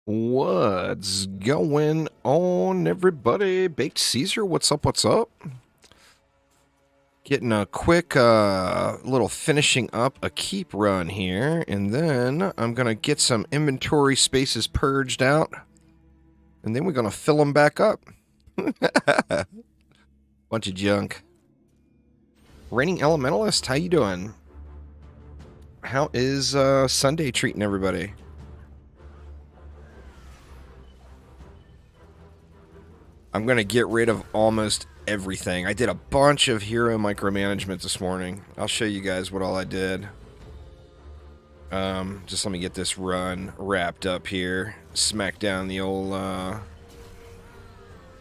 What's going on, everybody? Baked Caesar, what's up, what's up? Getting a quick little finishing up a keep run here, and then I'm going to get some inventory spaces purged out, and then we're going to fill them back up. Bunch of junk. Raining Elementalist, how you doing? How is Sunday treating everybody? I'm going to get rid of almost everything. I did a bunch of hero micromanagement this morning. I'll show you guys what all I did. Just let me get this run wrapped up here. Smack down the old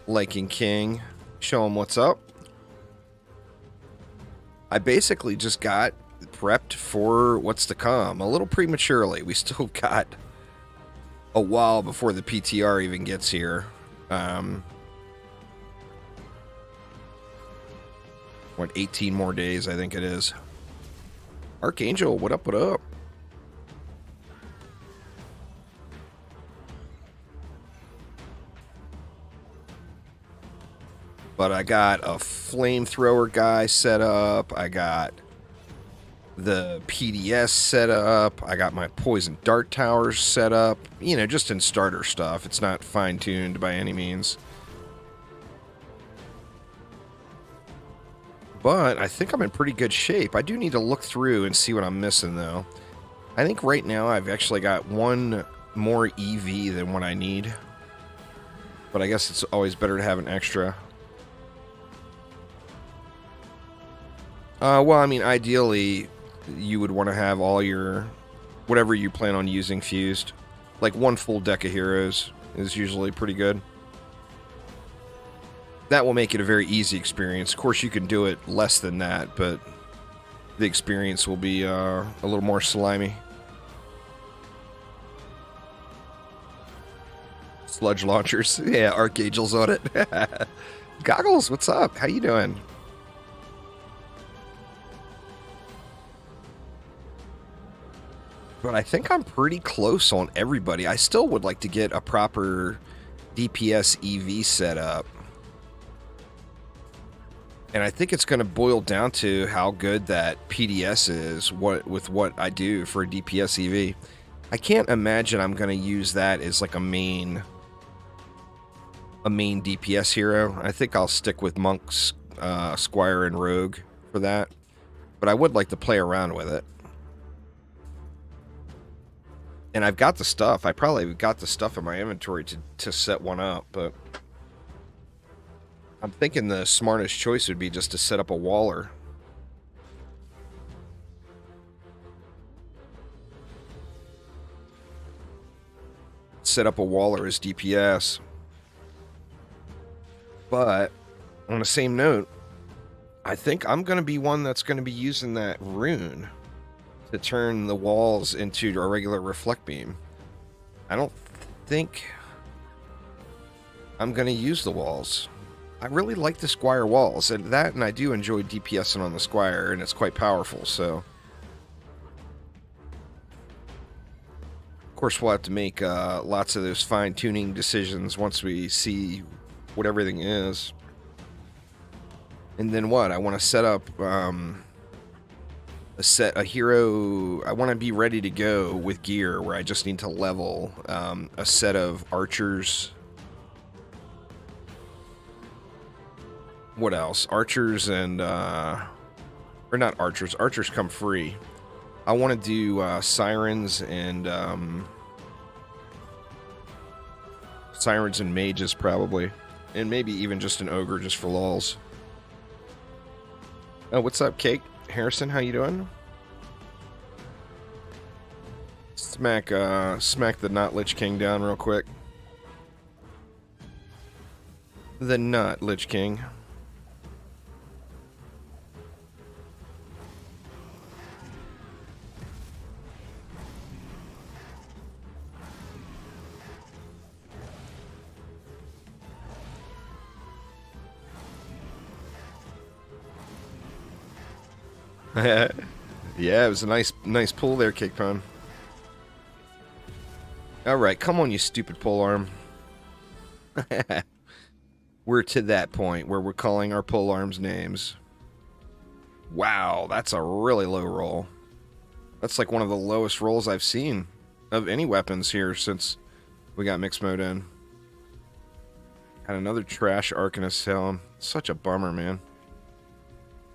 Liking King. Show him what's up. I basically just got prepped for what's to come. A little prematurely. We still got a while before the PTR even gets here. What, 18 more days, I think it is. Archangel, what up, what up? But I got a flamethrower guy set up. I got the PDS set up. I got my poison dart towers set up. You know, just in starter stuff. It's not fine-tuned by any means. But I think I'm in pretty good shape. I do need to look through and see what I'm missing, though. I think right now I've actually got one more EV than what I need. But I guess it's always better to have an extra. Well, I mean, ideally, you would want to have all your... whatever you plan on using fused. Like one full deck of heroes is usually pretty good. That will make it a very easy experience. Of course, you can do it less than that, but the experience will be a little more slimy. Sludge launchers. Yeah, Archangel's on it. Goggles, what's up? How you doing? But I think I'm pretty close on everybody. I still would like to get a proper DPS EV set up. And I think it's going to boil down to how good that PDS is with what I do for a DPS EV. I can't imagine I'm going to use that as like a main DPS hero. I think I'll stick with Monks, Squire, and Rogue for that. But I would like to play around with it. And I've got the stuff. I probably got the stuff in my inventory to set one up, but... I'm thinking the smartest choice would be just to set up a waller. Set up a waller as DPS. But, on the same note, I think I'm going to be one that's going to be using that rune to turn the walls into a regular reflect beam. I don't think I'm going to use the walls. I really like the Squire walls, and I do enjoy DPSing on the Squire, and it's quite powerful, so... Of course, we'll have to make lots of those fine-tuning decisions once we see what everything is. And then what? I want to set up a hero... I want to be ready to go with gear, where I just need to level a set of archers... What else? Archers and, or not archers. Archers come free. I want to do sirens and mages probably. And maybe even just an ogre just for lulz. Oh, what's up, Cake? Harrison, how you doing? Smack the not Lich King down real quick. The not Lich King. Yeah, it was a nice pull there, Cake Pun. Alright, come on, you stupid polearm. We're to that point where we're calling our polearms names. Wow, that's a really low roll. That's like one of the lowest rolls I've seen of any weapons here since we got mixed mode in. Got another trash Arcanist Helm. Such a bummer, man.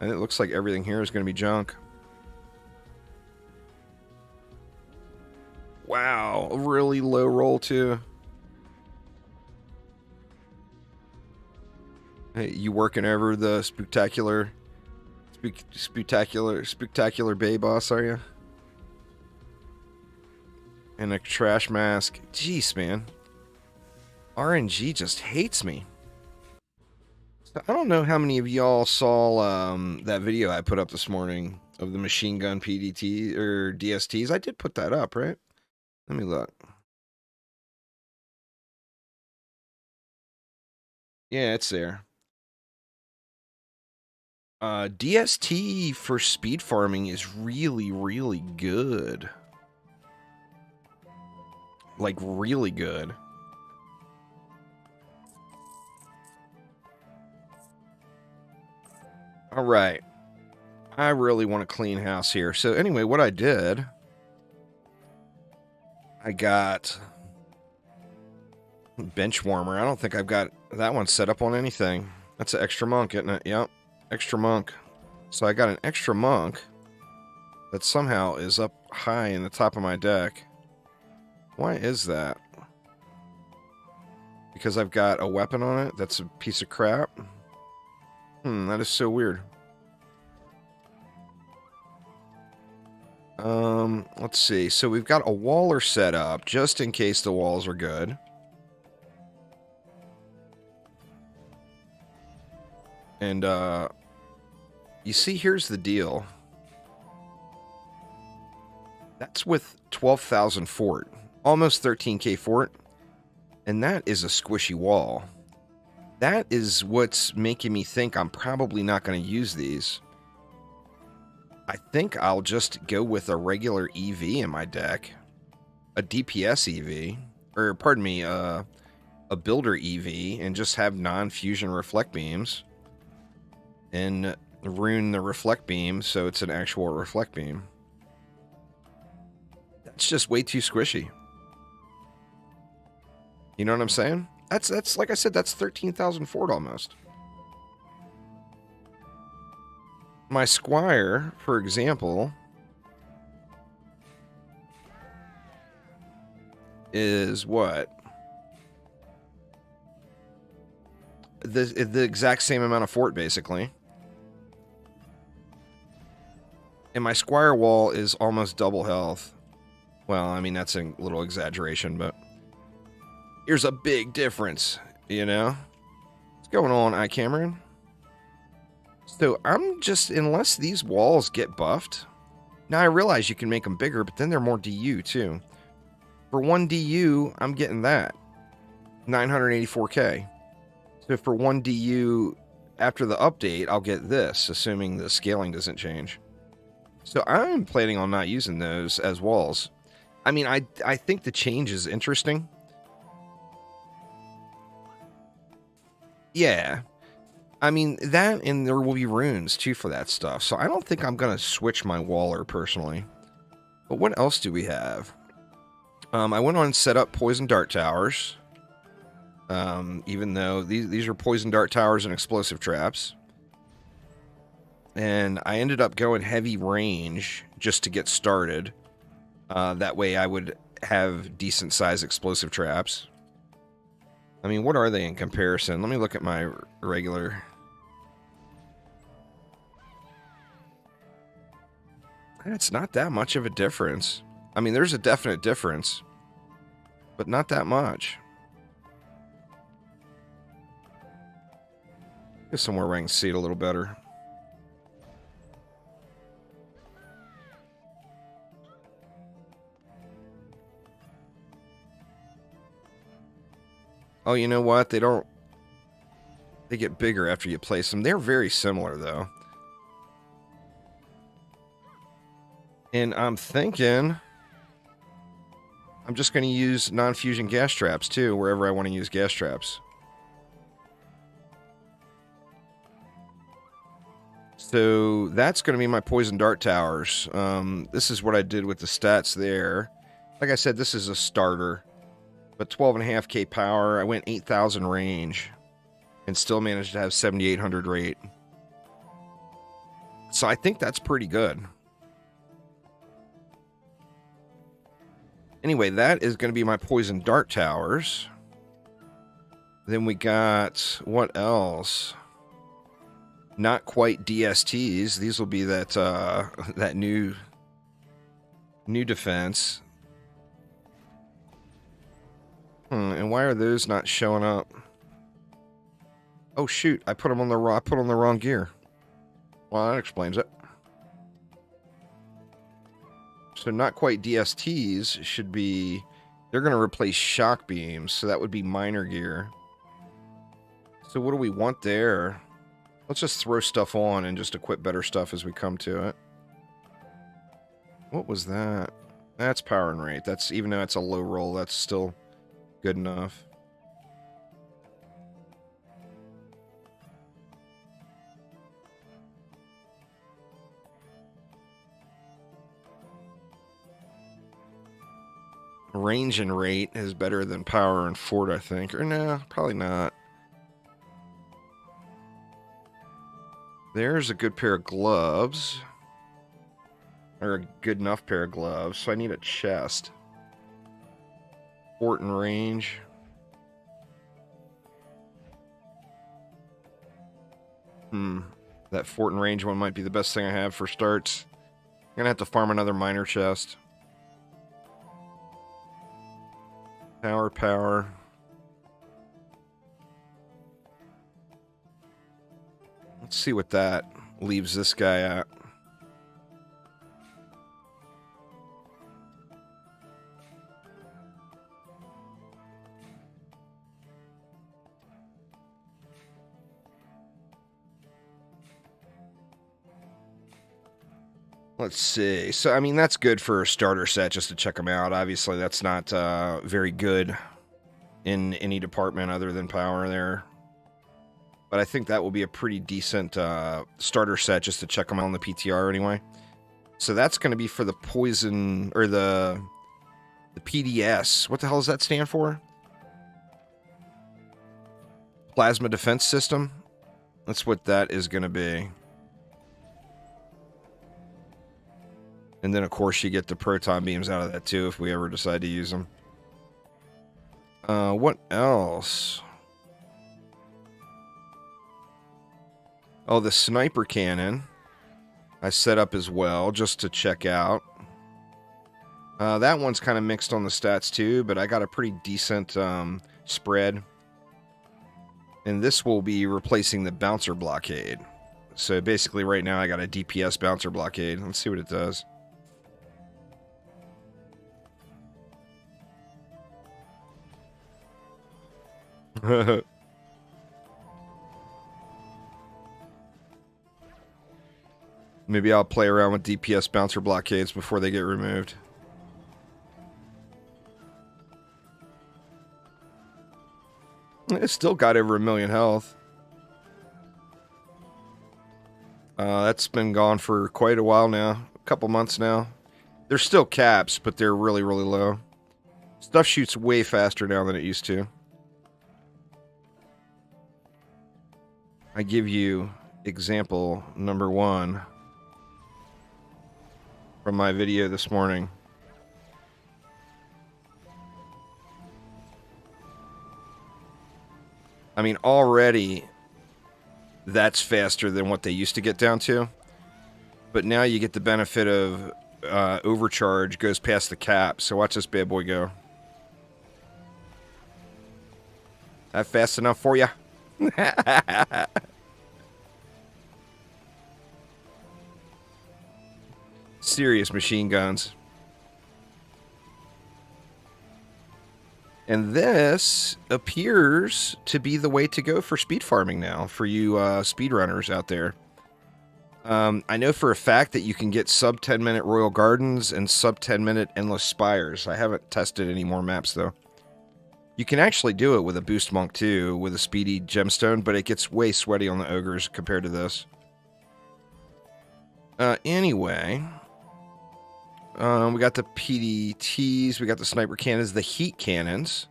And it looks like everything here is going to be junk. Wow, a really low roll too. Hey, you working over the spectacular Bay boss, are you? And a trash mask. Jeez, man. RNG just hates me. So I don't know how many of y'all saw that video I put up this morning of the machine gun PDT or DSTs. I did put that up, right? Let me look. Yeah, it's there. DST for speed farming is really, really good. Like, really good. Alright. I really want to clean house here. So anyway, what I did... I got... bench warmer. I don't think I've got that one set up on anything. That's an extra monk, isn't it? Yep. Extra monk. So I got an extra monk that somehow is up high in the top of my deck. Why is that? Because I've got a weapon on it that's a piece of crap? That is so weird. Let's see. So we've got a waller set up just in case the walls are good. And, you see, here's the deal. That's with 12,000 fort. Almost 13k fort. And that is a squishy wall. That is what's making me think I'm probably not going to use these. I think I'll just go with a regular EV in my deck. A DPS EV. Or, pardon me, a builder EV. And just have non-fusion reflect beams. And rune the reflect beam so it's an actual reflect beam. That's just way too squishy. You know what I'm saying? That's like I said, that's 13,000 fort almost. My squire, for example, is what? The exact same amount of fort, basically. And my squire wall is almost double health. Well, I mean, that's a little exaggeration, but here's a big difference, you know? What's going on, iCameron? So I'm just, unless these walls get buffed. Now I realize you can make them bigger, but then they're more DU too. For 1 DU, I'm getting that. 984k. So for 1 DU, after the update, I'll get this, assuming the scaling doesn't change. So I'm planning on not using those as walls. I mean, I think the change is interesting. Yeah. I mean, that, and there will be runes, too, for that stuff. So I don't think I'm going to switch my waller, personally. But what else do we have? I went on and set up poison dart towers. Even though these are poison dart towers and explosive traps. And I ended up going heavy range just to get started. That way I would have decent size explosive traps. I mean, what are they in comparison? Let me look at my regular. It's not that much of a difference. I mean, there's a definite difference, but not that much. Get somewhere where I can see it a little better. Oh, you know what? They don't... They get bigger after you place them. They're very similar, though. And I'm thinking... I'm just going to use non-fusion gas traps, too, wherever I want to use gas traps. So that's going to be my poison dart towers. This is what I did with the stats there. Like I said, this is a starter. But 12.5k power. I went 8,000 range. And still managed to have 7,800 rate. So I think that's pretty good. Anyway, that is going to be my poison dart towers. Then we got... what else? Not quite DSTs. These will be that that new defense. And why are those not showing up? Oh shoot! I put them on the wrong gear. Well, that explains it. So not quite DSTs should be. They're going to replace shock beams, so that would be minor gear. So what do we want there? Let's just throw stuff on and just equip better stuff as we come to it. What was that? That's power and rate. That's, even though it's a low roll, that's still good enough. Range and rate is better than power and fort, I think. Or no, probably not. There's a good pair of gloves. Or a good enough pair of gloves. So I need a chest. Fort and range. That fort and range one might be the best thing I have for starts. I'm gonna have to farm another minor chest. Power. Let's see what that leaves this guy at. Let's see. So, I mean, that's good for a starter set, just to check them out. Obviously, that's not very good in any department other than power there. But I think that will be a pretty decent starter set, just to check them out on the PTR anyway. So that's going to be for the poison, or the PDS. What the hell does that stand for? Plasma Defense System. That's what that is going to be. And then, of course, you get the proton beams out of that, too, if we ever decide to use them. What else? Oh, the sniper cannon. I set up as well, just to check out. That one's kind of mixed on the stats, too, but I got a pretty decent spread. And this will be replacing the bouncer blockade. So, basically, right now, I got a DPS bouncer blockade. Let's see what it does. Maybe I'll play around with DPS bouncer blockades before they get removed. It's still got over 1 million health. That's been gone for quite a while now. A couple months now. There's still caps, but they're really, really low. Stuff shoots way faster now than it used to. I give you example number 1 from my video this morning. I mean, already that's faster than what they used to get down to. But now you get the benefit of overcharge goes past the cap. So watch this bad boy go. That fast enough for you? Serious machine guns. And this appears to be the way to go for speed farming now, for you speedrunners out there. I know for a fact that you can get sub 10-minute Royal Gardens and sub 10-minute Endless Spires. I haven't tested any more maps, though. You can actually do it with a Boost Monk, too, with a Speedy Gemstone, but it gets way sweaty on the Ogres compared to this. Anyway, we got the PDTs, we got the Sniper Cannons, the Heat Cannons,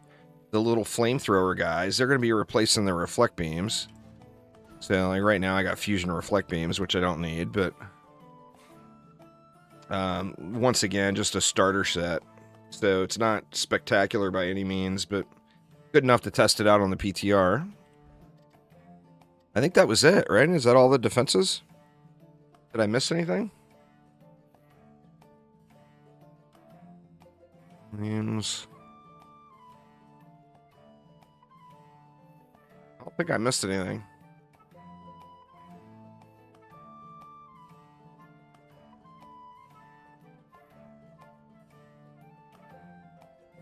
the little Flamethrower guys. They're going to be replacing the Reflect Beams. So, like, right now I got Fusion Reflect Beams, which I don't need, but once again, just a starter set. So it's not spectacular by any means, but good enough to test it out on the PTR. I think that was it, right? Is that all the defenses? Did I miss anything? Names. I don't think I missed anything.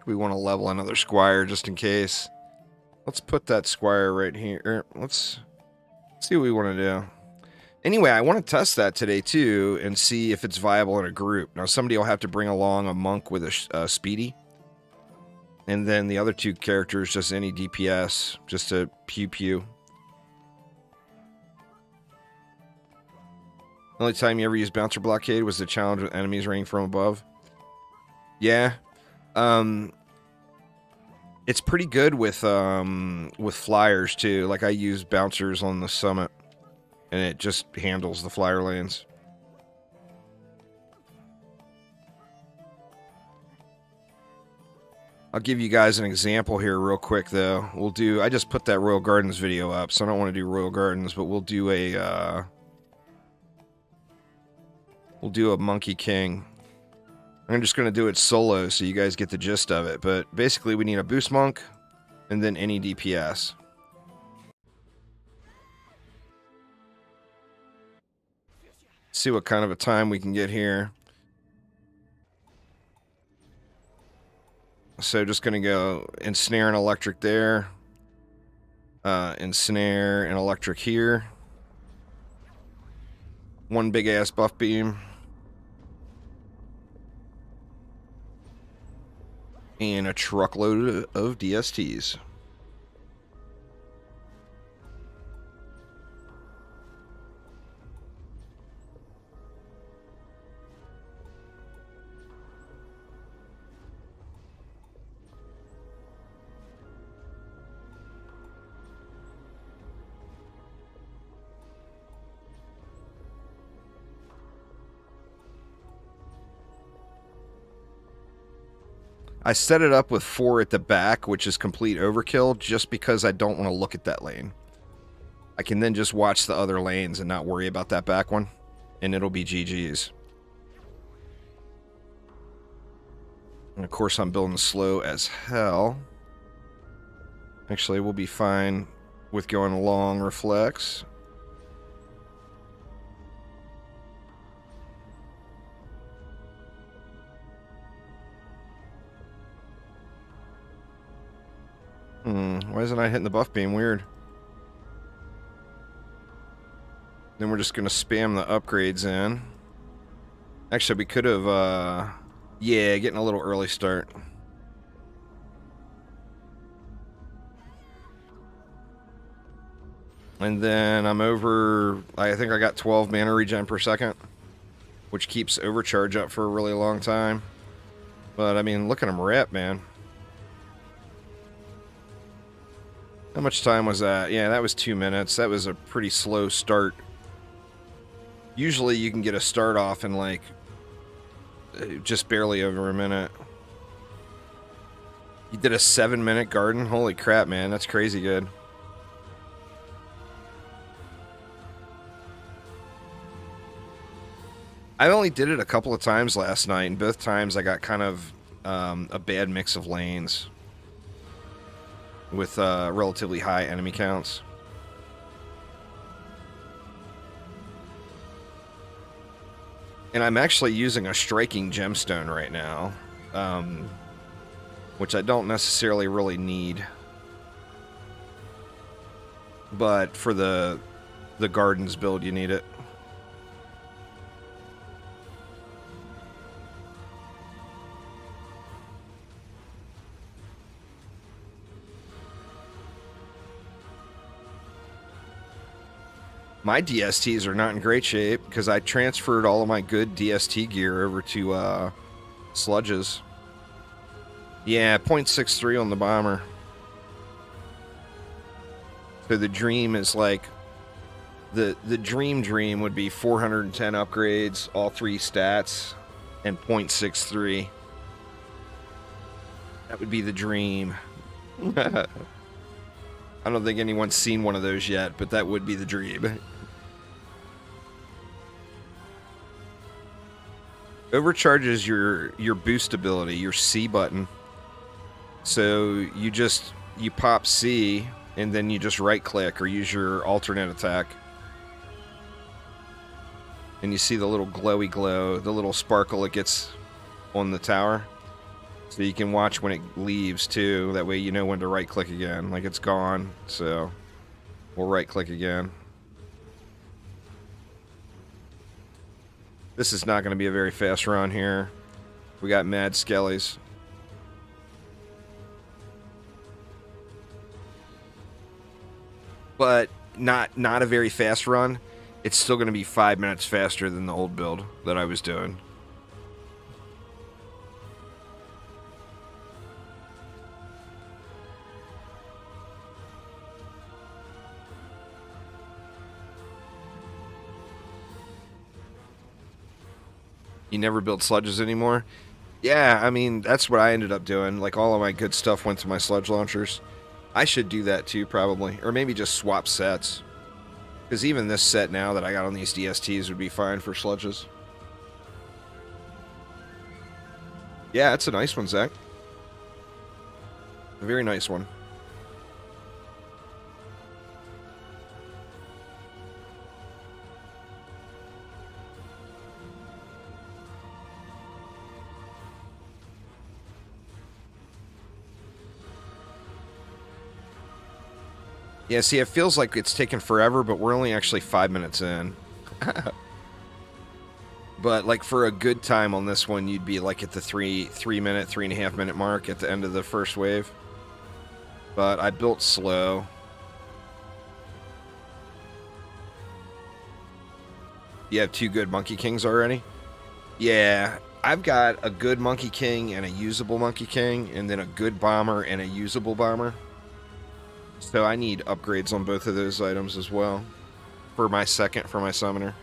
We want to level another Squire just in case. Let's put that Squire right here. Let's see what we want to do. Anyway, I want to test that today too and see if it's viable in a group. Now, somebody will have to bring along a monk with a speedy. And then the other two characters, just any DPS, just a pew-pew. The only time you ever used Bouncer Blockade was the challenge with enemies raining from above. Yeah. It's pretty good with flyers too. Like I use bouncers on the summit, and it just handles the flyer lanes. I'll give you guys an example here real quick though. I just put that Royal Gardens video up, so I don't want to do Royal Gardens, but we'll do a Monkey King. I'm just going to do it solo so you guys get the gist of it. But basically, we need a Boost Monk and then any DPS. See what kind of a time we can get here. So just going to go Ensnare and Electric there. Ensnare and Electric here. One big-ass buff beam. And a truckload of DSTs. I set it up with 4 at the back, which is complete overkill, just because I don't want to look at that lane. I can then just watch the other lanes and not worry about that back one, and it'll be GG's. And of course, I'm building slow as hell. Actually, we'll be fine with going long reflex. Why isn't I hitting the buff beam? Weird. Then we're just going to spam the upgrades in. Actually, we could have, yeah, getting a little early start. And then I'm over, I think I got 12 mana regen per second, which keeps overcharge up for a really long time. But, I mean, look at him rip, man. How much time was that? Yeah, that was 2 minutes. That was a pretty slow start. Usually you can get a start off in like just barely over a minute. You did a 7-minute garden? Holy crap, man. That's crazy good. I only did it a couple of times last night, and both times I got kind of a bad mix of lanes with relatively high enemy counts. And I'm actually using a striking gemstone right now, which I don't necessarily really need. But for the gardens build, you need it. My DSTs are not in great shape because I transferred all of my good DST gear over to sludges. Yeah, 0.63 on the bomber. So the dream is like the dream would be 410 upgrades, all 3 stats, and 0.63. That would be the dream. I don't think anyone's seen one of those yet, but that would be the dream. Overcharges your boost ability, your C button. So you pop C and then you just right click or use your alternate attack. And you see the little glowy glow, the little sparkle it gets on the tower. So you can watch when it leaves too. That way you know when to right click again. Like it's gone. So we'll right click again. This is not going to be a very fast run here. We got mad skellies. But not a very fast run. It's still going to be 5 minutes faster than the old build that I was doing. You never build sludges anymore? Yeah, I mean, that's what I ended up doing. Like, all of my good stuff went to my sludge launchers. I should do that too, probably. Or maybe just swap sets. Because even this set now that I got on these DSTs would be fine for sludges. Yeah, it's a nice one, Zach. A very nice one. Yeah, see, it feels like it's taken forever, but we're only actually 5 minutes in. But, like, for a good time on this one, you'd be, like, at the 3.5 minute mark at the end of the first wave. But I built slow. You have 2 good Monkey Kings already? Yeah, I've got a good Monkey King and a usable Monkey King, and then a good Bomber and a usable Bomber. So I need upgrades on both of those items as well. For my summoner.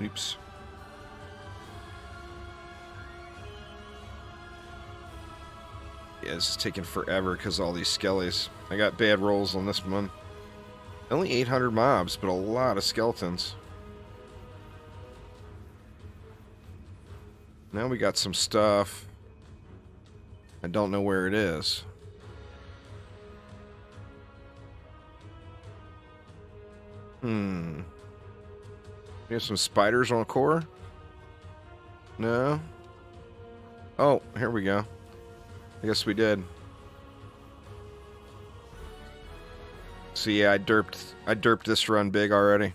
Oops. Yeah, this is taking forever because all these skellies. I got bad rolls on this one. Only 800 mobs, but a lot of skeletons. Now we got some stuff. I don't know where it is. We have some spiders on a core? No? Oh, here we go. I guess we did. So yeah, I derped this run big already.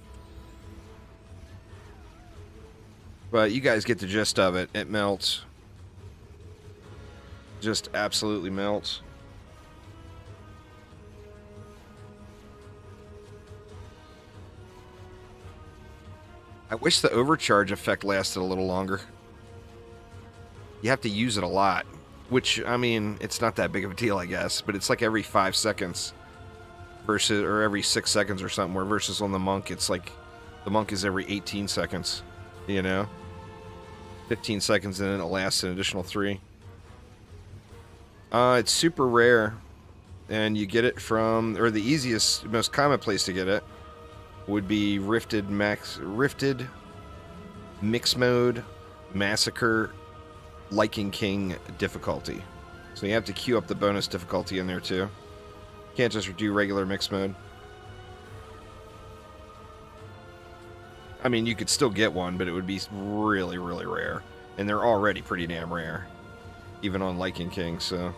But you guys get the gist of it. It melts. Just absolutely melts. I wish the overcharge effect lasted a little longer. You have to use it a lot. Which, I mean, it's not that big of a deal, I guess. But it's like every 5 seconds. Or every 6 seconds or something. Where versus on the monk, it's like... The monk is every 18 seconds. You know? 15 seconds and then it lasts an additional 3. It's super rare. And you get it from... Or the easiest, most common place to get it would be Rifted Mix Mode Massacre Lichen King difficulty. So you have to queue up the bonus difficulty in there too. You can't just do regular mix mode. I mean, you could still get one, but it would be really, really rare. And they're already pretty damn rare. Even on Lichen King, so...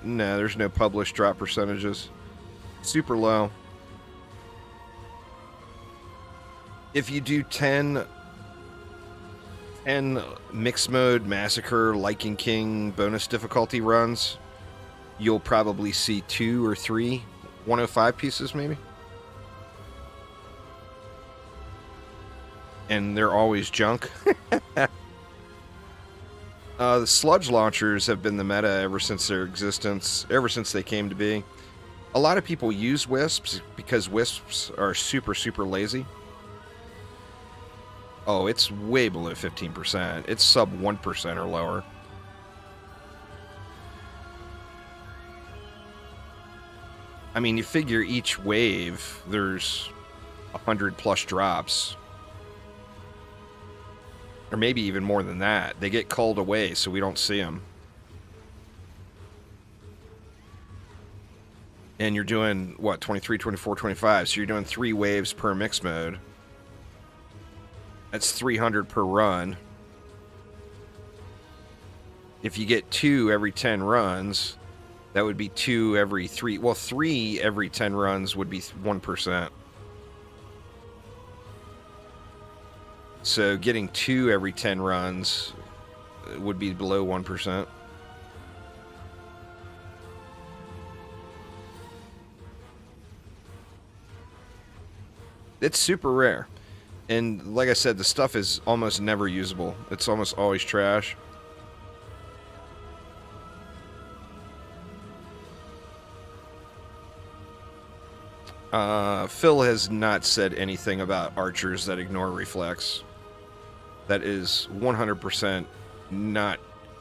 No, there's no published drop percentages. Super low. If you do 10 mixed mode massacre Lycan King bonus difficulty runs, you'll probably see 2 or 3 105 pieces maybe. And they're always junk. The sludge launchers have been the meta ever since their existence, ever since they came to be. A lot of people use wisps because wisps are super, super lazy. Oh, it's way below 15%. It's sub 1% or lower. I mean, you figure each wave, there's 100 plus drops. Or maybe even more than that. They get culled away, so we don't see them. And you're doing, what, 23, 24, 25. So you're doing 3 waves per mix mode. That's 300 per run. If you get 2 every 10 runs, that would be 2 every 3. Well, 3 every 10 runs would be 1%. So getting 2 every 10 runs would be below 1%. It's super rare. And like I said, the stuff is almost never usable. It's almost always trash. Phil has not said anything about archers that ignore reflex. That is 100% not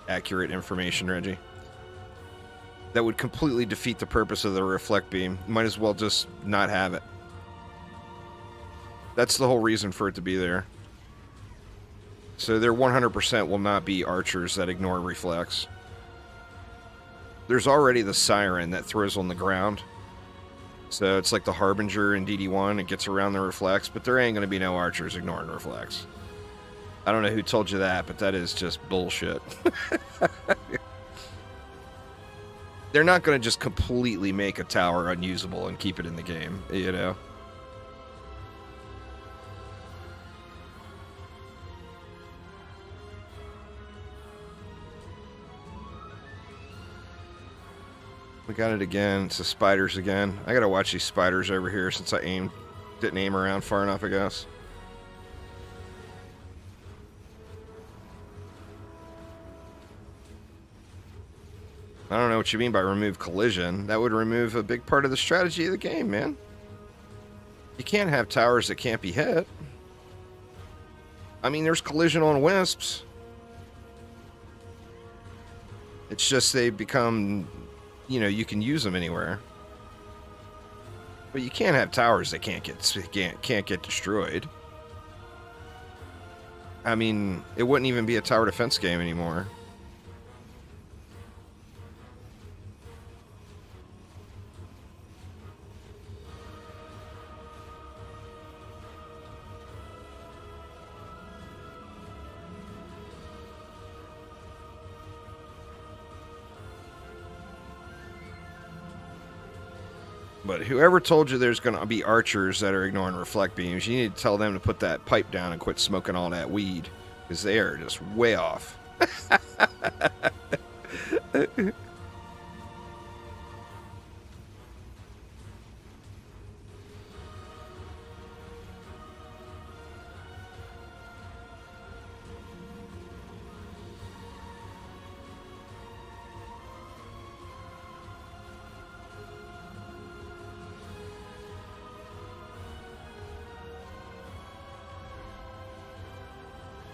accurate information, Reggie. That would completely defeat the purpose of the reflect beam. Might as well just not have it. That's the whole reason for it to be there. So there 100% will not be archers that ignore reflex. There's already the siren that throws on the ground. So it's like the Harbinger in DD1. It gets around the reflex, but there ain't going to be no archers ignoring reflex. I don't know who told you that, but that is just bullshit. They're not going to just completely make a tower unusable and keep it in the game, you know? We got it again. It's the spiders again. I gotta watch these spiders over here since I didn't aim around far enough, I guess. I don't know what you mean by remove collision. That would remove a big part of the strategy of the game, man. You can't have towers that can't be hit. I mean, there's collision on wisps. It's just they become, you know, you can use them anywhere. But you can't have towers that can't get destroyed. I mean, it wouldn't even be a tower defense game anymore. But whoever told you there's going to be archers that are ignoring reflect beams, you need to tell them to put that pipe down and quit smoking all that weed. Because they are just way off.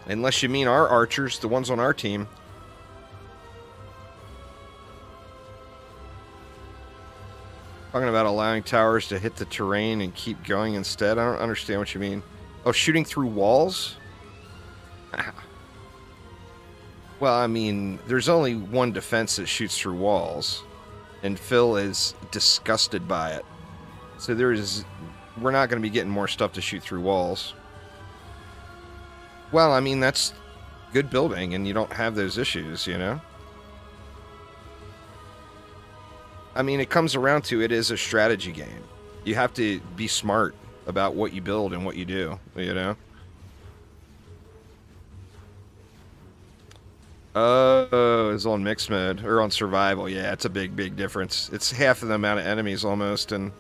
Unless you mean our archers, the ones on our team. Talking about allowing towers to hit the terrain and keep going instead. I don't understand what you mean. Oh, shooting through walls? Well, I mean, there's only one defense that shoots through walls. And Phil is disgusted by it. So we're not going to be getting more stuff to shoot through walls. Well, I mean, that's good building, and you don't have those issues, you know? I mean, it comes around to it is a strategy game. You have to be smart about what you build and what you do, you know? Oh, it's on mixed mode, or on survival. Yeah, it's a big, big difference. It's half of the amount of enemies almost, and,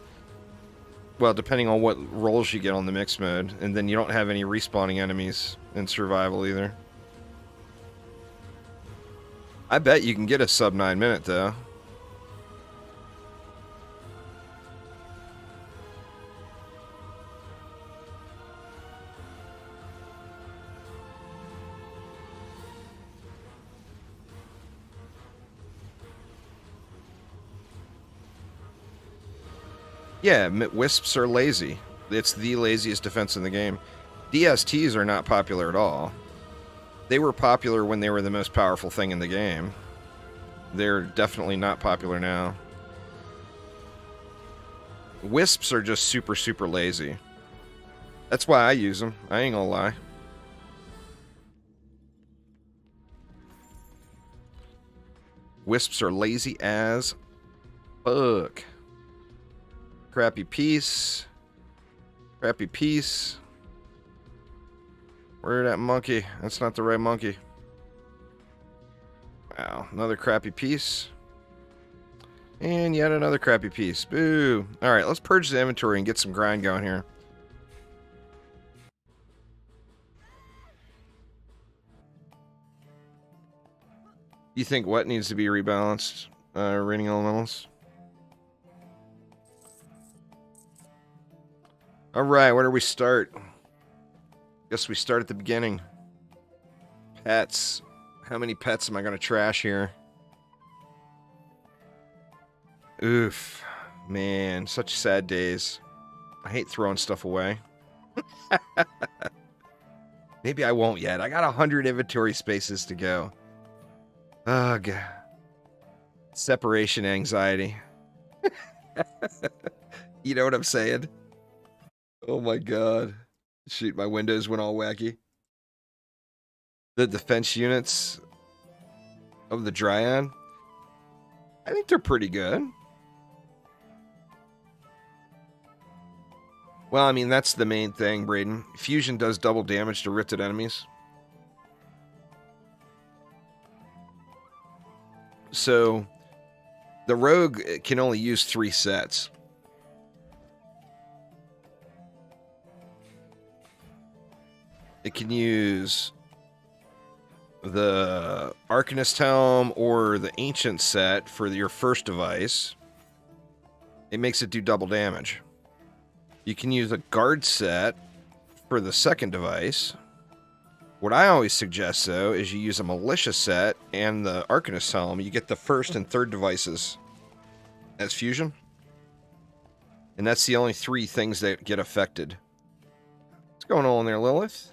well, depending on what roles you get on the mixed mode, and then you don't have any respawning enemies in survival either. I bet you can get a sub 9 minute, though. Yeah, wisps are lazy. It's the laziest defense in the game. DSTs are not popular at all. They were popular when they were the most powerful thing in the game. They're definitely not popular now. Wisps are just super, super lazy. That's why I use them. I ain't gonna lie. Wisps are lazy as fuck. Crappy piece. Crappy piece. Where's that monkey? That's not the right monkey. Wow, another crappy piece. And yet another crappy piece. Boo. Alright, let's purge the inventory and get some grind going here. You think what needs to be rebalanced? Raining elementals? Alright, where do we start? Guess we start at the beginning. Pets. How many pets am I going to trash here? Oof. Man, such sad days. I hate throwing stuff away. Maybe I won't yet. I got 100 inventory spaces to go. Ugh. Separation anxiety. You know what I'm saying? Oh my god. Shoot, my windows went all wacky. The defense units of the Dryad, I think they're pretty good. Well, I mean, that's the main thing, Braden. Fusion does double damage to rifted enemies. So, the rogue can only use 3 sets. It can use the Arcanist Helm or the Ancient set for your first device. It makes it do double damage. You can use a Guard set for the second device. What I always suggest, though, is you use a Militia set and the Arcanist Helm. You get the first and third devices as fusion. And that's the only 3 things that get affected. What's going on there, Lilith?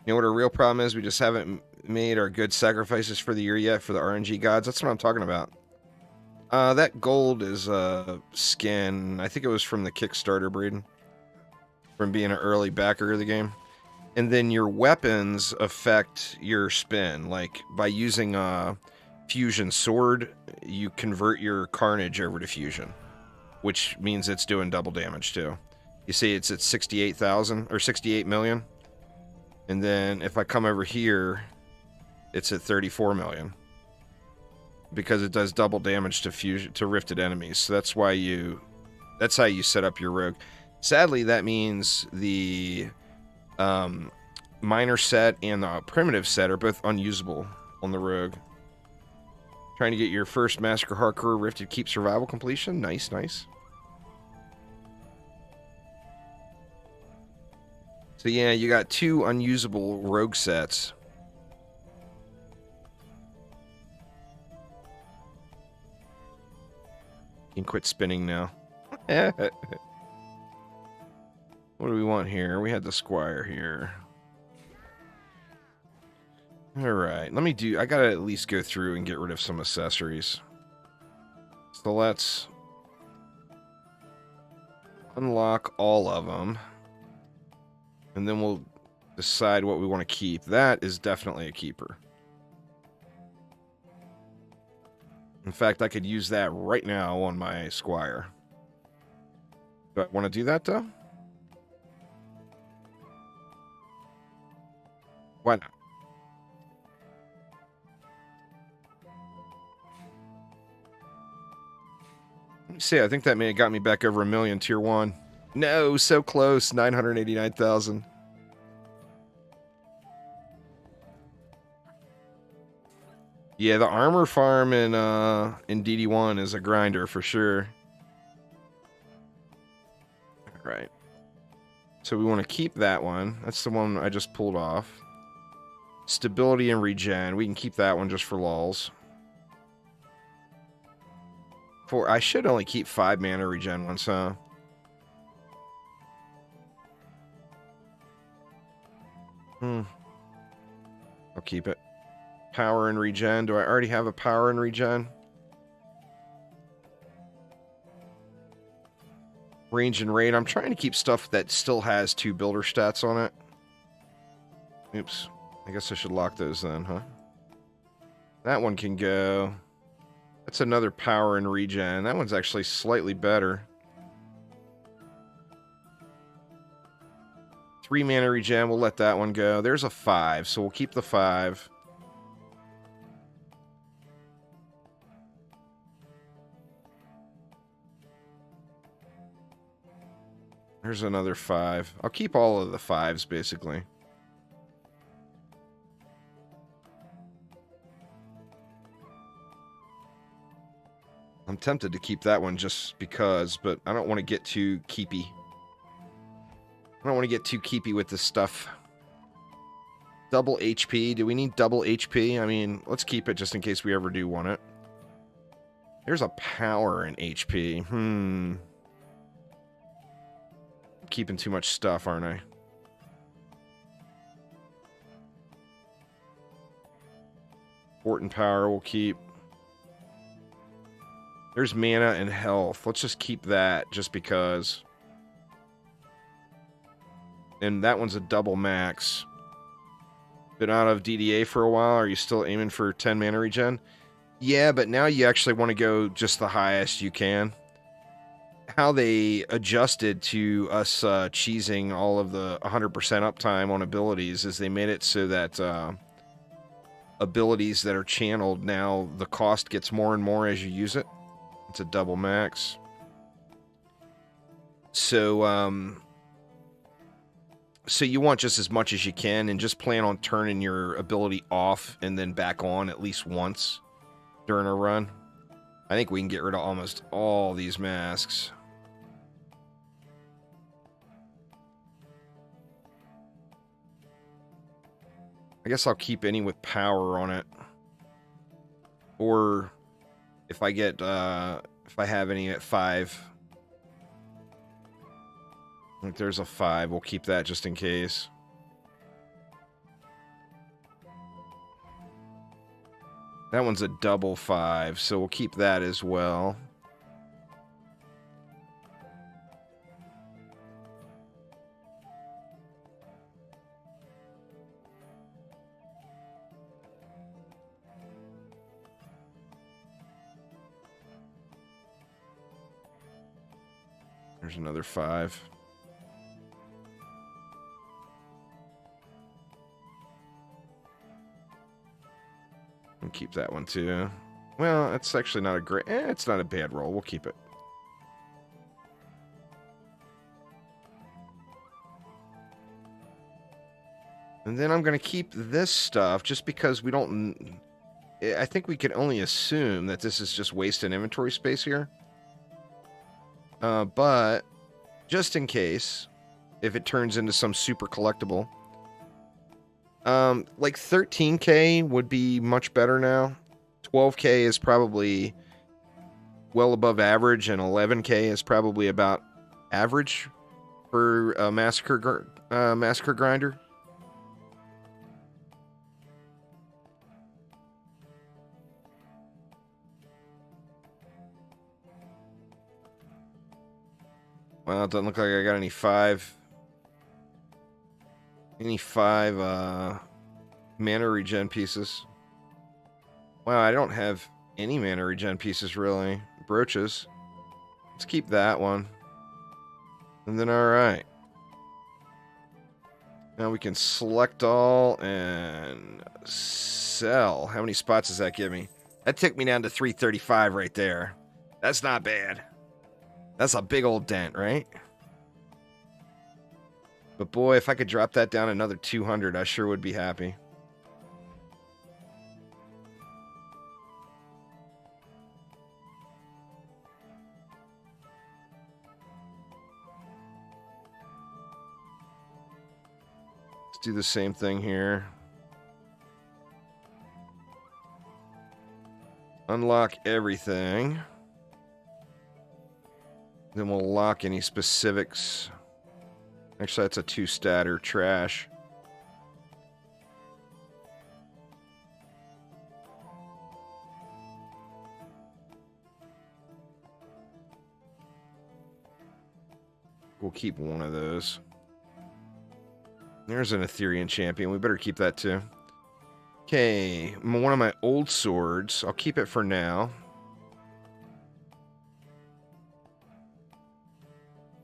You know what our real problem is? We just haven't made our good sacrifices for the year yet for the RNG gods. That's what I'm talking about. That gold is skin. I think it was from the Kickstarter, Braden. From being an early backer of the game. And then your weapons affect your spin. Like, by using a fusion sword, you convert your carnage over to fusion. Which means it's doing double damage, too. You see it's at 68,000, or 68 million. And then if I come over here, it's at 34 million. Because it does double damage to fusion to rifted enemies. So that's why that's how you set up your rogue. Sadly, that means the minor set and the primitive set are both unusable on the rogue. Trying to get your first Massacre Hardcore Rifted Keep survival completion. Nice, nice. So yeah, you got 2 unusable rogue sets. You can quit spinning now. What do we want here? We had the Squire here. Alright, I gotta at least go through and get rid of some accessories. So let's unlock all of them. And then we'll decide what we want to keep. That is definitely a keeper. In fact, I could use that right now on my Squire. Do I want to do that, though? Why not? Let me see. I think that may have got me back over 1 million tier 1. No, so close. 989,000. Yeah, the armor farm in DD1 is a grinder for sure. All right. So we want to keep that one. That's the one I just pulled off. Stability and regen. We can keep that one just for lulz. I should only keep 5 mana regen ones, huh? I'll keep it. Power and regen. Do I already have a power and regen? Range and rate. I'm trying to keep stuff that still has 2 builder stats on it. Oops. I guess I should lock those then, huh? That one can go. That's another power and regen. That one's actually slightly better. 3 mana regen. We'll let that one go. There's a 5, so we'll keep the 5. There's another 5. I'll keep all of the 5s, basically. I'm tempted to keep that one just because, but I don't want to get too keepy. I don't want to get too keepy with this stuff. Double HP. Do we need double HP? I mean, let's keep it just in case we ever do want it. There's a power in HP. Keeping too much stuff, aren't I? Fort and power we'll keep. There's mana and health. Let's just keep that just because. And that one's a double max. Been out of DDA for a while. Are you still aiming for 10 mana regen? Yeah, but now you actually want to go just the highest you can. How they adjusted to us cheesing all of the 100% uptime on abilities is they made it so that abilities that are channeled now, the cost gets more and more as you use it. It's a double max. So, so you want just as much as you can, and just plan on turning your ability off and then back on at least once during a run. I think we can get rid of almost all these masks. I guess I'll keep any with power on it. Or if I get, if I have any at 5. I think there's a 5. We'll keep that just in case. That one's a double 5, so we'll keep that as well. There's another 5. And keep that one too. Well, it's actually not a great... it's not a bad roll. We'll keep it. And then I'm going to keep this stuff just because we don't... I think we can only assume that this is just wasted inventory space here. But just in case, if it turns into some super collectible... like 13k would be much better now. 12k is probably well above average, and 11k is probably about average for a massacre grinder. Well, it doesn't look like I got any 5 mana regen pieces. Wow, I don't have any mana regen pieces, really. Brooches. Let's keep that one. And then, all right. Now we can select all and sell. How many spots does that give me? That took me down to 335 right there. That's not bad. That's a big old dent, right? But boy, if I could drop that down another 200, I sure would be happy. Let's do the same thing here. Unlock everything. Then we'll lock any specifics. Actually, that's a 2-statter. Trash. We'll keep one of those. There's an Ethereum champion. We better keep that too. Okay, one of my old swords. I'll keep it for now.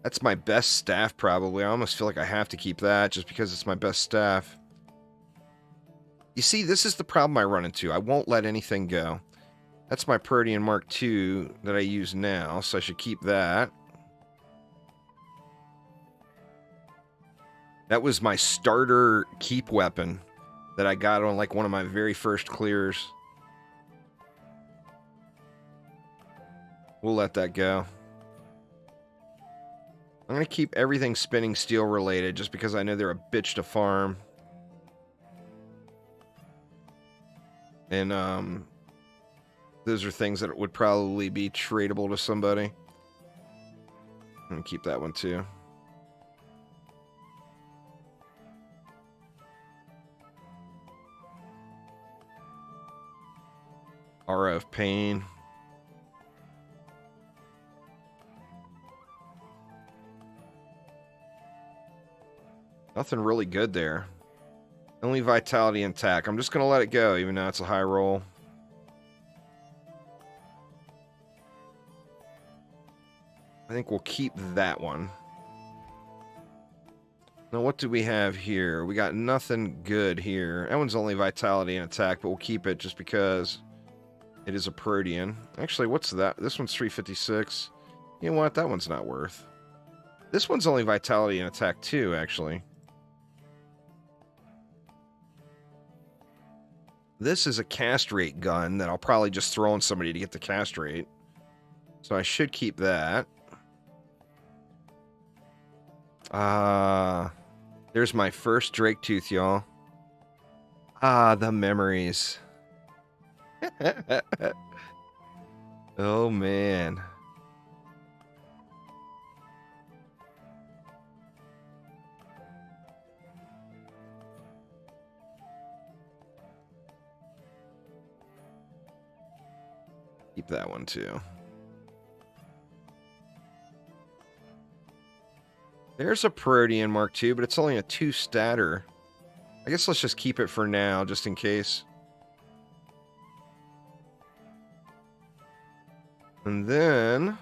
That's my best staff, probably. I almost feel like I have to keep that just because it's my best staff. You see, this is the problem I run into. I won't let anything go. That's my Protean Mark II that I use now, so I should keep that. That was my starter keep weapon that I got on like one of my very first clears. We'll let that go. I'm going to keep everything spinning steel related just because I know they're a bitch to farm. And those are things that would probably be tradable to somebody. I'm going to keep that one too. Aura of Pain. Nothing really good there. Only Vitality and Attack. I'm just going to let it go, even though it's a high roll. I think we'll keep that one. Now, what do we have here? We got nothing good here. That one's only Vitality and Attack, but we'll keep it just because it is a Protean. Actually, what's that? This one's 356. You know what? That one's not worth. This one's only Vitality and Attack too, actually. This is a cast rate gun that I'll probably just throw on somebody to get the cast rate. So I should keep that. There's my first Drake Tooth, y'all. The memories. Oh, man. Keep that one too. There's a Protean Mark II, but it's only a 2-statter. I guess let's just keep it for now, just in case. And then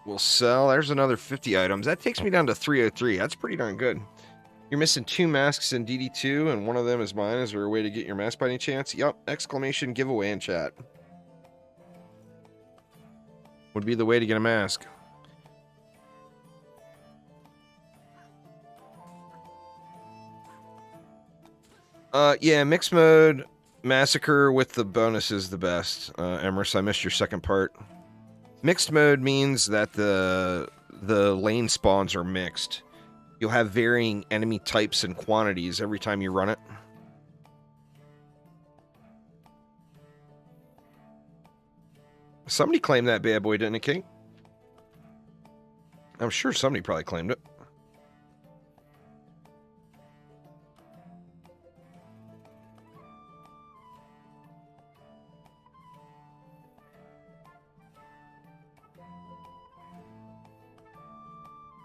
we'll sell. There's another 50 items. That takes me down to 303. That's pretty darn good. You're missing 2 masks in DD2, and one of them is mine. Is there a way to get your mask by any chance? Yup, exclamation giveaway in chat. Would be the way to get a mask. Yeah, mixed mode massacre with the bonus is the best. Emrys, I missed your second part. Mixed mode means that the lane spawns are mixed. You'll have varying enemy types and quantities every time you run it. Somebody claimed that bad boy, didn't it, King? I'm sure somebody probably claimed it.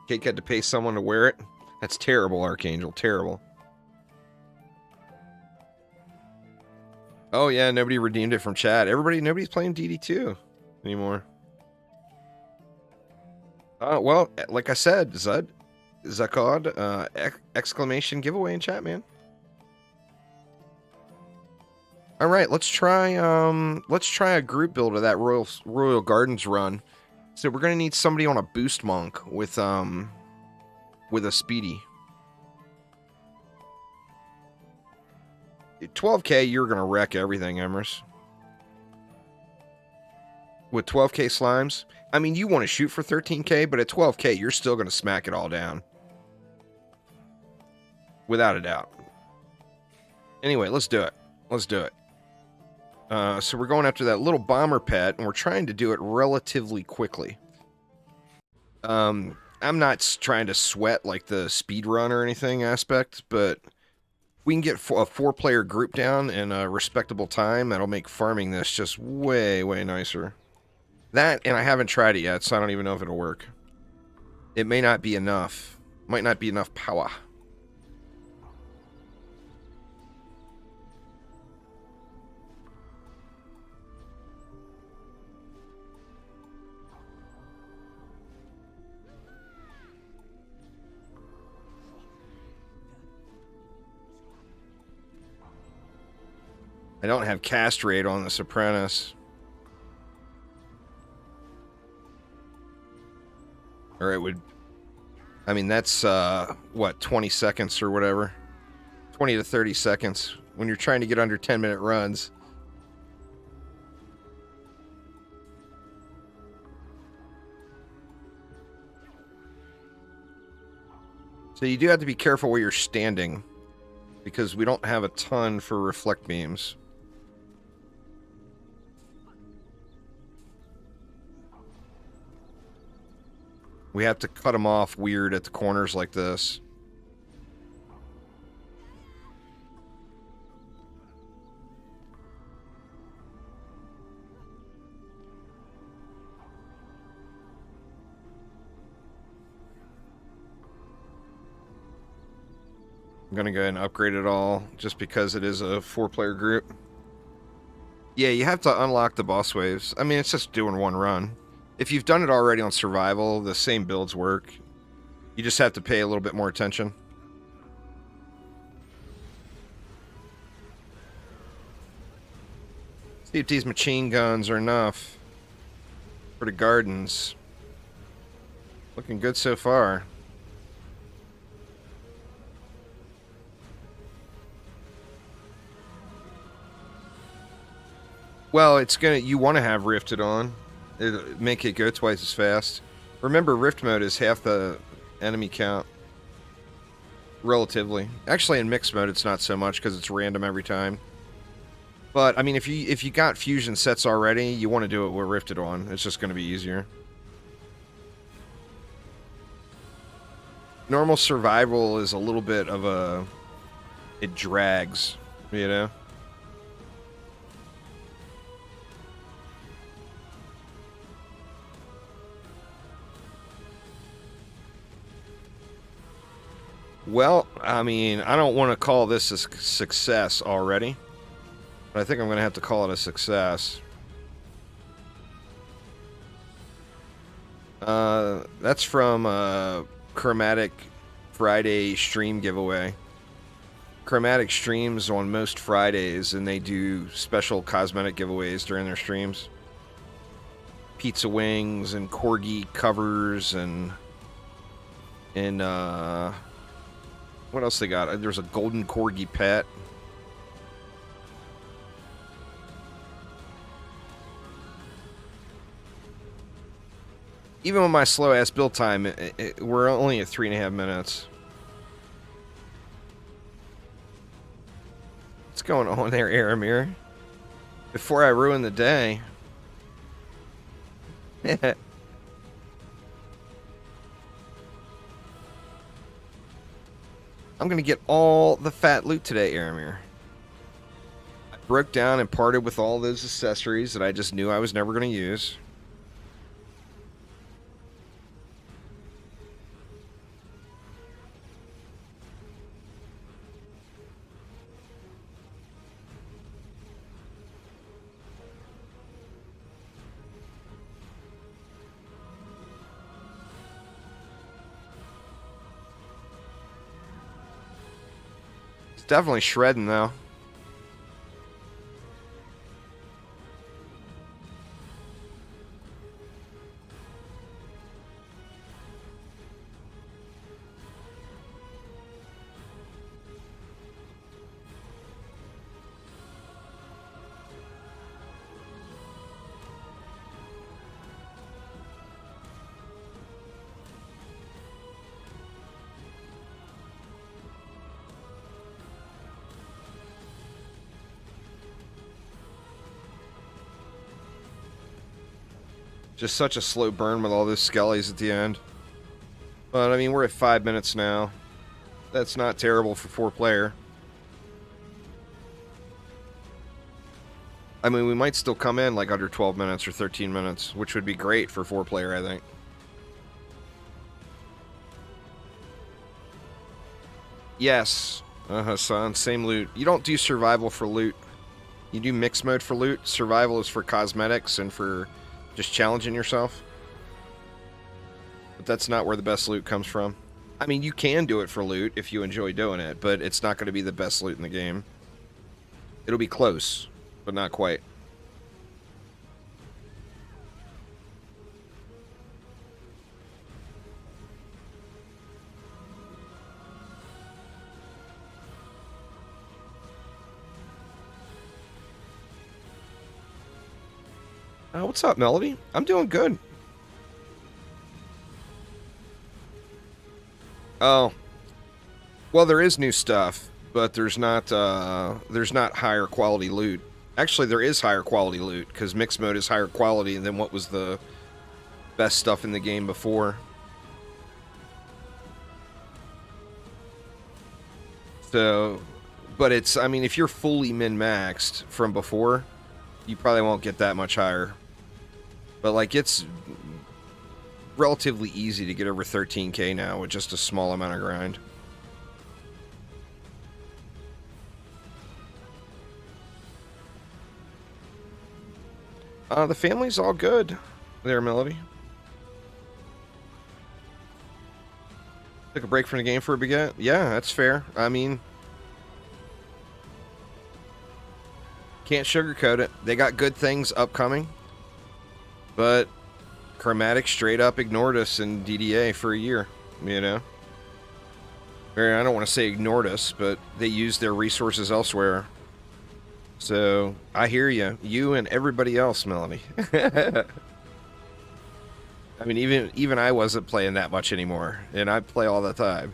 Cake had to pay someone to wear it. That's terrible, Archangel. Terrible. Oh, yeah. Nobody redeemed it from chat. Nobody's playing DD2 anymore. Well, like I said, Zakod, exclamation giveaway in chat, man. All right, let's try a group build of that Royal Gardens run. So we're gonna need somebody on a boost monk with a speedy. 12k, you're gonna wreck everything, Emrys. With 12k slimes, I mean, you want to shoot for 13k, but at 12k, you're still gonna smack it all down, without a doubt. Anyway, let's do it. Let's do it. So we're going after that little bomber pet, and we're trying to do it relatively quickly. I'm not trying to sweat like the speedrun or anything aspect, but we can get a 4-player group down in a respectable time. That'll make farming this just way, way nicer. That, and I haven't tried it yet, so I don't even know if it'll work. It may not be enough. Might not be enough power. I don't have cast rate on this apprentice. Or it would... I mean, that's, what, 20 seconds or whatever? 20 to 30 seconds when you're trying to get under 10-minute runs. So you do have to be careful where you're standing, because we don't have a ton for reflect beams. We have to cut them off weird at the corners like this. I'm going to go ahead and upgrade it all just because it is a 4-player group. Yeah, you have to unlock the boss waves. I mean, it's just doing one run. If you've done it already on survival, the same builds work. You just have to pay a little bit more attention. See if these machine guns are enough for the gardens. Looking good so far. Well, it's gonna... You want to have rifted on. It'll make it go twice as fast. Remember, rift mode is half the enemy count. Relatively. Actually, in mixed mode, it's not so much because it's random every time. But, I mean, if you got fusion sets already, you want to do it with rifted on. It's just going to be easier. Normal survival is a little bit of a... It drags, you know? Well, I mean, I don't want to call this a success already, but I think I'm going to have to call it a success. That's from Chromatic Friday stream giveaway. Chromatic streams on most Fridays, and they do special cosmetic giveaways during their streams. Pizza wings and corgi covers and what else they got? There's a golden corgi pet. Even with my slow-ass build time, we're only at 3.5 minutes. What's going on there, Aramir? Before I ruin the day. I'm going to get all the fat loot today, Aramir. I broke down and parted with all those accessories that I just knew I was never going to use. It's definitely shredding, though. Just such a slow burn with all those skellies at the end. But, I mean, we're at 5 minutes now. That's not terrible for 4-player. I mean, we might still come in like under 12 minutes or 13 minutes, which would be great for 4-player, I think. Yes. Son. Same loot. You don't do survival for loot. You do mixed mode for loot. Survival is for cosmetics and for just challenging yourself. But that's not where the best loot comes from. I mean, you can do it for loot if you enjoy doing it, but it's not going to be the best loot in the game. It'll be close, but not quite. What's up, Melody? I'm doing good. Oh. Well, there is new stuff, but there's not higher quality loot. Actually, there is higher quality loot, because mixed mode is higher quality than what was the best stuff in the game before. So, but it's, I mean, if you're fully min-maxed from before, you probably won't get that much higher. But, like, it's relatively easy to get over 13k now with just a small amount of grind. The family's all good there, Melody. Took a break from the game for a bit. Yeah, that's fair. I mean, can't sugarcoat it. They got good things upcoming, but Chromatic straight up ignored us in DDA for a year, you know? Or I don't want to say ignored us, but they used their resources elsewhere. So, I hear you. You and everybody else, Melanie. I mean, even I wasn't playing that much anymore, and I play all the time.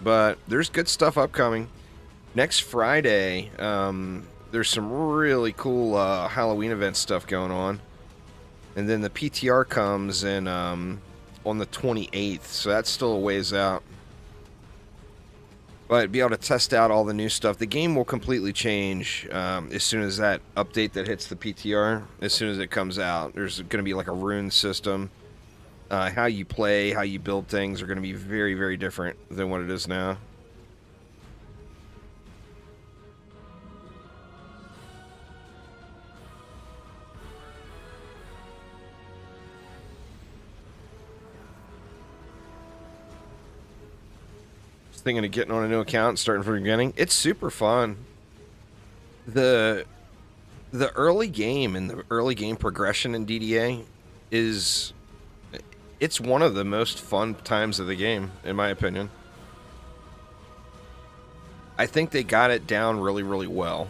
But there's good stuff upcoming. Next Friday, there's some really cool Halloween event stuff going on. And then the PTR comes in on the 28th, so that's still a ways out. But be able to test out all the new stuff. The game will completely change as soon as that update that hits the PTR, as soon as it comes out. There's going to be like a rune system. How you play, how you build things are going to be very, very different than what it is now. Thinking of getting on a new account, starting from the beginning. It's super fun. The early game and the early game progression in DDA is, it's one of the most fun times of the game, in my opinion. I think they got it down really, really well.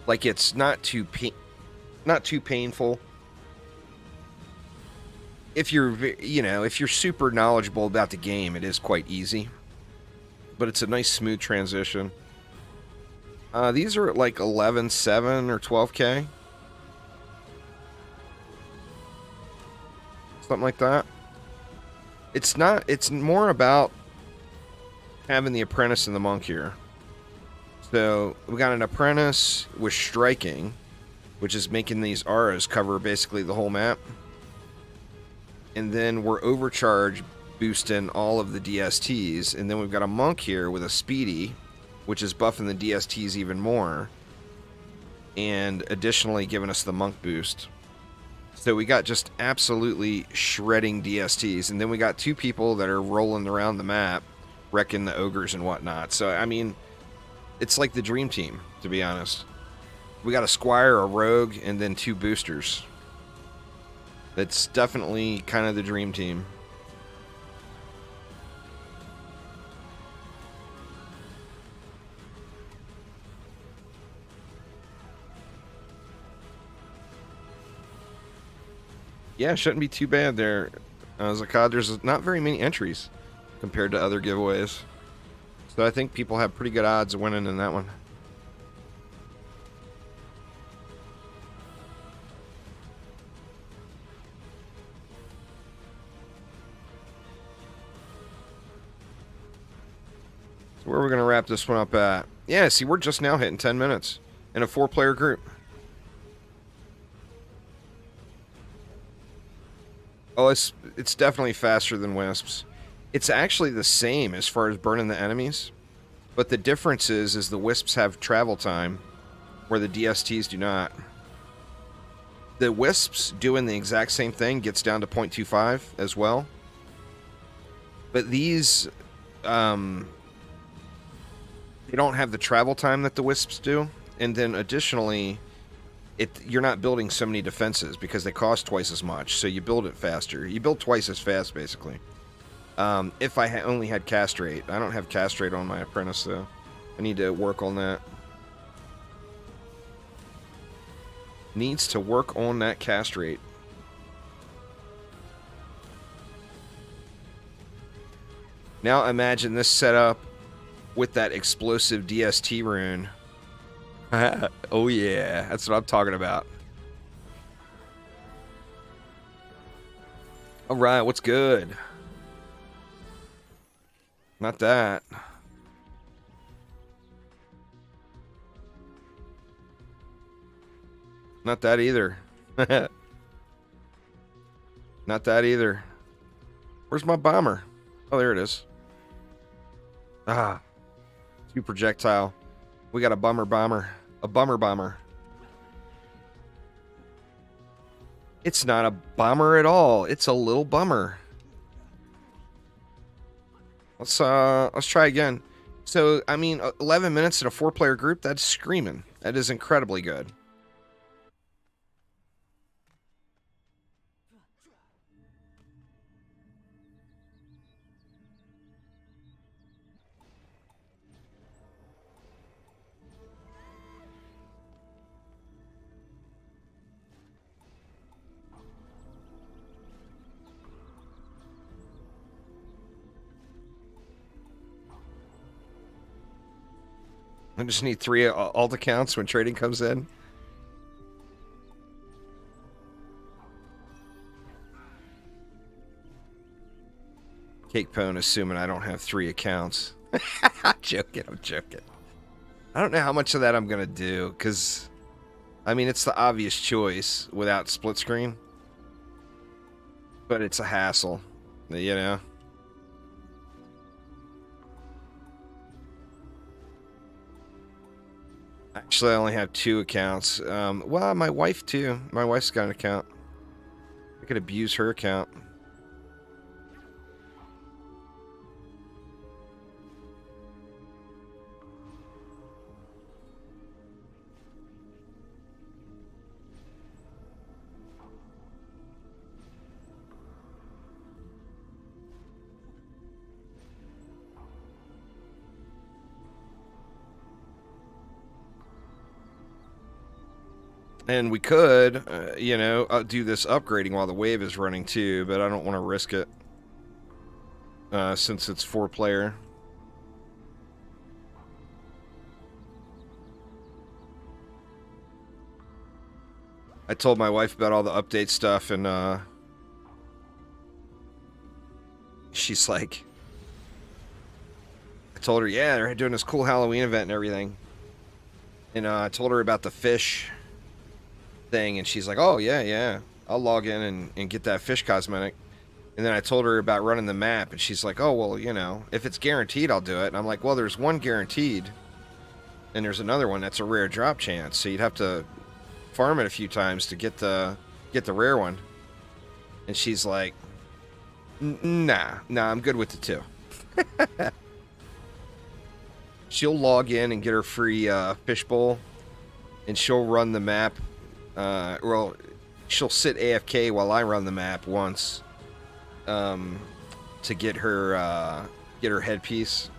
Like, it's not too painful. If you're, you know, if you're super knowledgeable about the game, it is quite easy. But it's a nice smooth transition. These are at like 11.7 or 12k. Something like that. It's not, it's more about having the apprentice and the monk here. So we got an apprentice with striking, which is making these auras cover basically the whole map. And then we're overcharged, boosting all of the DSTs, and then we've got a monk here with a speedy, which is buffing the DSTs even more, and additionally giving us the monk boost. So we got just absolutely shredding DSTs, and then we got two people that are rolling around the map, wrecking the ogres and whatnot. So, I mean, it's like the dream team, to be honest. We got a squire, a rogue, and then 2 boosters. That's definitely kind of the dream team. Yeah, shouldn't be too bad there. Zakad, there's not very many entries compared to other giveaways. So I think people have pretty good odds of winning in that one. So where are we going to wrap this one up at? Yeah, see, we're just now hitting 10 minutes in a 4-player group. Oh, it's definitely faster than Wisps. It's actually the same as far as burning the enemies, but the difference is the Wisps have travel time, where the DSTs do not. The Wisps doing the exact same thing gets down to 0.25 as well, but these, they don't have the travel time that the Wisps do, and then additionally, you're not building so many defenses because they cost twice as much, so you build it faster. You build twice as fast, basically. If I only had castrate. I don't have castrate on my apprentice, though. I need to work on that. Needs to work on that castrate. Now imagine this setup with that explosive DST rune. Oh yeah, that's what I'm talking about. Alright, what's good? Not that. Not that either. Not that either. Where's my bomber? Oh, there it is. Ah. 2 projectile. We got a bummer bomber. A bummer bomber. It's not a bomber at all. It's a little bummer. Let's try again. So, I mean, 11 minutes in a 4-player group, that's screaming. That is incredibly good. I just need 3 alt accounts when trading comes in. Cake Pone assuming I don't have 3 accounts. I'm joking, I'm joking. I don't know how much of that I'm going to do, because, I mean, it's the obvious choice without split screen. But it's a hassle, you know? Actually, I only have 2 accounts. Well, my wife, too. My wife's got an account. I could abuse her account. And we could, you know, do this upgrading while the wave is running too, but I don't want to risk it since it's 4-player. I told my wife about all the update stuff, and she's like, I told her, yeah, they're doing this cool Halloween event and everything. And I told her about the fish thing, and she's like, oh yeah, I'll log in and get that fish cosmetic. And then I told her about running the map, and she's like, oh well, you know, if it's guaranteed I'll do it. And I'm like, well, there's one guaranteed and there's another one that's a rare drop chance, so you'd have to farm it a few times to get the rare one. And she's like, nah, I'm good with the 2. she'll log in and get her free fishbowl, and she'll run the map. Well, she'll sit AFK while I run the map once, to get her headpiece.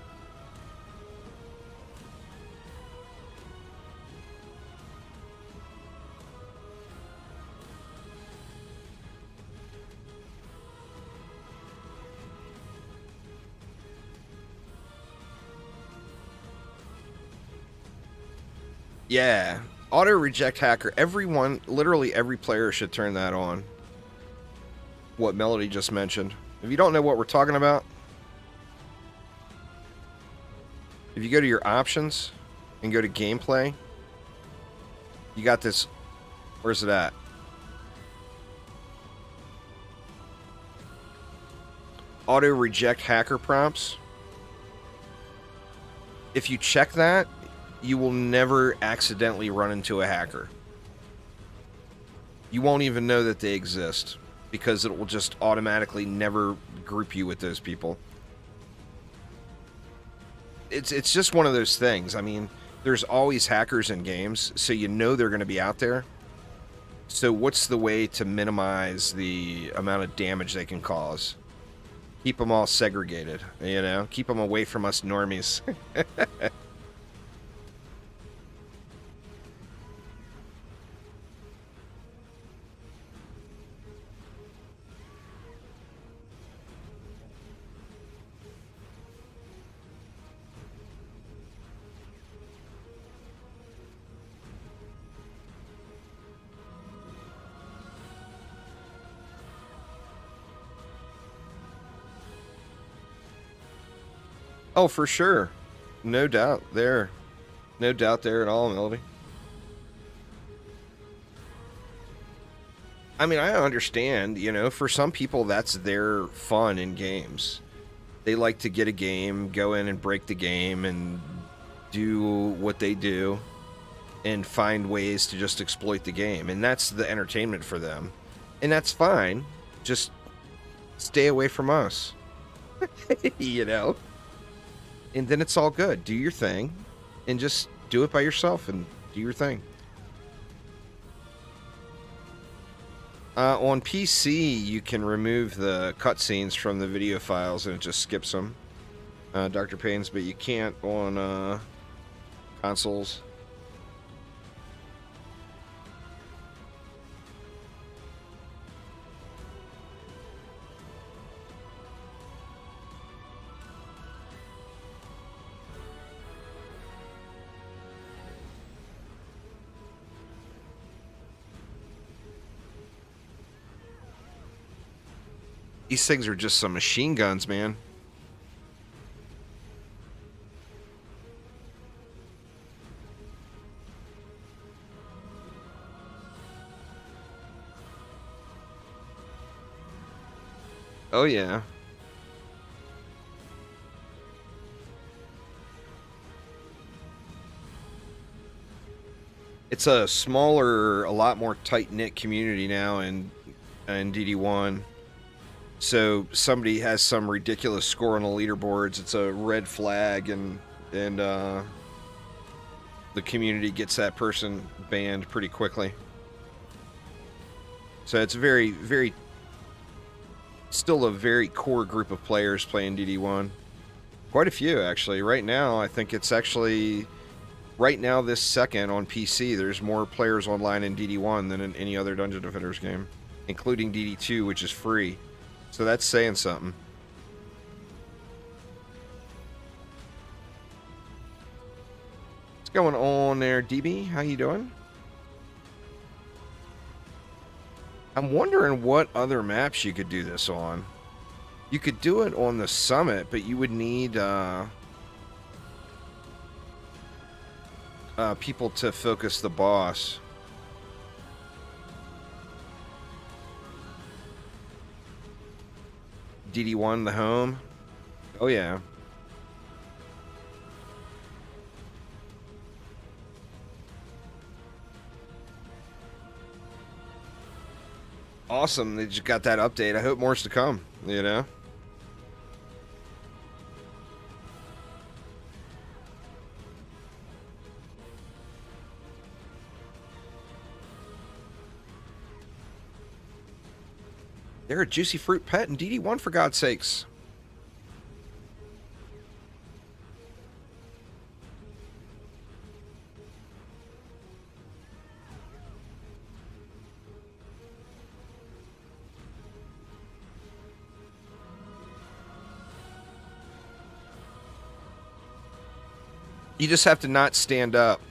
Yeah, auto reject hacker. Everyone, literally every player should turn that on. What Melody just mentioned. If you don't know what we're talking about, if you go to your options and go to gameplay, you got this. Where's it at? Auto reject hacker prompts. If you check that, you will never accidentally run into a hacker. You won't even know that they exist because it will just automatically never group you with those people. It's just one of those things. I mean, there's always hackers in games, so you know they're going to be out there. So what's the way to minimize the amount of damage they can cause? Keep them all segregated, you know? Keep them away from us normies. Oh, for sure. No doubt there. No doubt there at all, Melody. I mean, I understand, you know, for some people that's their fun in games. They like to get a game, go in and break the game and do what they do and find ways to just exploit the game. And that's the entertainment for them. And that's fine. Just stay away from us. You know? And then it's all good. Do your thing and just do it by yourself and do your thing. On PC, you can remove the cutscenes from the video files and it just skips them, Dr. Paynes, but you can't on consoles. These things are just some machine guns, man. Oh, yeah. It's a smaller, a lot more tight-knit community now in DD1. So somebody has some ridiculous score on the leaderboards. It's a red flag, and the community gets that person banned pretty quickly. So it's very, very, still a very core group of players playing DD1. Quite a few, actually. Right now, I think it's actually, right now, this second on PC, there's more players online in DD1 than in any other Dungeon Defenders game, including DD2, which is free. So that's saying something. What's going on there, DB? How you doing? I'm wondering what other maps you could do this on. You could do it on the summit, but you would need people to focus the boss. DD1, the home. Oh, yeah. Awesome. They just got that update. I hope more's to come, you know? They're a juicy fruit pet in DD1, for God's sakes. You just have to not stand up.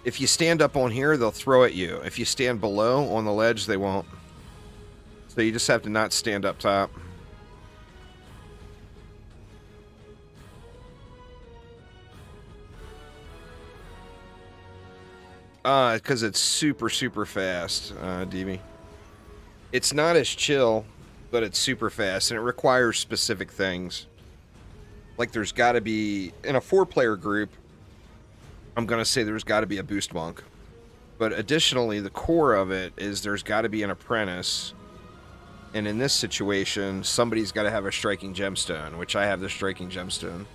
If you stand up on here, they'll throw at you. If you stand below on the ledge, they won't. So you just have to not stand up top. Because it's super, super fast, DB. It's not as chill, but it's super fast, and it requires specific things. Like, there's got to be, in a 4-player group, I'm going to say there's got to be a boost monk. But additionally, the core of it is there's got to be an apprentice. And in this situation, somebody's got to have a striking gemstone, which I have the striking gemstone.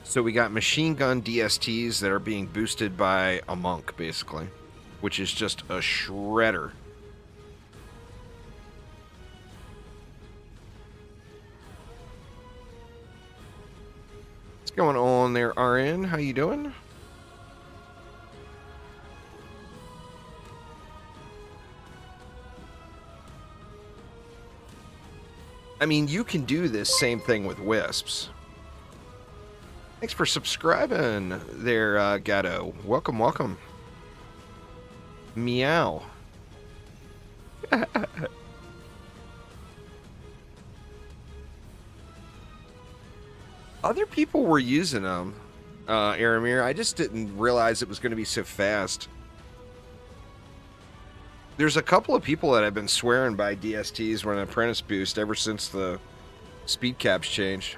So we got machine gun DSTs that are being boosted by a monk, basically. Which is just a shredder. What's going on there, RN? How you doing? I mean, you can do this same thing with wisps. Thanks for subscribing there, Gatto. Welcome, welcome. Meow. Other people were using them, Aramir. I just didn't realize it was going to be so fast. There's a couple of people that have been swearing by DSTs when an apprentice boost ever since the speed caps changed.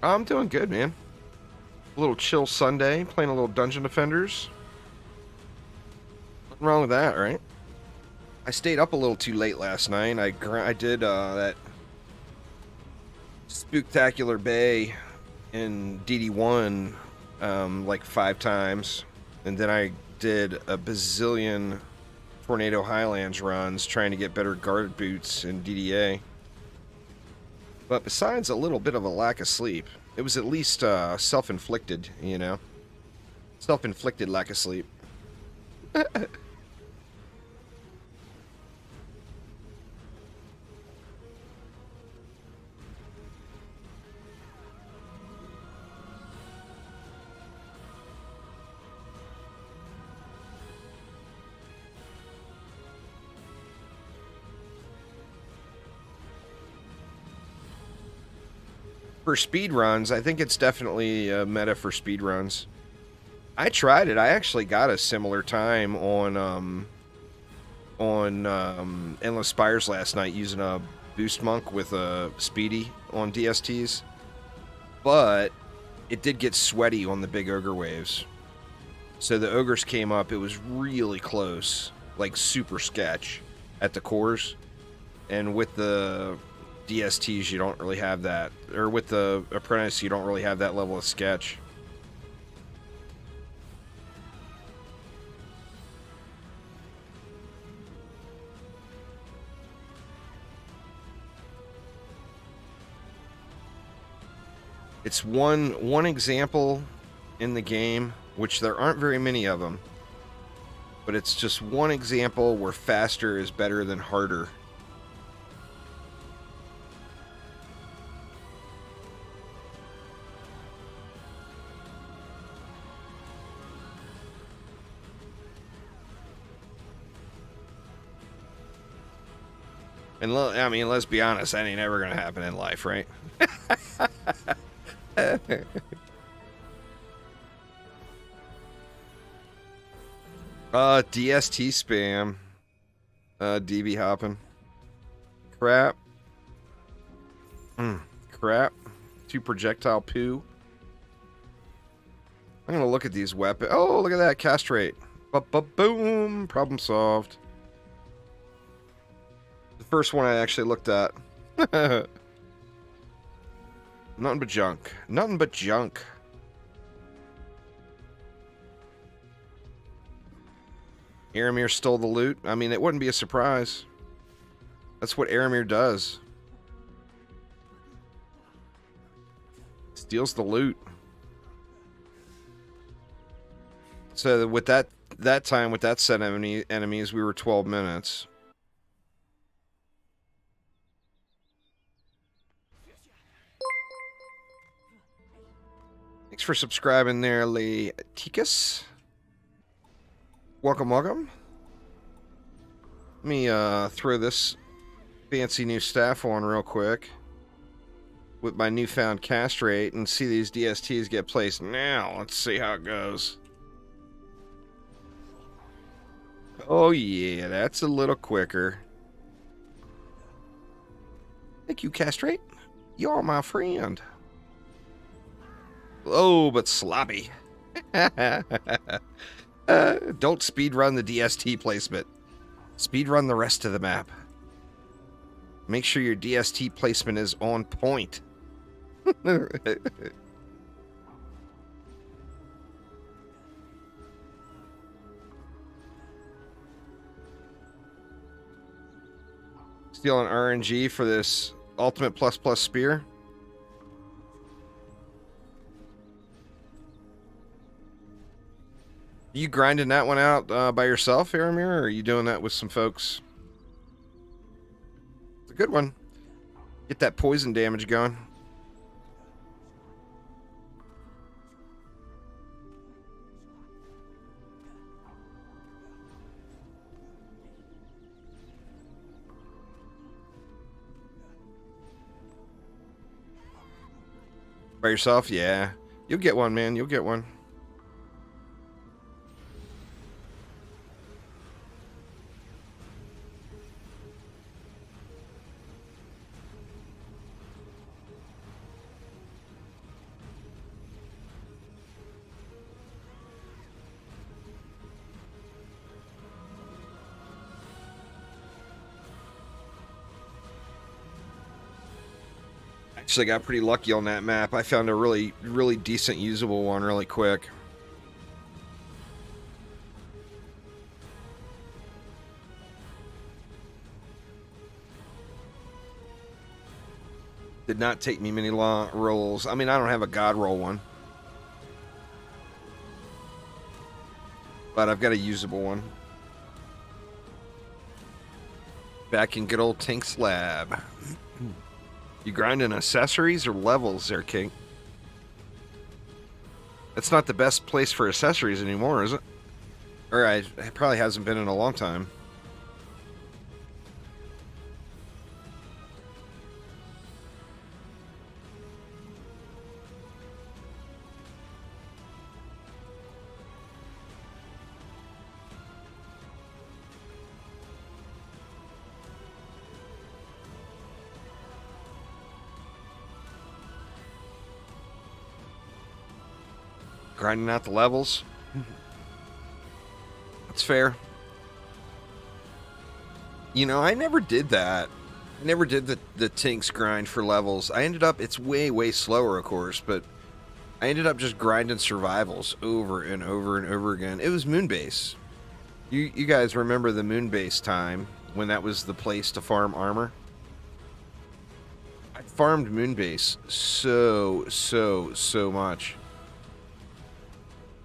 I'm doing good, man. A little chill Sunday, playing a little Dungeon Defenders. Nothing wrong with that, right? I stayed up a little too late last night. I did that Spooktacular Bay in DD1 like 5 times. And then I did a bazillion Tornado Highlands runs trying to get better guard boots in DDA. But besides a little bit of a lack of sleep, it was at least self-inflicted, you know? Self-inflicted lack of sleep. For speed runs, I think it's definitely a meta for speed runs. I tried it. I actually got a similar time on Endless Spires last night using a boost monk with a speedy on DSTs, but it did get sweaty on the big ogre waves. So the ogres came up. It was really close, like super sketch at the cores, and with the DSTs, you don't really have that. Or with the apprentice, you don't really have that level of sketch. It's one example in the game, which there aren't very many of them, but it's just one example where faster is better than harder. And I mean, let's be honest, that ain't ever gonna happen in life, right? DST spam. DB hopping. Crap. Crap. 2 projectile poo. I'm gonna look at these weapons. Oh, look at that castrate. Boom. Problem solved. first one I actually looked at. Nothing but junk. Nothing but junk. Aramir stole the loot. I mean, it wouldn't be a surprise. That's what Aramir does. Steals the loot. So with that time, with that set of enemies, we were 12 minutes. Thanks for subscribing there, Tikus. Welcome, welcome. Let me throw this fancy new staff on real quick with my newfound cast rate and see these DSTs get placed now. Let's see how it goes. Oh yeah, that's a little quicker. Thank you, castrate. You're my friend. Oh, but sloppy. Don't speedrun the DST placement. Speedrun the rest of the map. Make sure your DST placement is on point. Stealing RNG for this ultimate plus spear. You grinding that one out by yourself, Aramir, or are you doing that with some folks? It's a good one. Get that poison damage going. By yourself? Yeah. You'll get one, man. You'll get one. Actually got pretty lucky on that map. I found a really decent usable one really quick. Did not take me many long rolls. I mean, I don't have a god roll one, but I've got a usable one. Back in good old Tink's lab. You grinding accessories or levels there, King? That's not the best place for accessories anymore, is it? Or it probably hasn't been in a long time. Grinding out the levels. That's fair. You know, I never did that. I never did the Tinks grind for levels. I ended up, it's way slower, of course, but I ended up just grinding survivals over and over and over again. It was Moonbase. You guys remember the Moonbase time when that was the place to farm armor? I farmed Moonbase so much.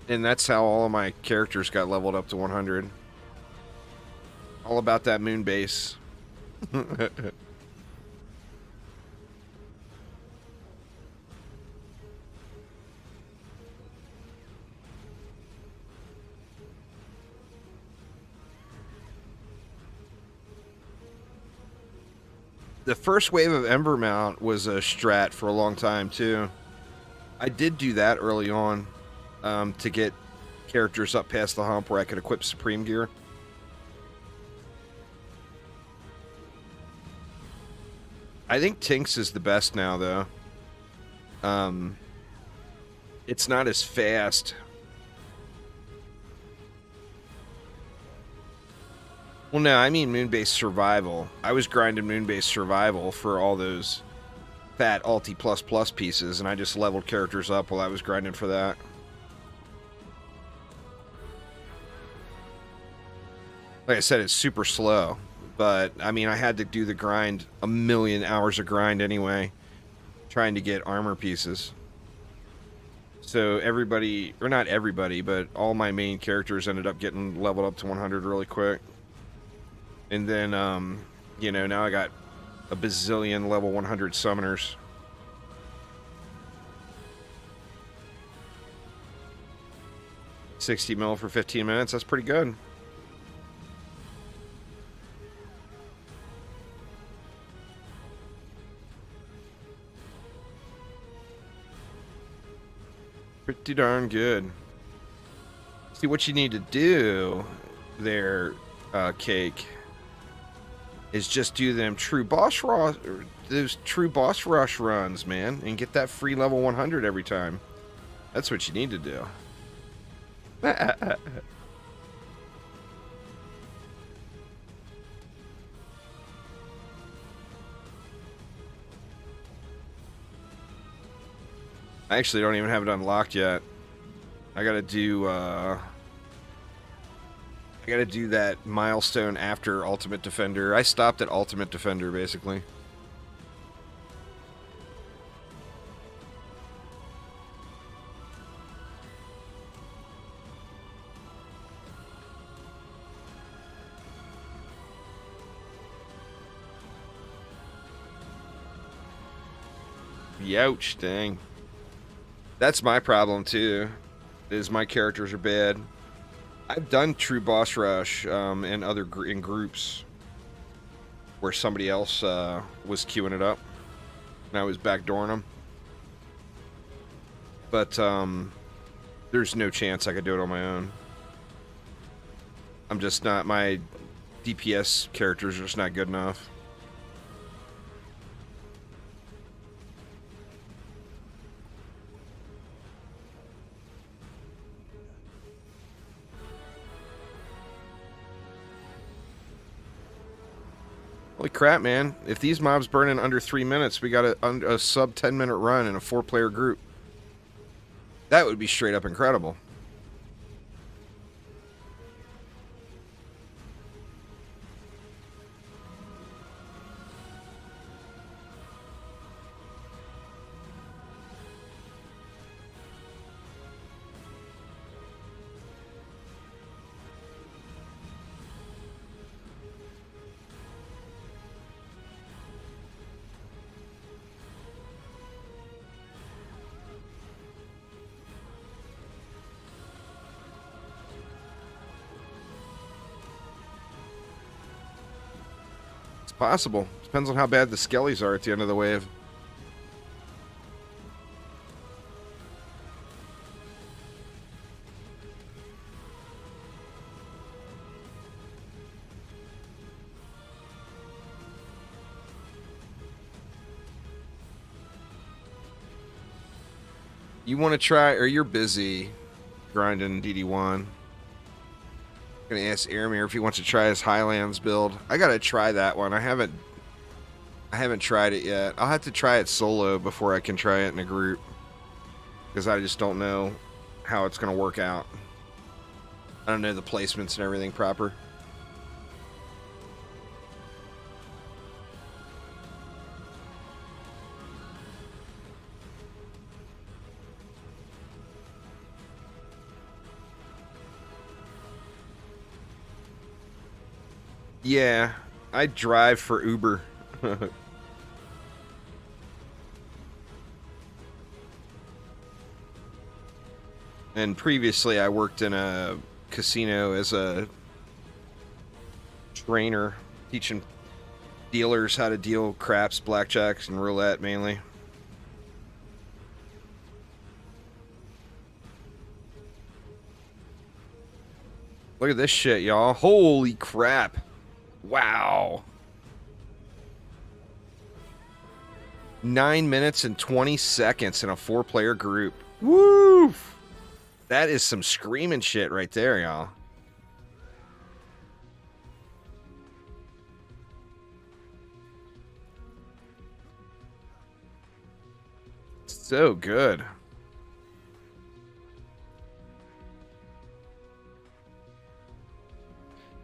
And that's how all of my characters got leveled up to 100. All about that moon base. The first wave of Ember Mount was a strat for a long time, too. I did do that early on. To get characters up past the hump where I could equip Supreme Gear. I think Tinks is the best now, though. It's not as fast. Well, no, I mean moon-based survival. I was grinding moon-based survival for all those fat Alti++ pieces, and I just leveled characters up while I was grinding for that. Like I said, it's super slow, but I mean, I had to do the grind, a million hours of grind anyway, trying to get armor pieces. So everybody, or not everybody, but all my main characters ended up getting leveled up to 100 really quick. And then, you know, now I got a bazillion level 100 summoners. $60 mil for 15 minutes, that's pretty good. Pretty darn good. See, what you need to do there, Cake, is just do them true boss rush, those true boss rush runs, man, and get that free level 100 every time. That's what you need to do. I actually don't even have it unlocked yet. I gotta do that milestone after Ultimate Defender. I stopped at Ultimate Defender, basically. Youch, dang. That's my problem too, is my characters are bad. I've done true boss rush in other in groups where somebody else was queuing it up and I was backdooring them. But there's no chance I could do it on my own. I'm just not, my DPS characters are just not good enough. Holy crap, man. If these mobs burn in under 3 minutes, we got a sub 10-minute run in a 4-player group. That would be straight up incredible. Possible. Depends on how bad the skellies are at the end of the wave. You want to try, or you're busy grinding DD1. Gonna ask Aramir if he wants to try his Highlands build. I gotta try that one. I haven't tried it yet. I'll have to try it solo before I can try it in a group, because I just don't know how it's gonna work out. I don't know the placements and everything proper. Yeah, I drive for Uber. And previously I worked in a casino as a trainer, teaching dealers how to deal craps, blackjacks, and roulette mainly. Look at this shit, y'all. Holy crap. Wow. 9 minutes and 20 seconds in a 4-player group. Woo! That is some screaming shit right there, y'all. So good.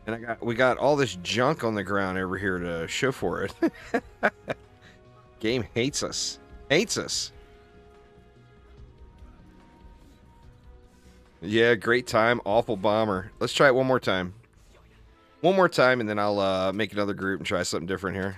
And we got all this junk on the ground over here to show for it. Game hates us. Hates us. Yeah, great time. Awful bomber. Let's try it one more time. One more time, and then I'll make another group and try something different here.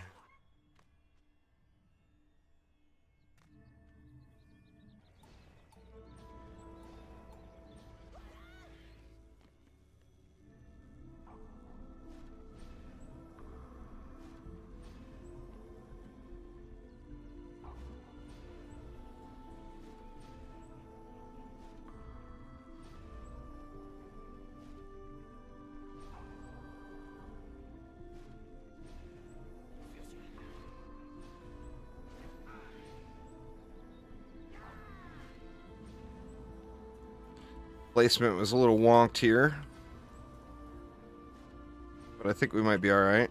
Placement was a little wonked here, but I think we might be all right.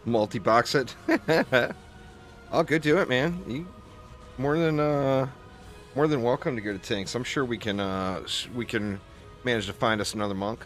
Multi-box it. I'll go do it, man. You more than welcome to go to tanks. I'm sure we can manage to find us another monk.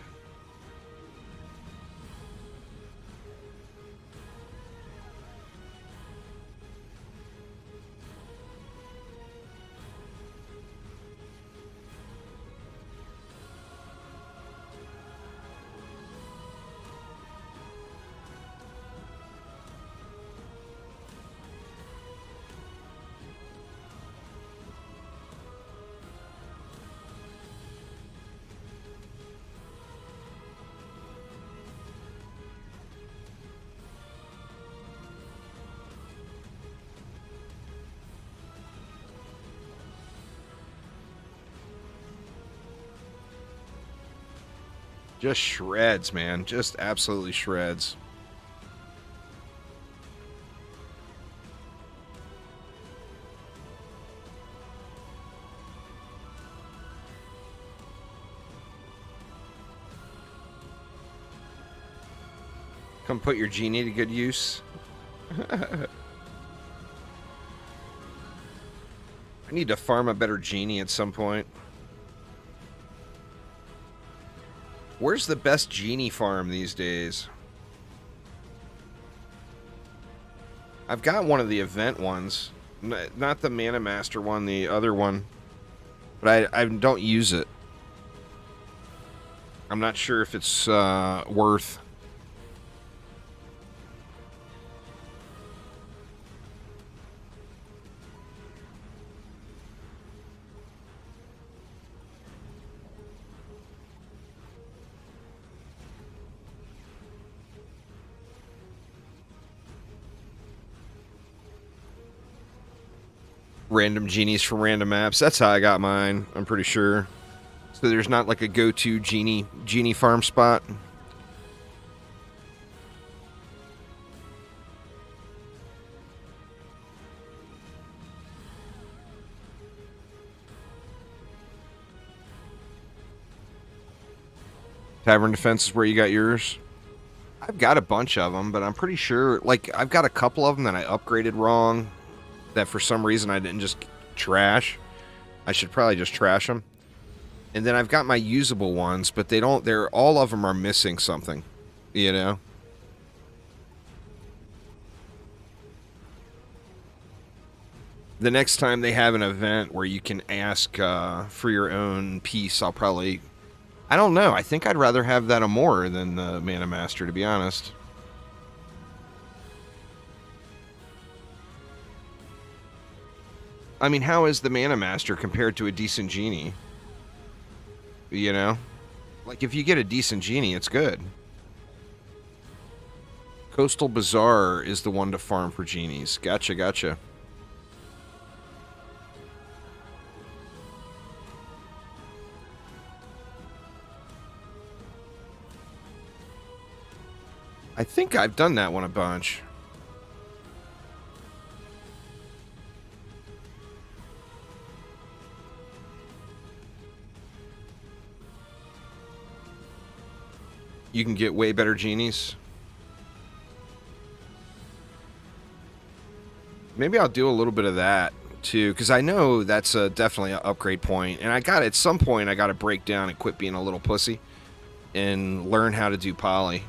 Just shreds, man. Just absolutely shreds. Come put your genie to good use. I need to farm a better genie at some point. Where's the best genie farm these days? I've got one of the event ones. Not the Mana Master one, the other one. But I don't use it. I'm not sure if it's worth. Random genies for random maps. That's how I got mine, I'm pretty sure. So there's not like a go-to genie farm spot. Tavern Defense is where you got yours. I've got a bunch of them, but I'm pretty sure, like, I've got a couple of them that I upgraded wrong, that for some reason I didn't just trash. I should probably just trash them. And then I've got my usable ones, but all of them are missing something, you know? The next time they have an event where you can ask for your own piece, I'll probably... I don't know. I think I'd rather have that Amor than the Mana Master, to be honest. I mean, how is the Mana Master compared to a decent genie? You know? Like, if you get a decent genie, it's good. Coastal Bazaar is the one to farm for genies. Gotcha, gotcha. I think I've done that one a bunch. You can get way better genies. Maybe I'll do a little bit of that too, because I know that's definitely an upgrade point. And I got at some point I got to break down and quit being a little pussy and learn how to do poly.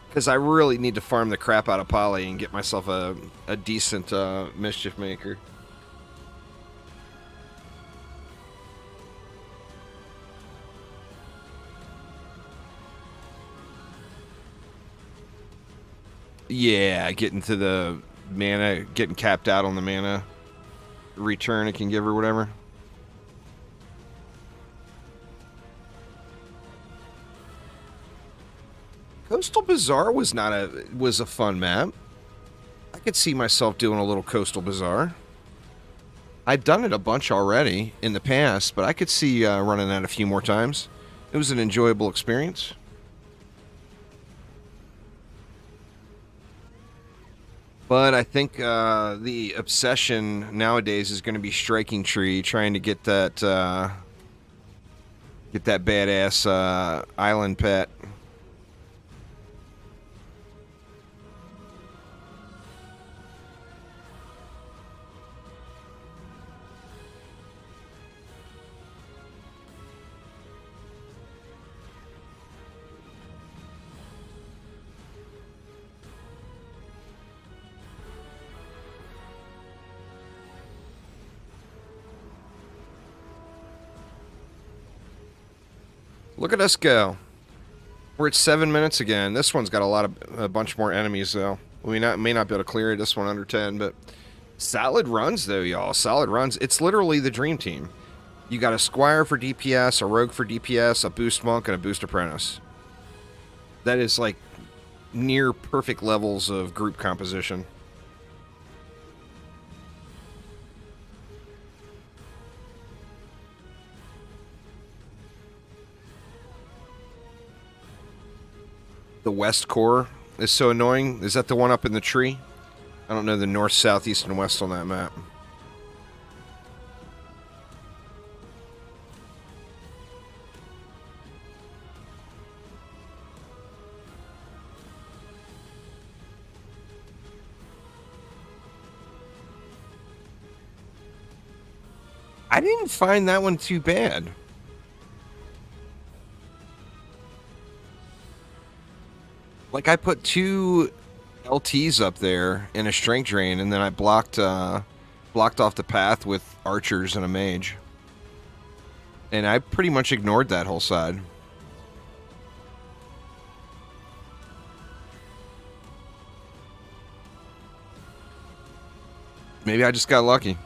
Because I really need to farm the crap out of poly and get myself a decent mischief maker. Yeah, getting to the mana, getting capped out on the mana return it can give or whatever. Coastal Bazaar was a fun map. I could see myself doing a little Coastal Bazaar. I've done it a bunch already in the past, but I could see running that a few more times. It was an enjoyable experience. But I think the obsession nowadays is going to be Striking Tree, trying to get that badass island pet. Look at us go. We're at 7 minutes again. This one's got a bunch more enemies, though. We may not be able to clear it, this one under 10, but solid runs, though, y'all. Solid runs. It's literally the dream team. You got a Squire for DPS, a Rogue for DPS, a Boost Monk, and a Boost Apprentice. That is, like, near perfect levels of group composition. The west core is so annoying. Is that the one up in the tree? I don't know the north, south, east, and west on that map. I didn't find that one too bad. Like, I put 2 LTs up there in a strength drain, and then I blocked off the path with archers and a mage. And I pretty much ignored that whole side. Maybe I just got lucky.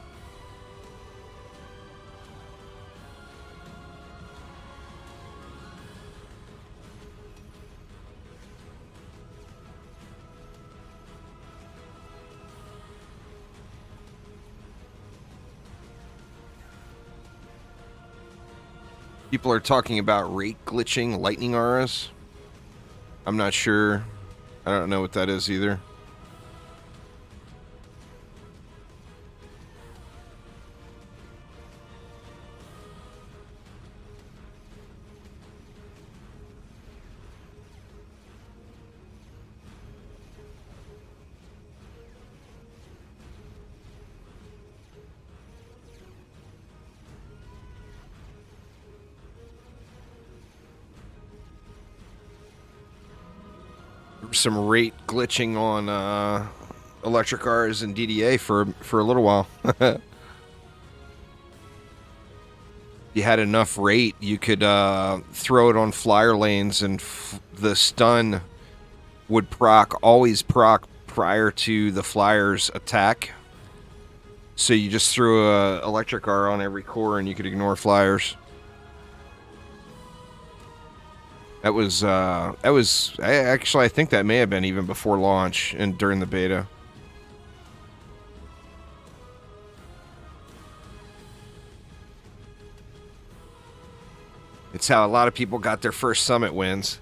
People are talking about rate glitching lightning auras. I'm not sure. I don't know what that is either. Some rate glitching on electric cars and DDA for a little while. You had enough rate, you could throw it on flyer lanes, and the stun would always proc prior to the flyer's attack. So you just threw a electric R on every core and you could ignore flyers. That was actually, I think that may have been even before launch and during the beta. It's how a lot of people got their first summit wins.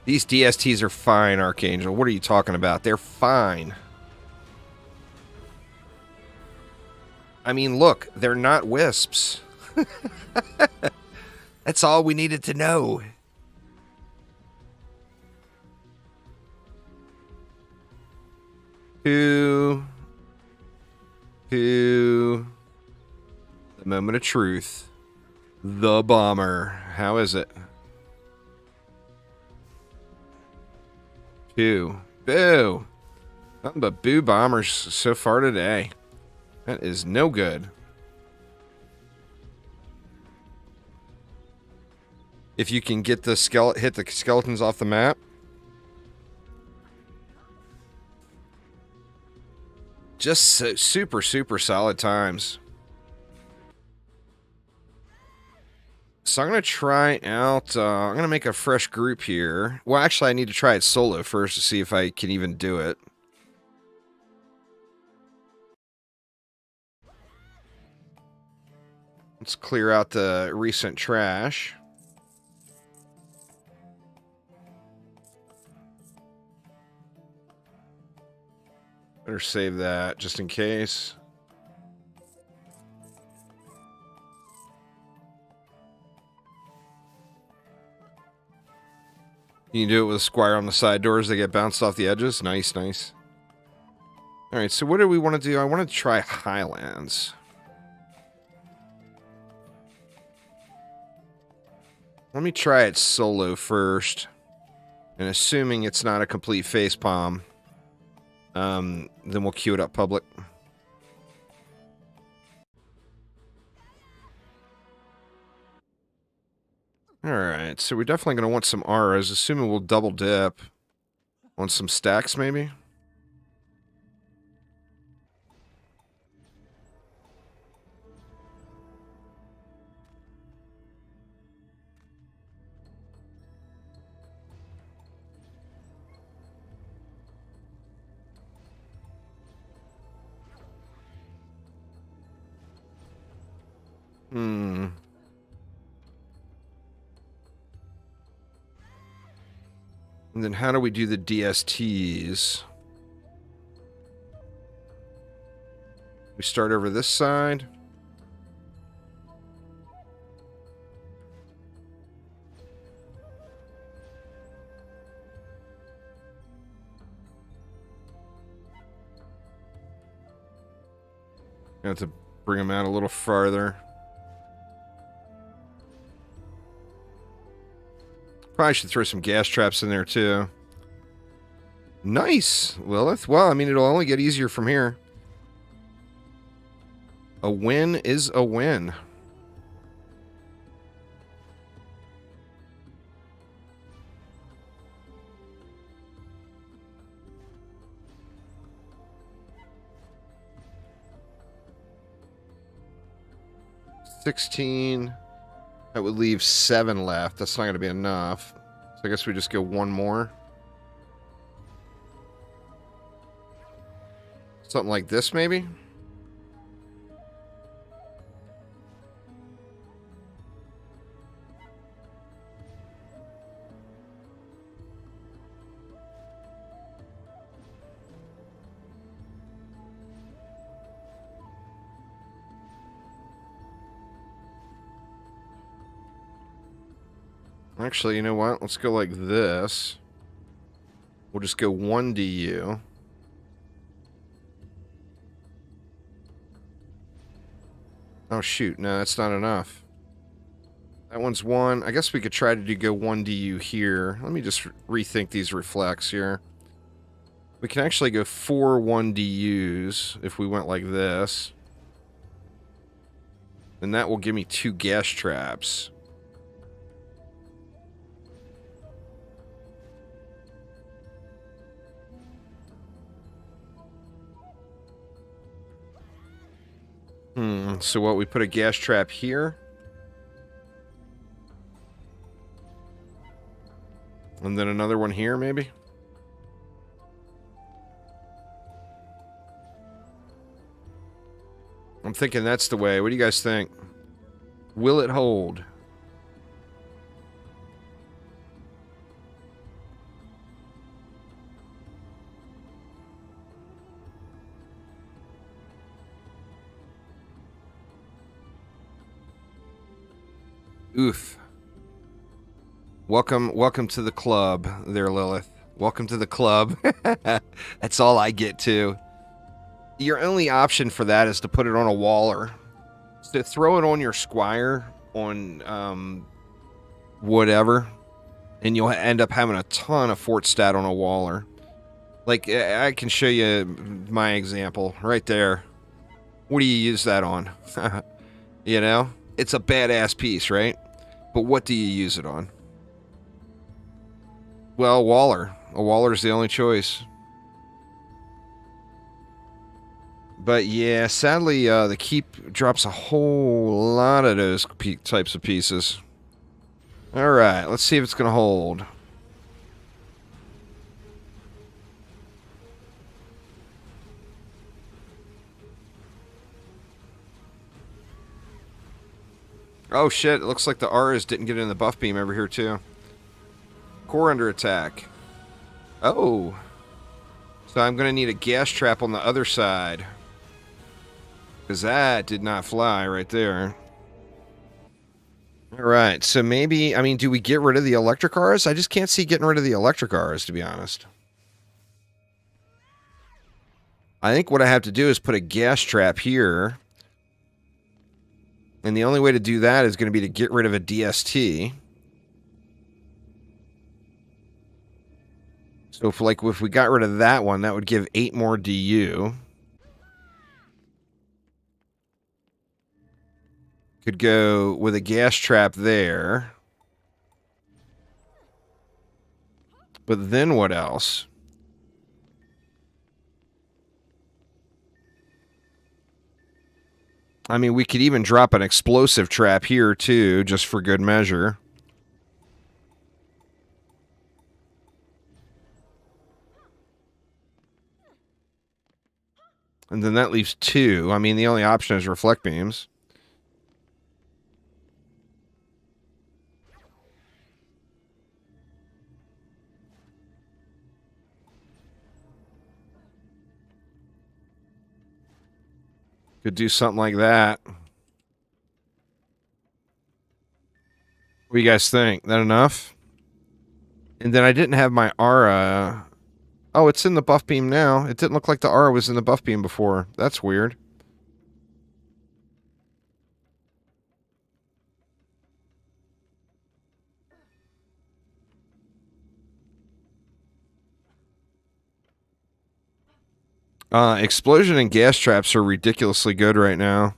These DSTs are fine, Archangel. What are you talking about? They're fine. I mean, look, they're not wisps. That's all we needed to know. To the moment of truth. The bomber. How is it? 2. Boo. Nothing but boo bombers so far today. That is no good. If you can get the hit the skeletons off the map. Just super, super solid times. So I'm going to try out, I'm going to make a fresh group here. Well, actually, I need to try it solo first to see if I can even do it. Let's clear out the recent trash. Better save that just in case. You can do it with a squire on the side doors. They get bounced off the edges. Nice, nice. All right, so what do we want to do? I want to try Highlands. Let me try it solo first. And assuming it's not a complete facepalm, then we'll queue it up public. Alright, so we're definitely going to want some auras, assuming we'll double dip. Want some stacks, maybe? And then how do we do the DSTs? We start over this side. I have to bring them out a little farther. Probably should throw some gas traps in there too. Nice, Lilith. Well, I mean, it'll only get easier from here. A win is a win. $16. That would leave 7 left. That's not going to be enough. So I guess we just go one more. Something like this, maybe? Actually, you know what? Let's go like this. We'll just go 1 DU. Oh, shoot. No, that's not enough. That one's 1. I guess we could try to go 1 DU here. Let me just rethink these reflects here. We can actually go 4 1 DUs if we went like this. And that will give me 2 gas traps. So what, we put a gas trap here? And then another one here, maybe? I'm thinking that's the way. What do you guys think? Will it hold? Oof. Welcome to the club there, Lilith. Welcome to the club. That's all I get to. Your only option for that is to put it on a waller. So throw it on your squire on whatever, and you'll end up having a ton of fort stat on a waller. Like, I can show you my example right there. What do you use that on? You know? It's a badass piece, right? But what do you use it on? Well, waller. A waller is the only choice. But yeah, sadly, the keep drops a whole lot of those types of pieces. Alright, let's see if it's going to hold. Oh shit, it looks like the R's didn't get in the buff beam over here too. Core under attack. Oh. So I'm going to need a gas trap on the other side. Because that did not fly right there. Alright, so maybe, I mean, do we get rid of the electric R's? I just can't see getting rid of the electric R's, to be honest. I think what I have to do is put a gas trap here. And the only way to do that is going to be to get rid of a DST. So if we got rid of that one, that would give 8 more DU. Could go with a gas trap there. But then what else? I mean, we could even drop an explosive trap here, too, just for good measure. And then that leaves 2. I mean, the only option is reflect beams. Could do something like that. What do you guys think? That enough? And then I didn't have my aura. Oh, it's in the buff beam now. It didn't look like the aura was in the buff beam before. That's weird. Explosion and gas traps are ridiculously good right now.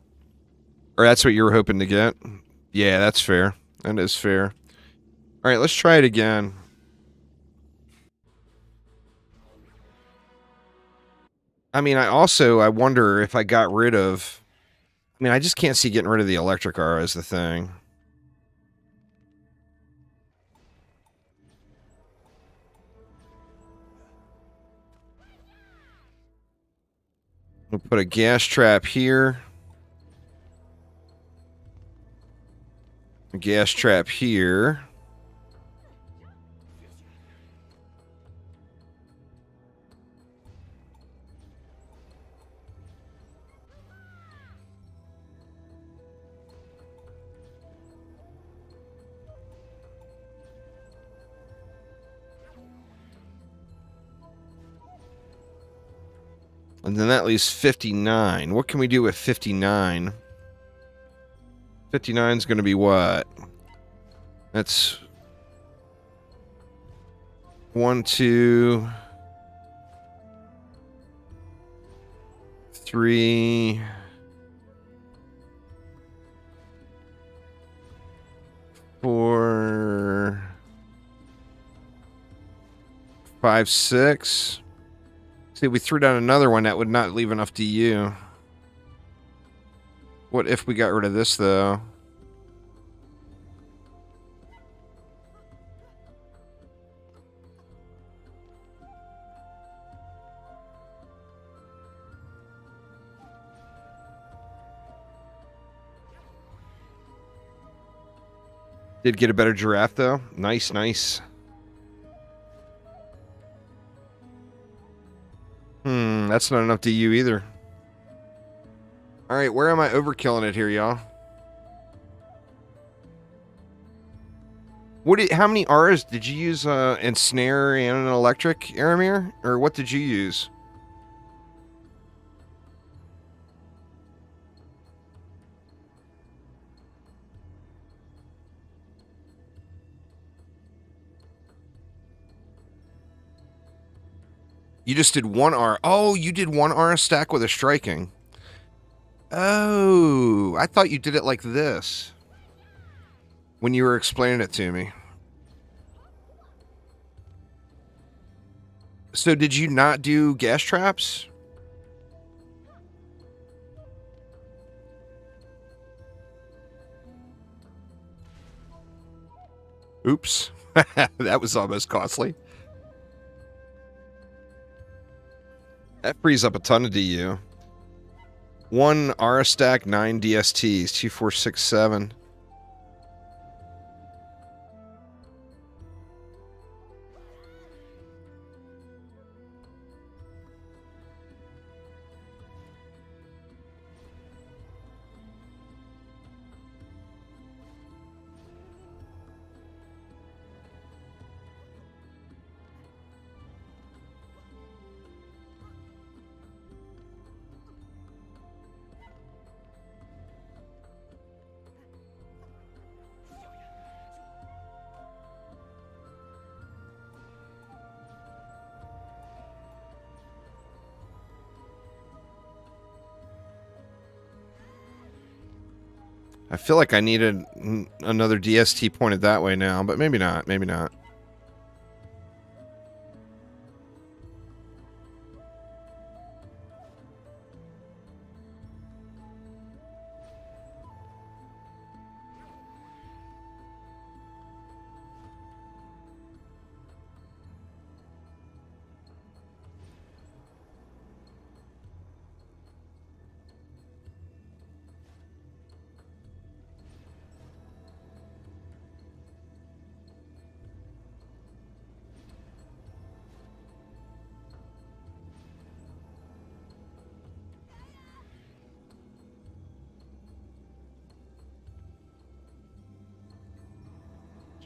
Or that's what you were hoping to get? Yeah, that's fair. That is fair. Alright, let's try it again. I mean, I wonder if I got rid of... I mean, I just can't see getting rid of the electric aura as the thing. We'll put a gas trap here. A gas trap here. And then that leaves 59. What can we do with 59? 59 is going to be what? That's 1, 2, 3, 5, 6. See, we threw down another one that would not leave enough DU. What if we got rid of this, though? Did get a better giraffe, though. Nice, nice. That's not enough DU either. Alright, where am I overkilling it here, y'all? How many R's did you use in snare and an electric, Aramir? Or what did you use? You just did 1 R. Oh, you did 1 R stack with a striking. Oh, I thought you did it like this when you were explaining it to me. So did you not do gas traps? Oops. That was almost costly. That frees up a ton of DU. 1 R stack, 9 DSTs, 2, 4, 6, 7. I feel like I needed another DST pointed that way now, but maybe not, maybe not.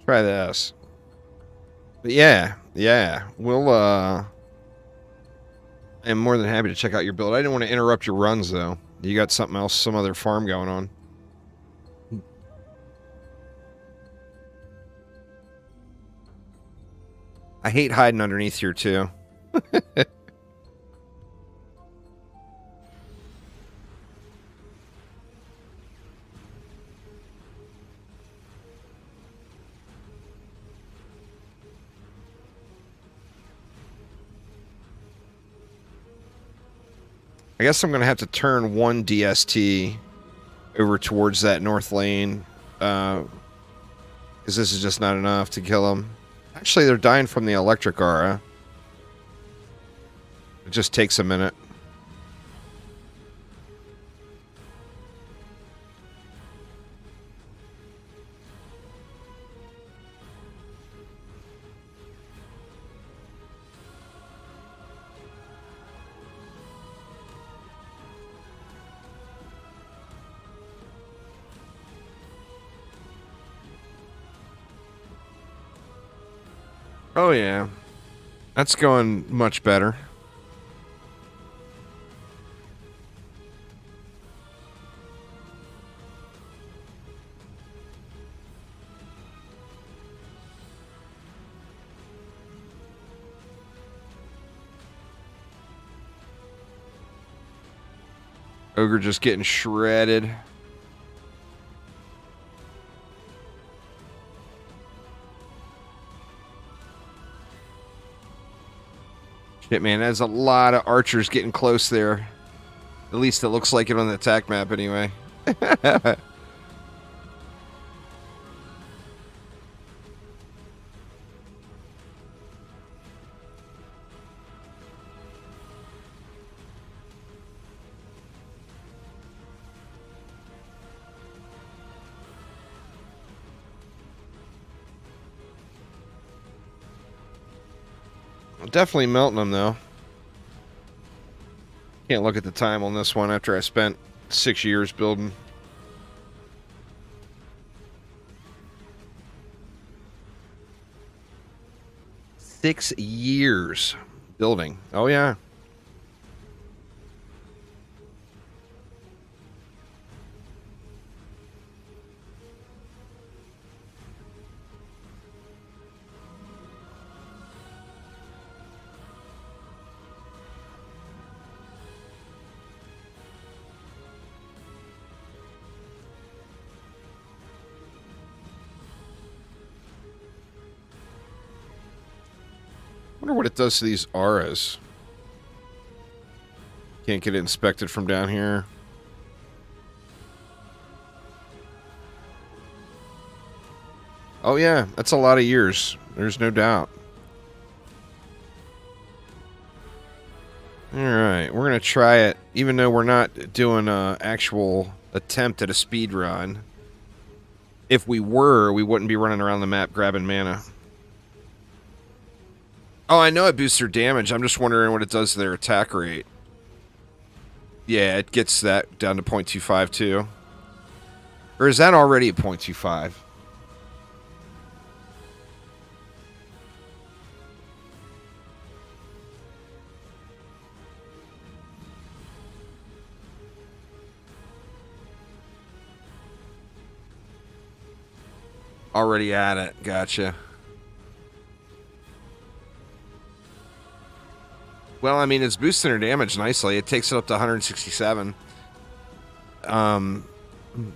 Try this. But yeah, we'll, I'm more than happy to check out your build. I didn't want to interrupt your runs, though. You got something else, some other farm going on. I hate hiding underneath here, too. I guess I'm going to have to turn 1 DST over towards that north lane. Because this is just not enough to kill them. Actually, they're dying from the electric aura. It just takes a minute. Oh, yeah. That's going much better. Ogre just getting shredded. Shit, man, there's a lot of archers getting close there. At least it looks like it on the attack map anyway. Definitely melting them, though. Can't look at the time on this one after I spent 6 years building. Six years building. Oh, yeah. I wonder what it does to these auras. Can't get it inspected from down here. Oh yeah, that's a lot of years. There's no doubt. Alright, we're going to try it. Even though we're not doing an actual attempt at a speed run. If we were, we wouldn't be running around the map grabbing mana. Oh, I know it boosts their damage. I'm just wondering what it does to their attack rate. Yeah, it gets that down to 0.25 too. Or is that already at 0.25? Already at it. Gotcha. Well, I mean, it's boosting their damage nicely. It takes it up to 167.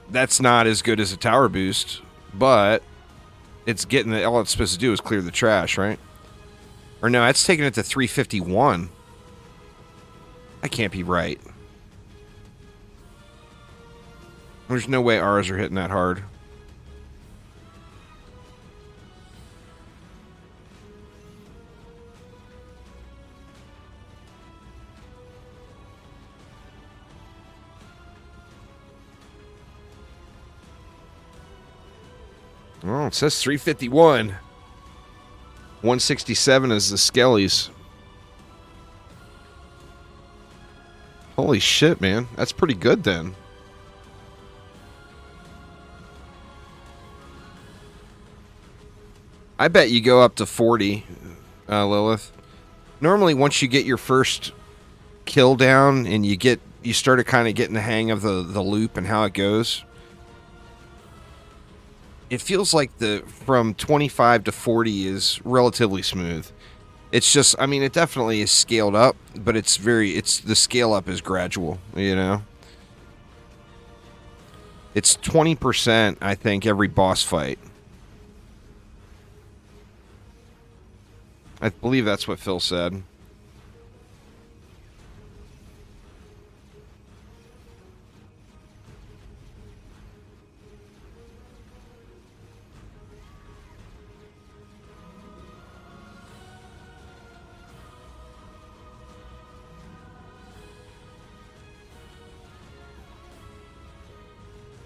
That's not as good as a tower boost, but it's getting it. All it's supposed to do is clear the trash, right? Or no, it's taking it to 351. That can't be right. There's no way ours are hitting that hard. Oh, it says 351. 167 is the skellies. Holy shit, man. That's pretty good then. I bet you go up to 40, Lilith. Normally, once you get your first kill down and you started kind of getting the hang of the loop and how it goes, it feels like from 25 to 40 is relatively smooth. It's just, I mean, it definitely is scaled up, but the scale up is gradual, you know? It's 20%, I think, every boss fight. I believe that's what Phil said.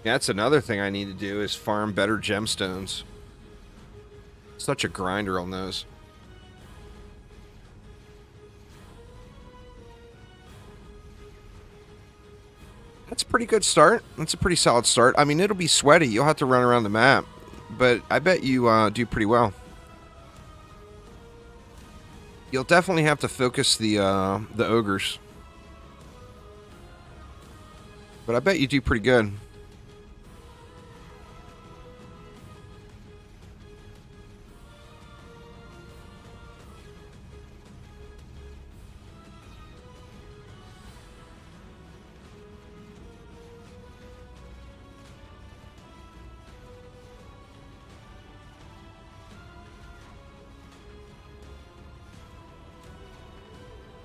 That's another thing I need to do is farm better gemstones. Such a grinder on those. That's a pretty good start. That's a pretty solid start. I mean, it'll be sweaty. You'll have to run around the map. But I bet you do pretty well. You'll definitely have to focus the ogres. But I bet you do pretty good.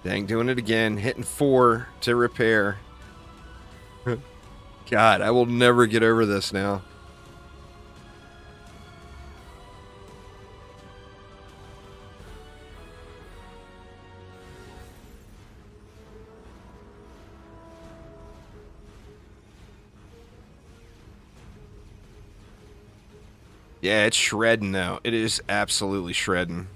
Dang, doing it again. Hitting 4 to repair. God, I will never get over this now. Yeah, it's shredding now. It is absolutely shredding.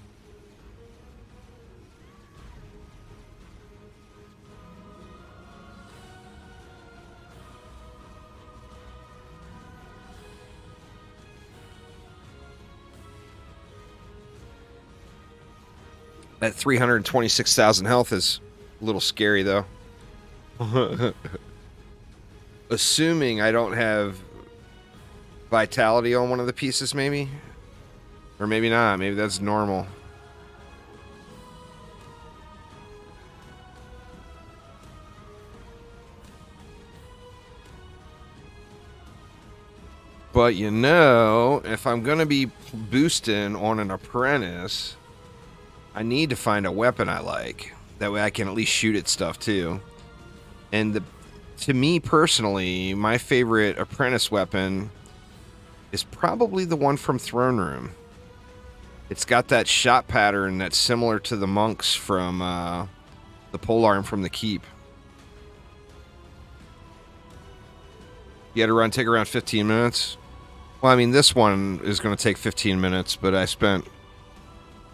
That 326,000 health is a little scary, though. Assuming I don't have vitality on one of the pieces, maybe? Or maybe not. Maybe that's normal. But you know, if I'm going to be boosting on an apprentice, I need to find a weapon I like. That way I can at least shoot at stuff too. And to me personally, my favorite apprentice weapon is probably the one from Throne Room. It's got that shot pattern that's similar to the monks from the polearm from the keep. You had to take around 15 minutes. Well, I mean, this one is going to take 15 minutes, but I spent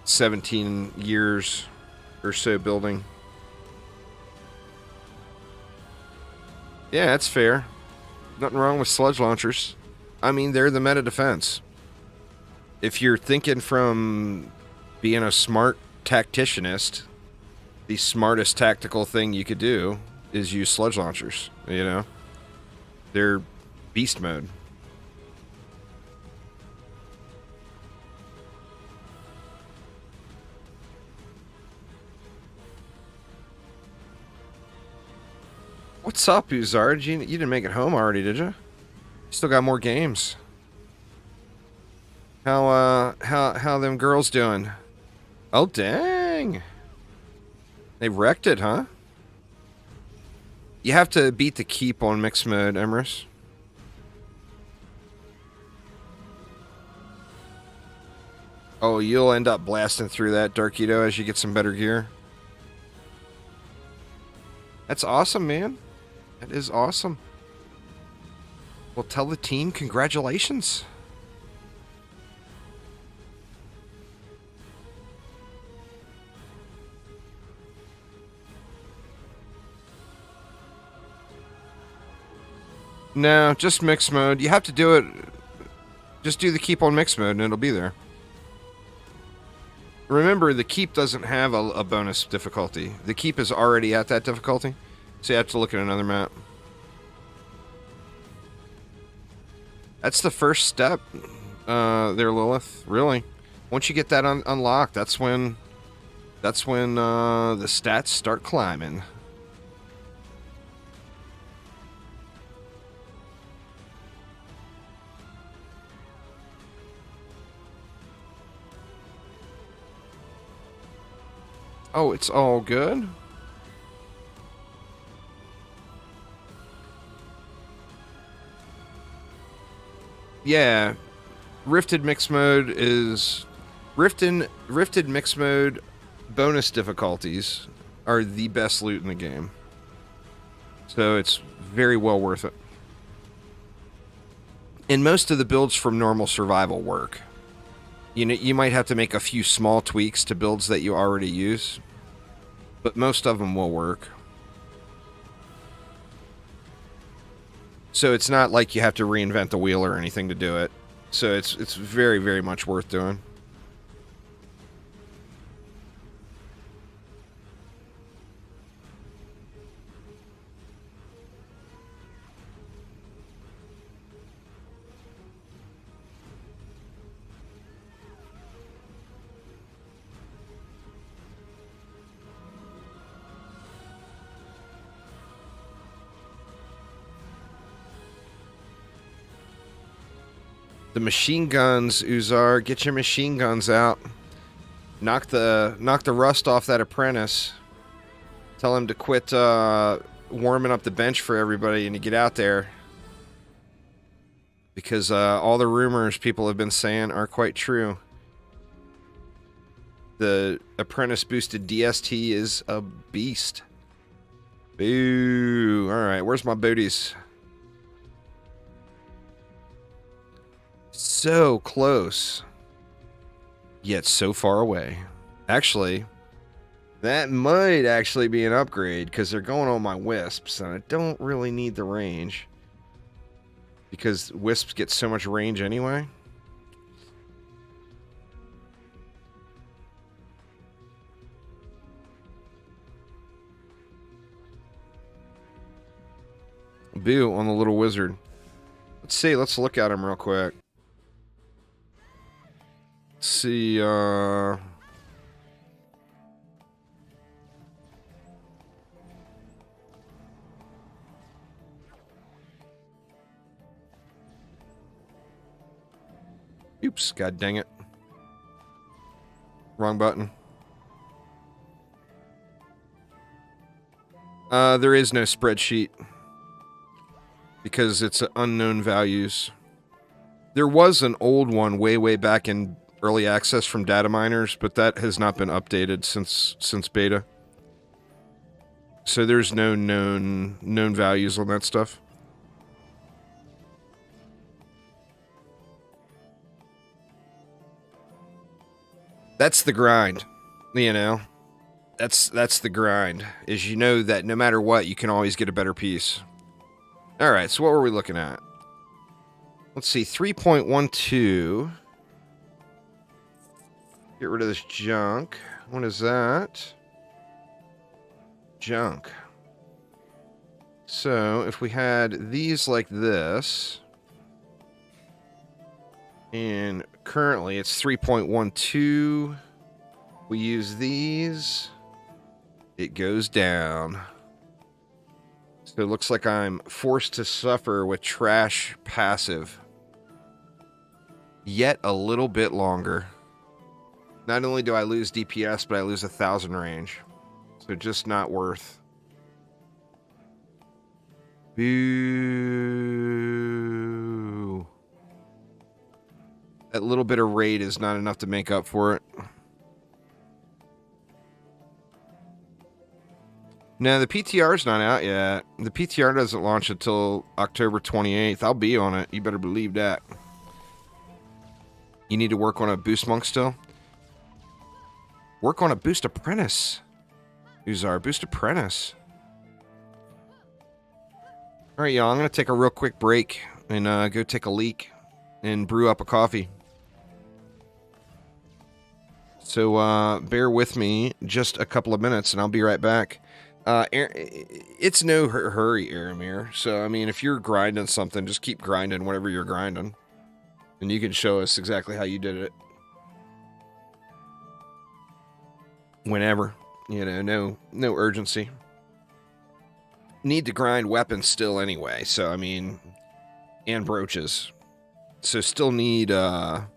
17 years or so building. Yeah, that's fair. Nothing wrong with sludge launchers. I mean, they're the meta defense. If you're thinking from being a smart tacticianist, the smartest tactical thing you could do is use sludge launchers, you know? They're beast mode. What's up, Uzard? You didn't make it home already, did you? Still got more games. How them girls doing? Oh, dang. They wrecked it, huh? You have to beat the keep on mixed mode, Emrys. Oh, you'll end up blasting through that, Darkito, as you get some better gear. That's awesome, man. That is awesome. Well, tell the team congratulations. No, just mixed mode. You have to do it. Just do the keep on mixed mode and it'll be there. Remember, the keep doesn't have a bonus difficulty. The keep is already at that difficulty. So you have to look at another map. That's the first step there, Lilith. Really. Once you get that unlocked, that's when the stats start climbing. Oh, it's all good? Yeah. Rifted mixed mode is... Rifted mixed mode bonus difficulties are the best loot in the game. So it's very well worth it. And most of the builds from normal survival work. You know, you might have to make a few small tweaks to builds that you already use, but most of them will work. So it's not like you have to reinvent the wheel or anything to do it. So it's very, very much worth doing. The machine guns, Uzar, get your machine guns out. Knock the rust off that apprentice. Tell him to quit warming up the bench for everybody and to get out there. Because all the rumors people have been saying are quite true. The Apprentice boosted DST is a beast. Boo. Alright, where's my booties? So close. Yet so far away. Actually, that might actually be an upgrade because they're going on my wisps and I don't really need the range. Because wisps get so much range anyway. Boo on the little wizard. Let's see, let's look at him real quick. Let's see, oops, god dang it. Wrong button. There is no spreadsheet. Because it's unknown values. There was an old one way back in early access from data miners, but that has not been updated since beta. So there's no known values on that stuff. That's the grind, you know. That's the grind. Is you know that no matter what, you can always get a better piece. All right, so what were we looking at? Let's see, 3.12. Get rid of this junk. What is that? Junk. So, if we had these like this, and currently it's 3.12, we use these, it goes down. So it looks like I'm forced to suffer with trash passive. Yet a little bit longer. Not only do I lose DPS, but I lose 1,000 range. So just not worth. Boo. That little bit of raid is not enough to make up for it. No, the PTR's not out yet. The PTR doesn't launch until October 28th. I'll be on it. You better believe that. You need to work on a boost monk still? Work on a boost apprentice. Who's our boost apprentice? Alright, y'all. I'm going to take a real quick break and go take a leak and brew up a coffee. So bear with me just a couple of minutes and I'll be right back. It's no hurry, Aramir. So, I mean, if you're grinding something, just keep grinding whatever you're grinding. And you can show us exactly how you did it. Whenever. You know, no urgency. Need to grind weapons still anyway. So, I mean, and brooches. So, still need, about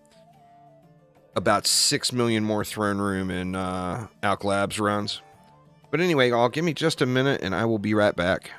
6 million more throne room in, Alk Labs runs. But anyway, y'all, give me just a minute and I will be right back.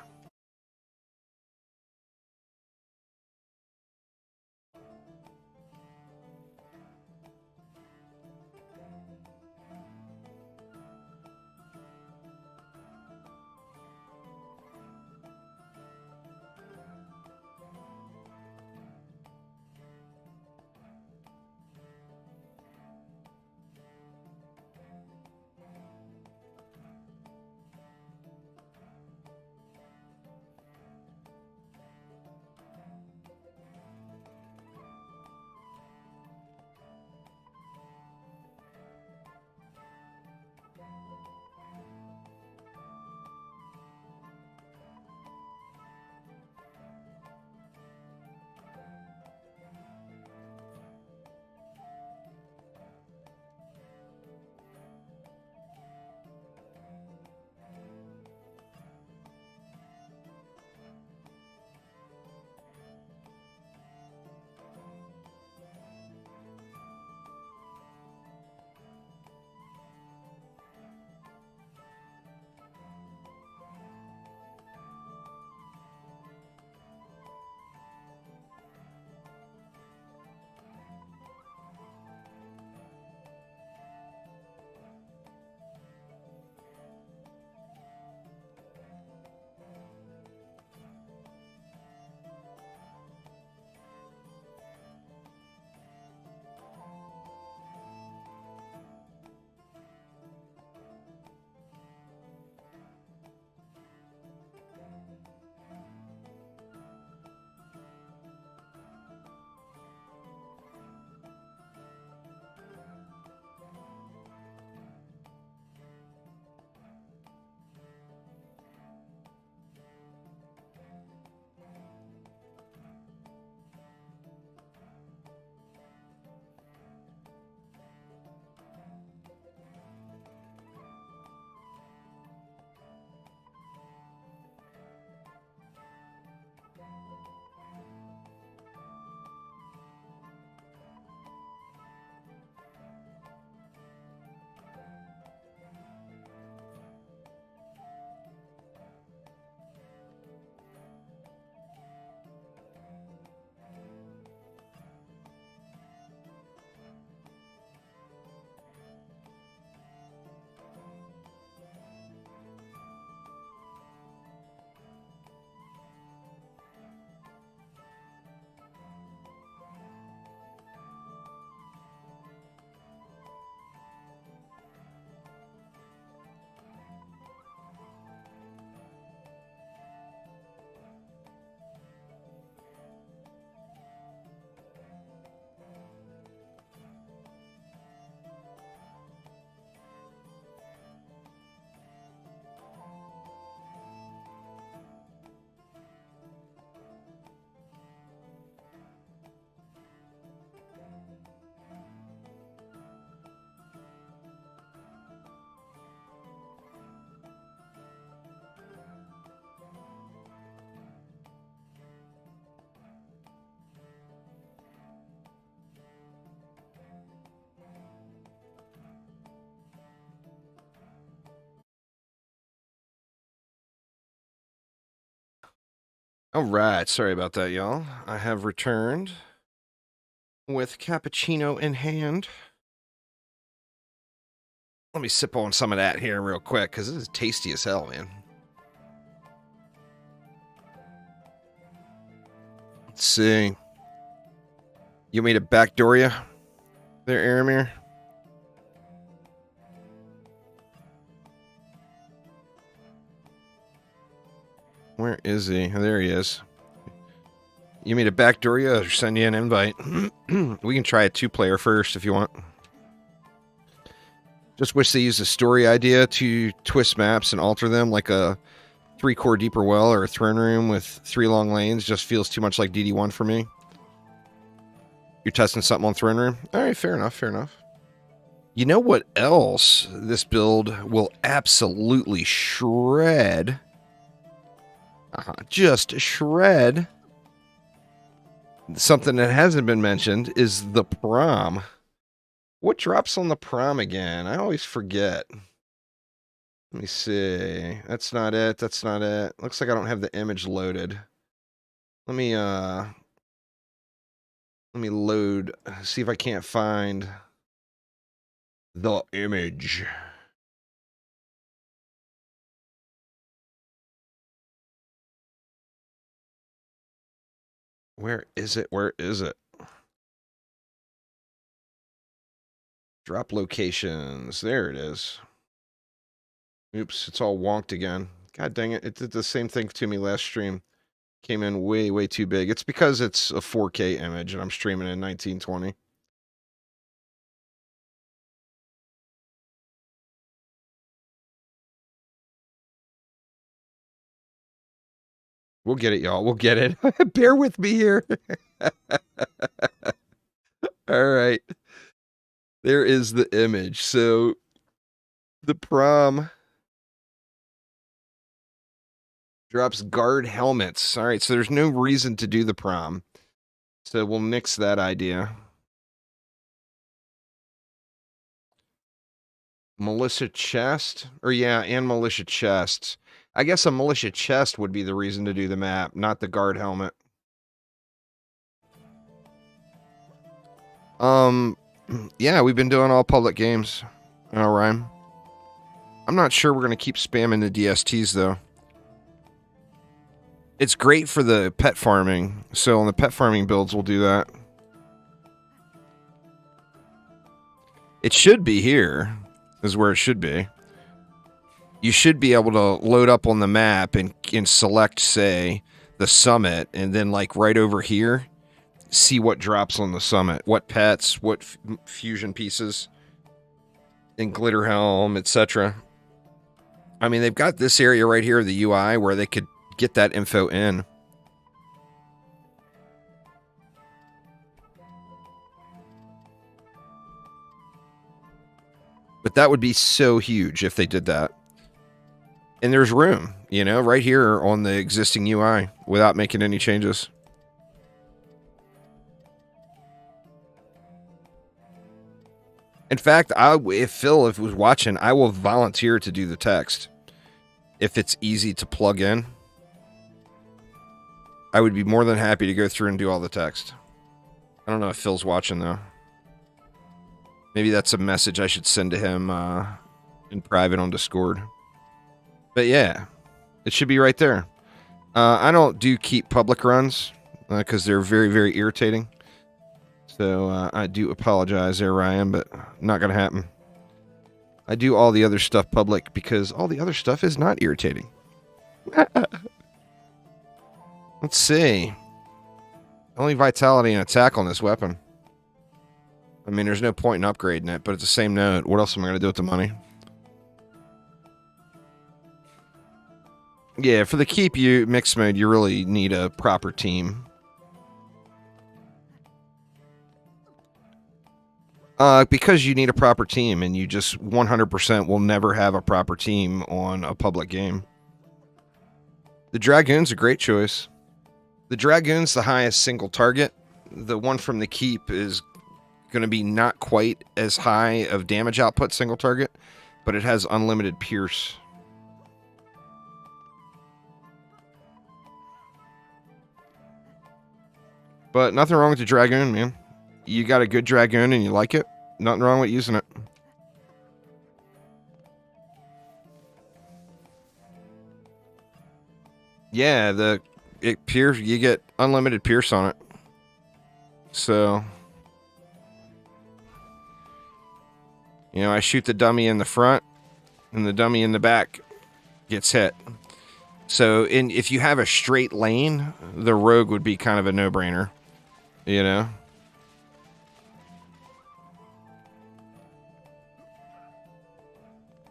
All right, sorry about that, y'all. I have returned with cappuccino in hand. Let me sip on some of that here real quick, because this is tasty as hell, man. Let's see. You want me to backdoor you there, Aramir? Where is he? Oh, there he is. You mean to backdoor you or send you an invite? We can try a 2-player first if you want. Just wish they used a story idea to twist maps and alter them, like a 3-core deeper well or a throne room with 3 long lanes. Just feels too much like DD1 for me. You're testing something on throne room? All right, fair enough, fair enough. You know what else this build will absolutely shred? Just shred. Something that hasn't been mentioned is the prom. What drops on the prom again? I always forget. Let me see. That's not it. That's not it. Looks like I don't have the image loaded. Let me load, see if I can't find the image. Where is it? Where is it? Drop locations. There it is. Oops, it's all wonked again. God dang it. It did the same thing to me last stream. Came in way, way too big. It's because it's a 4K image and I'm streaming in 1920. We'll get it, y'all. We'll get it. Bear with me here. All right. There is the image. So the prom drops guard helmets. All right, so there's no reason to do the prom. So we'll nix that idea. Militia chest? Or yeah, and militia chests. I guess a militia chest would be the reason to do the map, not the guard helmet. Yeah, we've been doing all public games. All right. I'm not sure we're going to keep spamming the DSTs, though. It's great for the pet farming. So on the pet farming builds, we'll do that. It should be here, is where it should be. You should be able to load up on the map and select, say, the summit, and then, like, right over here, see what drops on the summit. What pets, what fusion pieces, and glitter helm, etc. I mean, they've got this area right here, the UI, where they could get that info in. But that would be so huge if they did that. And there's room, you know, right here on the existing UI without making any changes. In fact, if Phil was watching, I will volunteer to do the text. If it's easy to plug in, I would be more than happy to go through and do all the text. I don't know if Phil's watching, though. Maybe that's a message I should send to him in private on Discord. But yeah, it should be right there. I don't do keep public runs because they're very, very irritating. So I do apologize there, Ryan, but not going to happen. I do all the other stuff public because all the other stuff is not irritating. Let's see. Only vitality and attack on this weapon. I mean, there's no point in upgrading it, but it's the same note. What else am I going to do with the money? Yeah, for the keep mixed mode, you really need a proper team. Because you need a proper team, and you just 100% will never have a proper team on a public game. The Dragoon's a great choice. The Dragoon's the highest single target. The one from the keep is going to be not quite as high of damage output single target, but it has unlimited pierce. But nothing wrong with the Dragoon, man. You got a good Dragoon and you like it. Nothing wrong with using it. Yeah, you get unlimited pierce on it. So, you know, I shoot the dummy in the front, and the dummy in the back gets hit. So, if you have a straight lane, the rogue would be kind of a no-brainer, you know?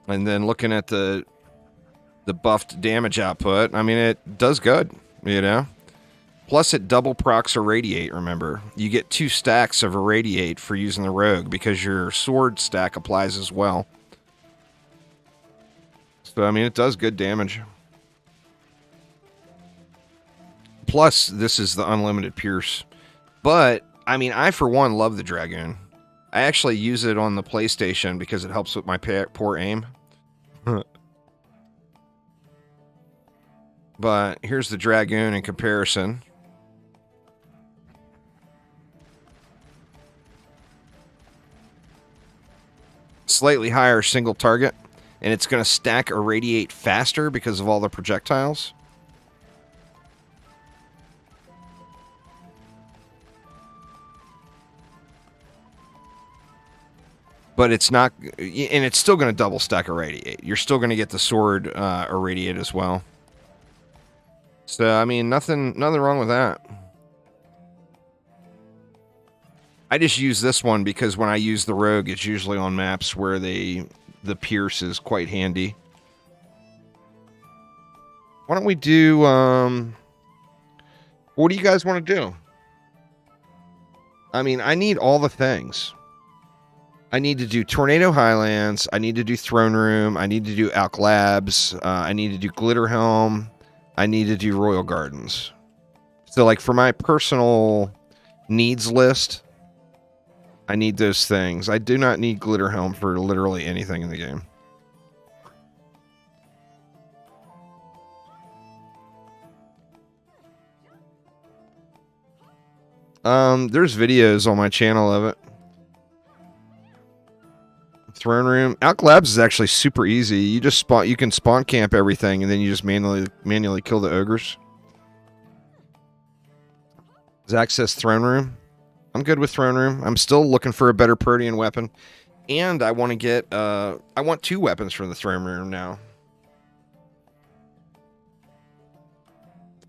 And then looking at the buffed damage output, I mean, it does good, you know? Plus, it double procs Irradiate, remember. You get 2 stacks of Irradiate for using the rogue, because your sword stack applies as well. So, I mean, it does good damage. Plus, this is the unlimited pierce. But, I mean, I, for one, love the Dragoon. I actually use it on the PlayStation because it helps with my poor aim. But here's the Dragoon in comparison. Slightly higher single target, and it's going to stack Irradiate faster because of all the projectiles. But it's not, and it's still going to double stack Irradiate. You're still going to get the sword Irradiate as well. So, I mean, nothing wrong with that. I just use this one because when I use the rogue, it's usually on maps where the pierce is quite handy. Why don't we do, what do you guys want to do? I mean, I need all the things. I need to do Tornado Highlands. I need to do Throne Room. I need to do Alk Labs. I need to do Glitter Helm. I need to do Royal Gardens. So, like, for my personal needs list, I need those things. I do not need Glitter Helm for literally anything in the game. There's videos on my channel of it. Throne Room. Alk Labs is actually super easy. You can spawn camp everything, and then you just manually kill the ogres. Zach says Throne Room. I'm good with Throne Room. I'm still looking for a better Protean weapon. And I want to get, I want 2 weapons from the Throne Room now.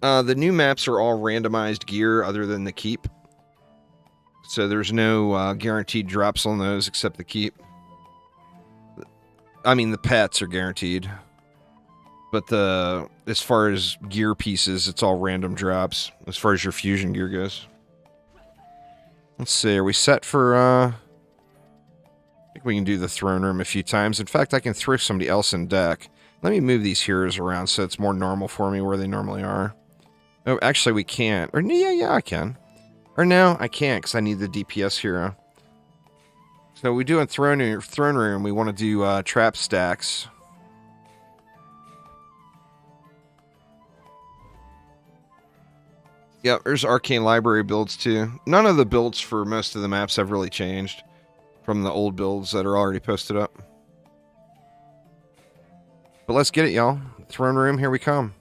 The new maps are all randomized gear other than the keep. So there's no guaranteed drops on those except the keep. I mean, the pets are guaranteed. But as far as gear pieces, it's all random drops. As far as your fusion gear goes. Let's see, are we set for, I think we can do the Throne Room a few times. In fact, I can throw somebody else in deck. Let me move these heroes around so it's more normal for me where they normally are. Oh, actually, we can't. Or, yeah, I can. Or no, I can't because I need the DPS hero. So we do in Throne Room, we want to do trap stacks. Yep, there's Arcane Library builds too. None of the builds for most of the maps have really changed from the old builds that are already posted up. But let's get it, y'all. Throne Room, here we come.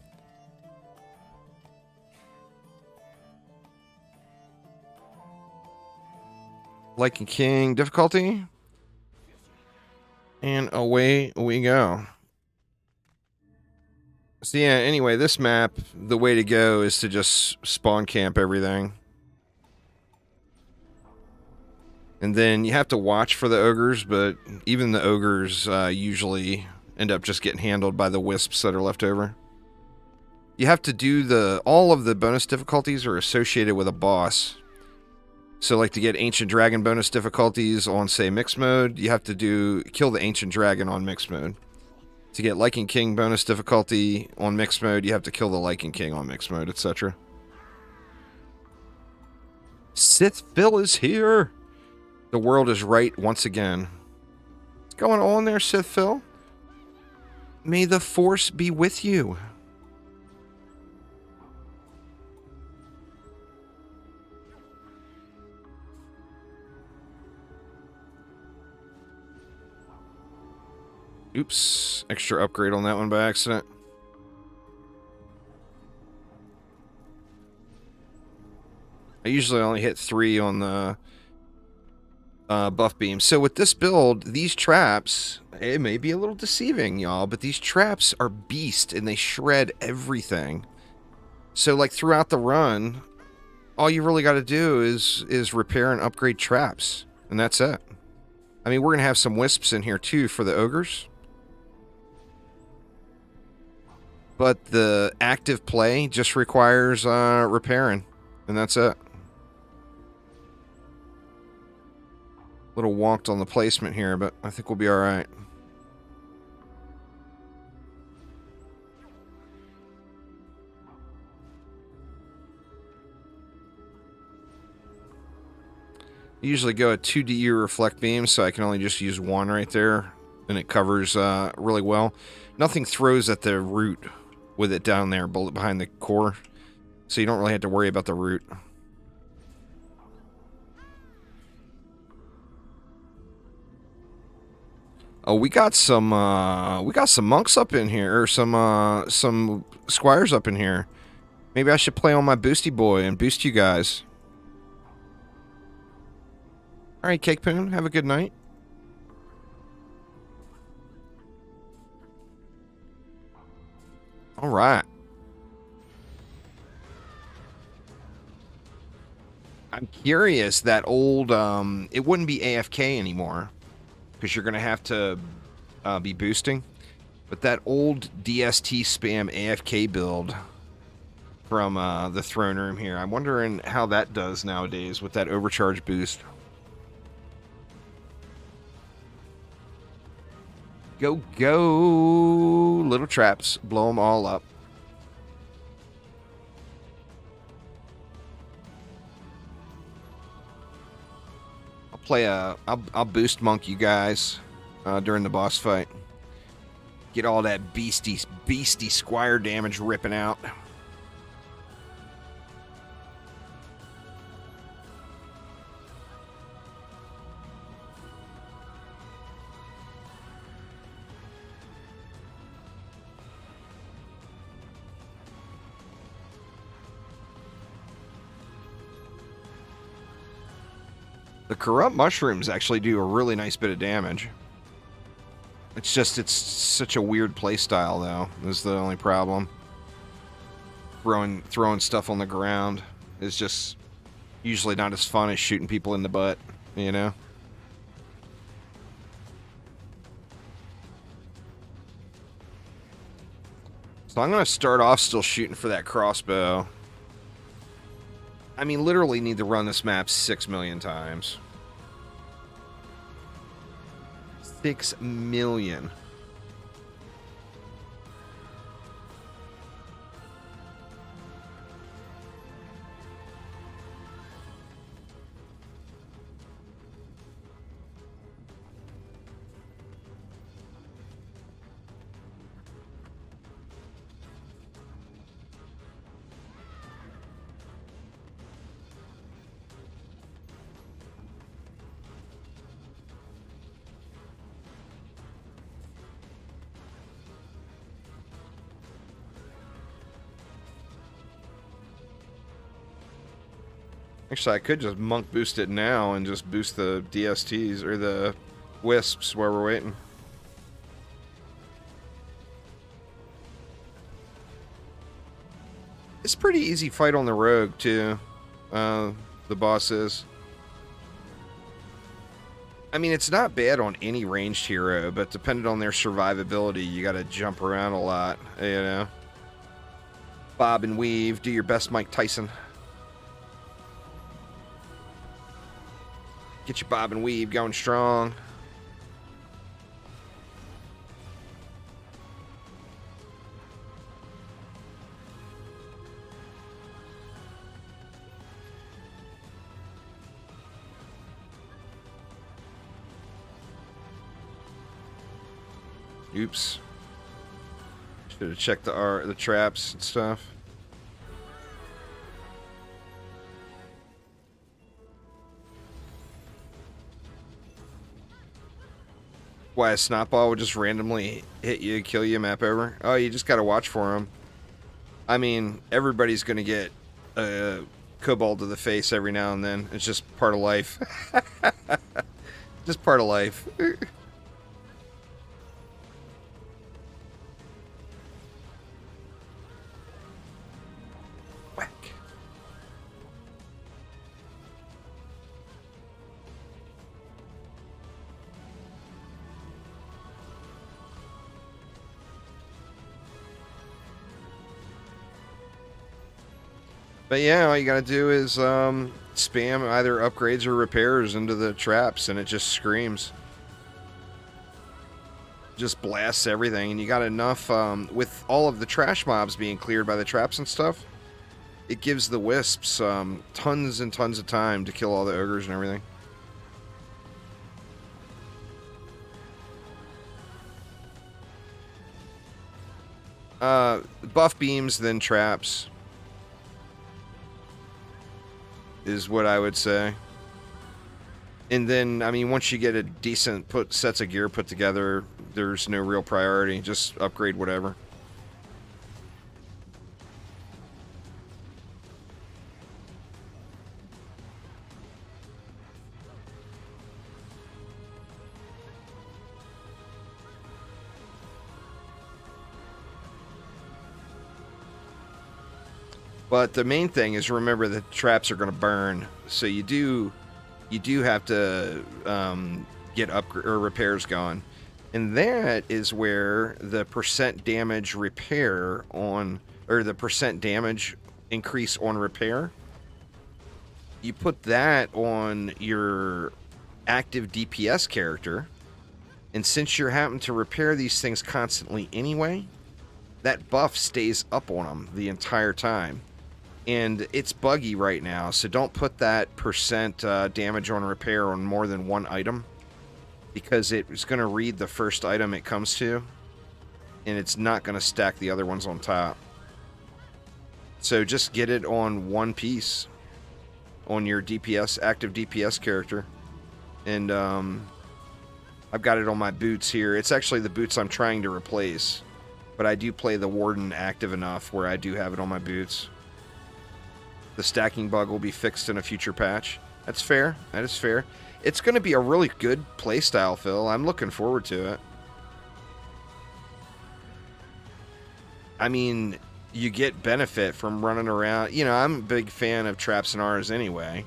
Lycan King difficulty. And away we go. So yeah, anyway, this map, the way to go is to just spawn camp everything. And then you have to watch for the ogres, but even the ogres usually end up just getting handled by the wisps that are left over. You have to do all of the bonus difficulties are associated with a boss. So like to get Ancient Dragon bonus difficulties on, say, mixed mode, you have to kill the Ancient Dragon on mixed mode. To get Lycan King bonus difficulty on mixed mode, you have to kill the Lycan King on mixed mode, etc. Sith Phil is here! The world is right once again. What's going on there, Sith Phil? May the Force be with you. Oops, extra upgrade on that one by accident. I usually only hit 3 on the buff beam. So with this build, these traps, it may be a little deceiving, y'all, but these traps are beast and they shred everything. So like throughout the run, all you really got to do is repair and upgrade traps, and that's it. I mean, we're going to have some wisps in here too for the ogres. But the active play just requires repairing, and that's it. A little wonked on the placement here, but I think we'll be alright. I usually go at 2 DU reflect beams, so I can only just use 1 right there, and it covers really well. Nothing throws at the root with it down there behind the core, so you don't really have to worry about the root. Oh, we got some monks up in here, or some squires up in here. Maybe I should play on my boosty boy and boost you guys. Alright, Cake Poon, have a good night. Alright. I'm curious, that old, it wouldn't be AFK anymore, because you're going to have to be boosting. But that old DST spam AFK build from the throne room here, I'm wondering how that does nowadays with that overcharge boost. Go, go, little traps. Blow them all up. I'll boost monk you guys during the boss fight. Get all that beastie squire damage ripping out. The corrupt mushrooms actually do a really nice bit of damage. It's just, it's such a weird playstyle, though, is the only problem. Throwing stuff on the ground is just usually not as fun as shooting people in the butt, you know? So I'm going to start off still shooting for that crossbow. I mean, literally need to run this map 6 million times. 6 million. Actually, I could just monk boost it now and just boost the DSTs or the wisps while we're waiting. It's a pretty easy fight on the rogue, too. The boss is. I mean, it's not bad on any ranged hero, but depending on their survivability, you gotta jump around a lot, you know? Bob and weave, do your best, Mike Tyson. Get your bob and weave going strong. Oops. Should have checked the traps and stuff. Why a snot ball would just randomly hit you, kill you, map over? Oh, you just gotta watch for them. I mean, everybody's gonna get a cobalt to the face every now and then. It's just part of life. Just part of life. Whack. But yeah, all you gotta do is spam either upgrades or repairs into the traps, and it just screams. Just blasts everything, and you got enough, with all of the trash mobs being cleared by the traps and stuff, it gives the wisps tons and tons of time to kill all the ogres and everything. Buff beams, then traps is what I would say. And then, I mean, once you get a decent sets of gear put together, there's no real priority. Just upgrade whatever. But the main thing is, remember that traps are going to burn, so you do have to get repairs going, and that is where the percent damage repair on, or the percent damage increase on repair, you put that on your active DPS character, and since you're having to repair these things constantly anyway, that buff stays up on them the entire time. And it's buggy right now, so don't put that percent damage on repair on more than one item, because it's going to read the first item it comes to, and it's not going to stack the other ones on top. So just get it on one piece on your DPS, active DPS character. And I've got it on my boots here. It's actually the boots I'm trying to replace, but I do play the Warden active enough where I do have it on my boots. The stacking bug will be fixed in a future patch. That's fair. That is fair. It's going to be a really good playstyle, Phil. I'm looking forward to it. I mean, you get benefit from running around. You know, I'm a big fan of traps and auras anyway.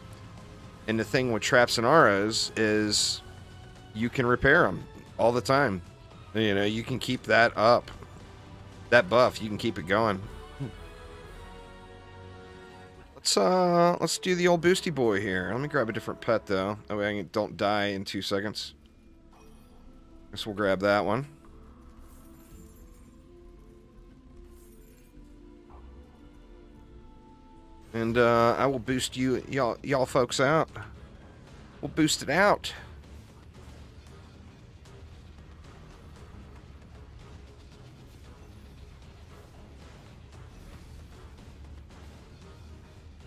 And the thing with traps and auras is you can repair them all the time. You know, you can keep that up. That buff, you can keep it going. Let's do the old boosty boy here. Let me grab a different pet though. That way I don't die in 2 seconds. Guess we'll grab that one. And I will boost y'all folks out. We'll boost it out.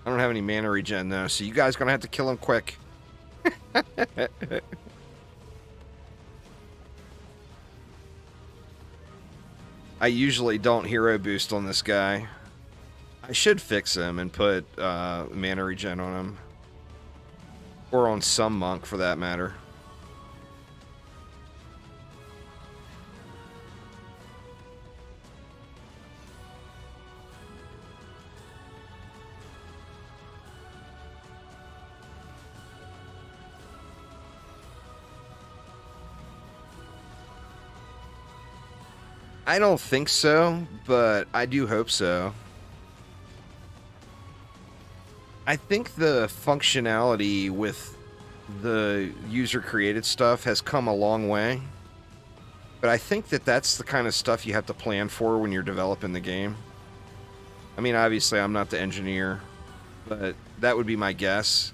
I don't have any mana regen though, so you guys gonna have to kill him quick. I usually don't hero boost on this guy. I should fix him and put mana regen on him. Or on some monk for that matter. I don't think so, but I do hope so. I think the functionality with the user-created stuff has come a long way. But I think that that's the kind of stuff you have to plan for when you're developing the game. I mean, obviously, I'm not the engineer, but that would be my guess.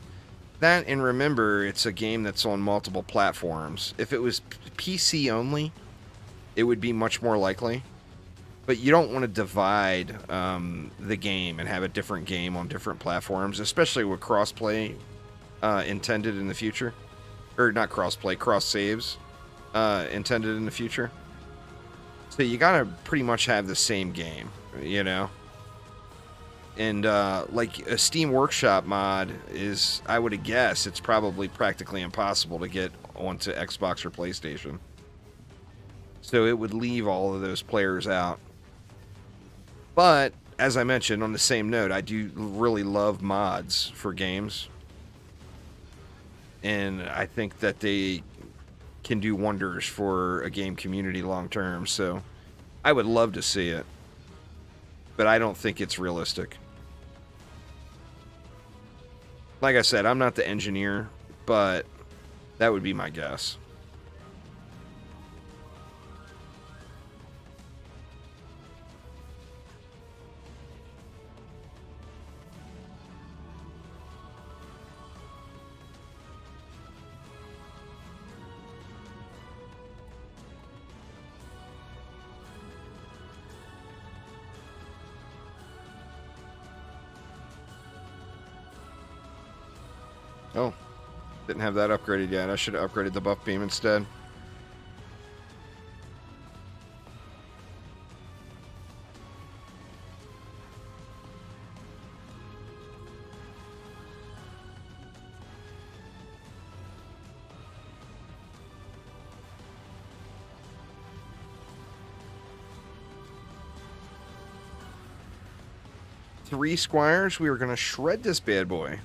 That, and remember, it's a game that's on multiple platforms. If it was PC only, it would be much more likely. But you don't want to divide the game and have a different game on different platforms, especially with crossplay intended in the future. Or not crossplay, cross saves intended in the future. So you gotta pretty much have the same game, you know? And like a Steam Workshop mod is, I would guess, it's probably practically impossible to get onto Xbox or PlayStation. So it would leave all of those players out. But, as I mentioned, on the same note, I do really love mods for games. And I think that they can do wonders for a game community long term. So I would love to see it. But I don't think it's realistic. Like I said, I'm not the engineer, but that would be my guess. Oh, didn't have that upgraded yet. I should have upgraded the buff beam instead. Three squires. We were going to shred this bad boy.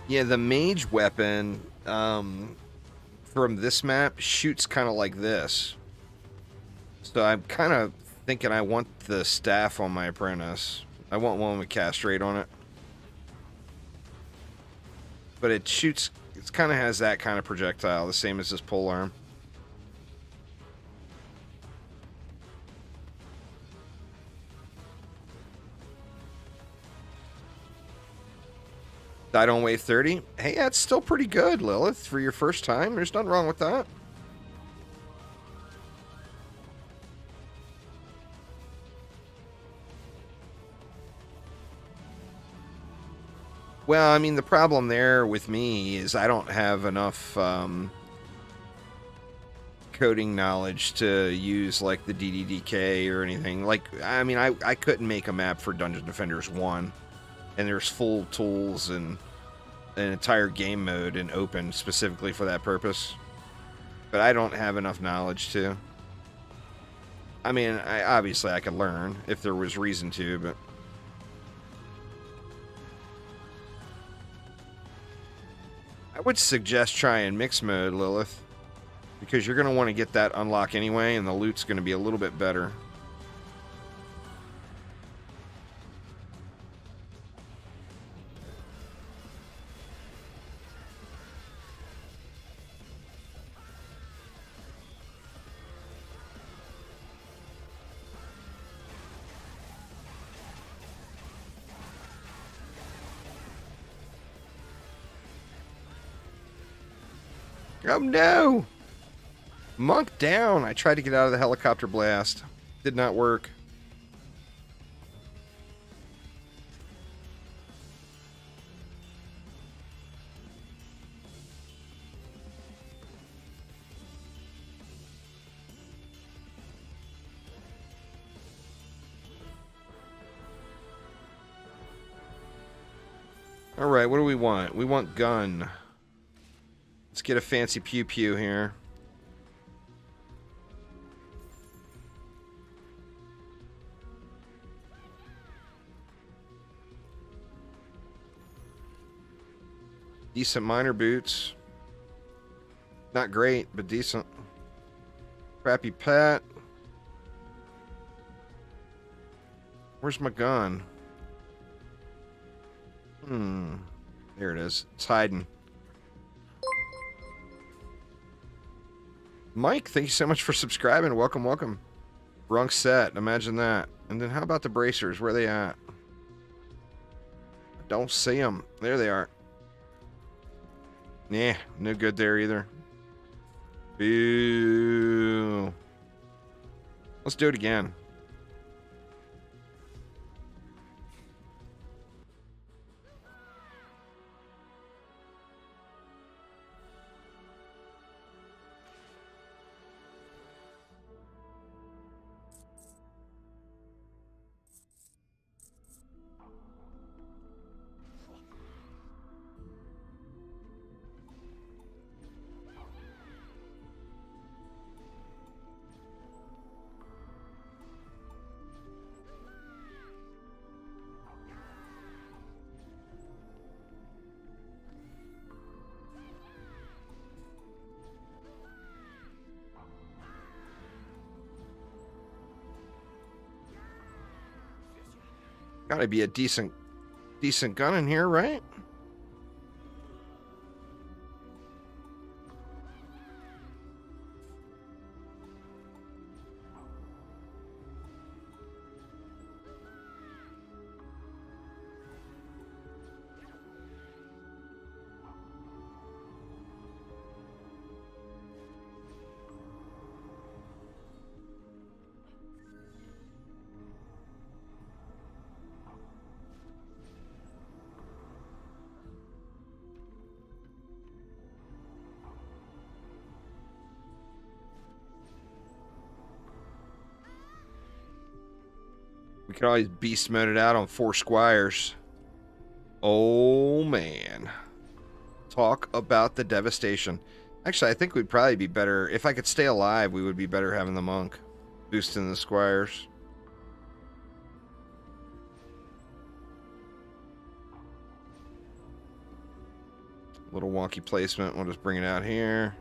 Yeah, the mage weapon from this map shoots kind of like this. So I'm kind of thinking I want the staff on my apprentice. I want one with castrate on it. But it shoots, it kind of has that kind of projectile, the same as this polearm. Died on wave 30. Hey, that's still pretty good, Lilith, for your first time. There's nothing wrong with that. Well, I mean, the problem there with me is I don't have enough coding knowledge to use, like, the DDDK or anything. Like, I mean, I couldn't make a map for Dungeon Defenders 1. And there's full tools and an entire game mode and open specifically for that purpose. But I don't have enough knowledge to. I mean, obviously I could learn if there was reason to, but... I would suggest trying mix mode, Lilith. Because you're going to want to get that unlock anyway, and the loot's going to be a little bit better. Oh no! Monk down! I tried to get out of the helicopter blast. Did not work. Alright, what do we want? We want gun. Let's get a fancy pew-pew here. Decent miner boots. Not great, but decent. Crappy pet. Where's my gun? There it is. It's hiding. Mike, thank you so much for subscribing. Welcome, welcome. Wrong set. Imagine that. And then how about the bracers? Where are they at? I don't see them. There they are. Yeah, no good there either. Boo. Let's do it again. Gotta be a decent gun in here, right? We can always beast mode it out on 4 squires. Oh, man. Talk about the devastation. Actually, I think we'd probably be better... If I could stay alive, we would be better having the monk boosting the squires. Little wonky placement. We'll just bring it out here.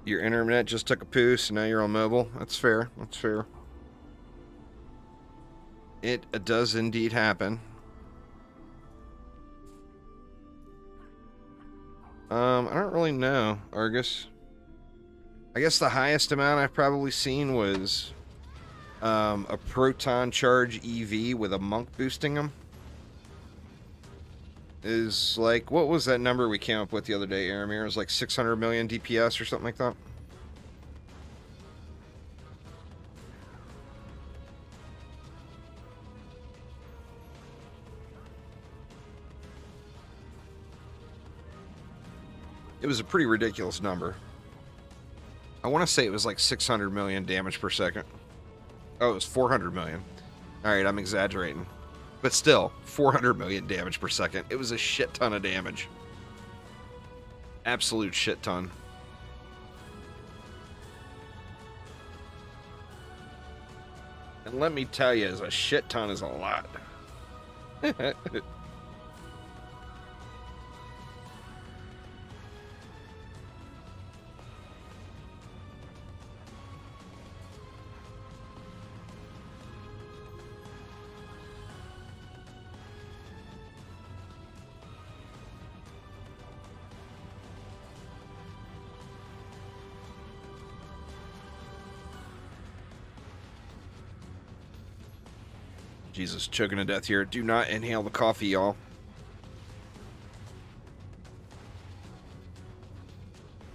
Your internet just took a poo, so now you're on mobile. That's fair. That's fair. It does indeed happen. I don't really know, Argus. I guess the highest amount I've probably seen was a proton charge EV with a monk boosting them. Is like, what was that number we came up with the other day, Aramir? It was like 600 million DPS or something like that. It was a pretty ridiculous number. I want to say it was like 600 million damage per second. Oh, it was 400 million. Alright, I'm exaggerating. But still, 400 million damage per second. It was a shit ton of damage. Absolute shit ton. And let me tell you, a shit ton is a lot. Jesus, choking to death here. Do not inhale the coffee, y'all.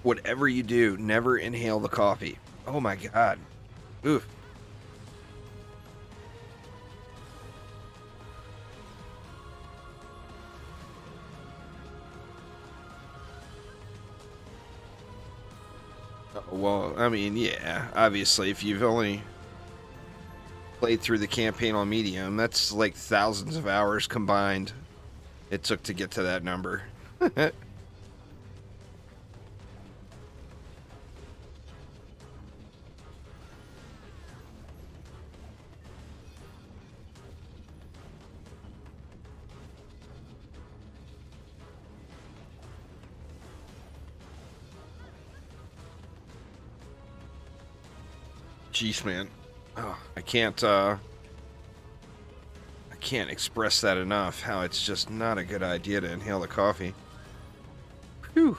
Whatever you do, never inhale the coffee. Oh my god. Oof. Oh, well, I mean, yeah. Obviously, if you've only played through the campaign on medium, that's like thousands of hours combined it took to get to that number. Jeez, man. Oh, I can't express that enough, how it's just not a good idea to inhale the coffee. Whew.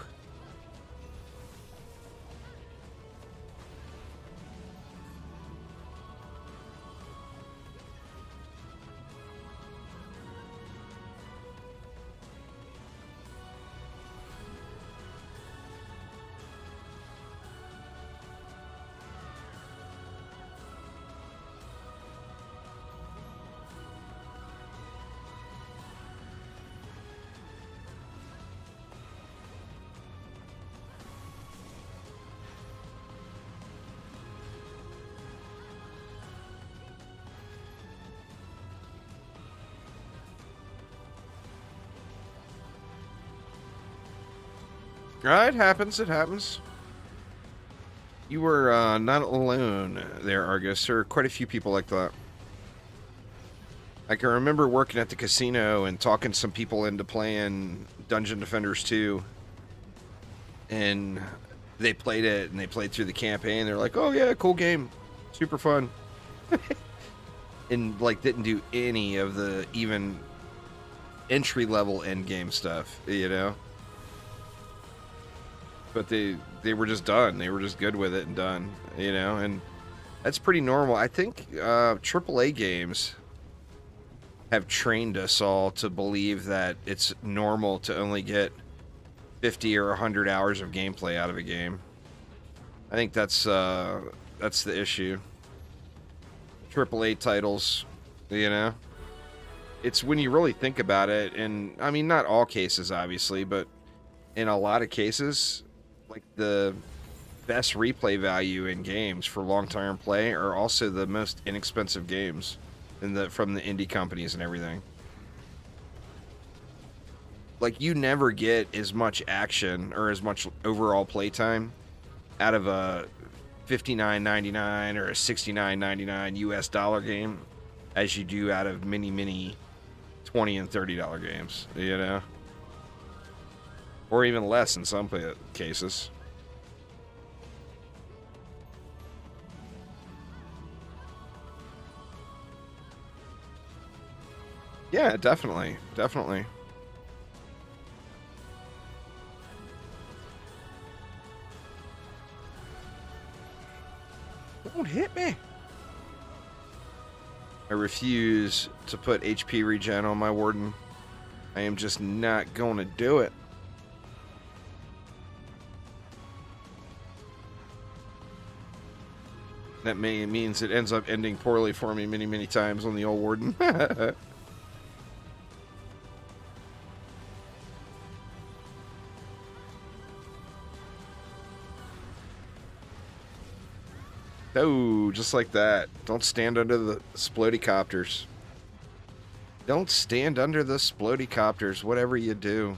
It happens, it happens. You were not alone there, Argus. There are quite a few people like that. I can remember working at the casino and talking some people into playing Dungeon Defenders 2. And they played it, and they played through the campaign. They're like, oh yeah, cool game. Super fun. And, like, didn't do any of the even entry-level end-game stuff, you know? But they were just done. They were just good with it and done, you know? And that's pretty normal. I think AAA games have trained us all to believe that it's normal to only get 50 or 100 hours of gameplay out of a game. I think that's the issue. AAA titles, you know? It's when you really think about it, and I mean, not all cases, obviously, but in a lot of cases, like, the best replay value in games for long-term play are also the most inexpensive games from the indie companies and everything. Like, you never get as much action or as much overall playtime out of a $59.99 or a $69.99 US dollar game as you do out of many $20 and $30 games, you know? Or even less in some cases. Yeah, definitely. Definitely. Don't hit me. I refuse to put HP regen on my warden. I am just not going to do it. That means it ends up ending poorly for me many times on the old warden. Oh, just like that. Don't stand under the splodicopters. Don't stand under the splodicopters, whatever you do.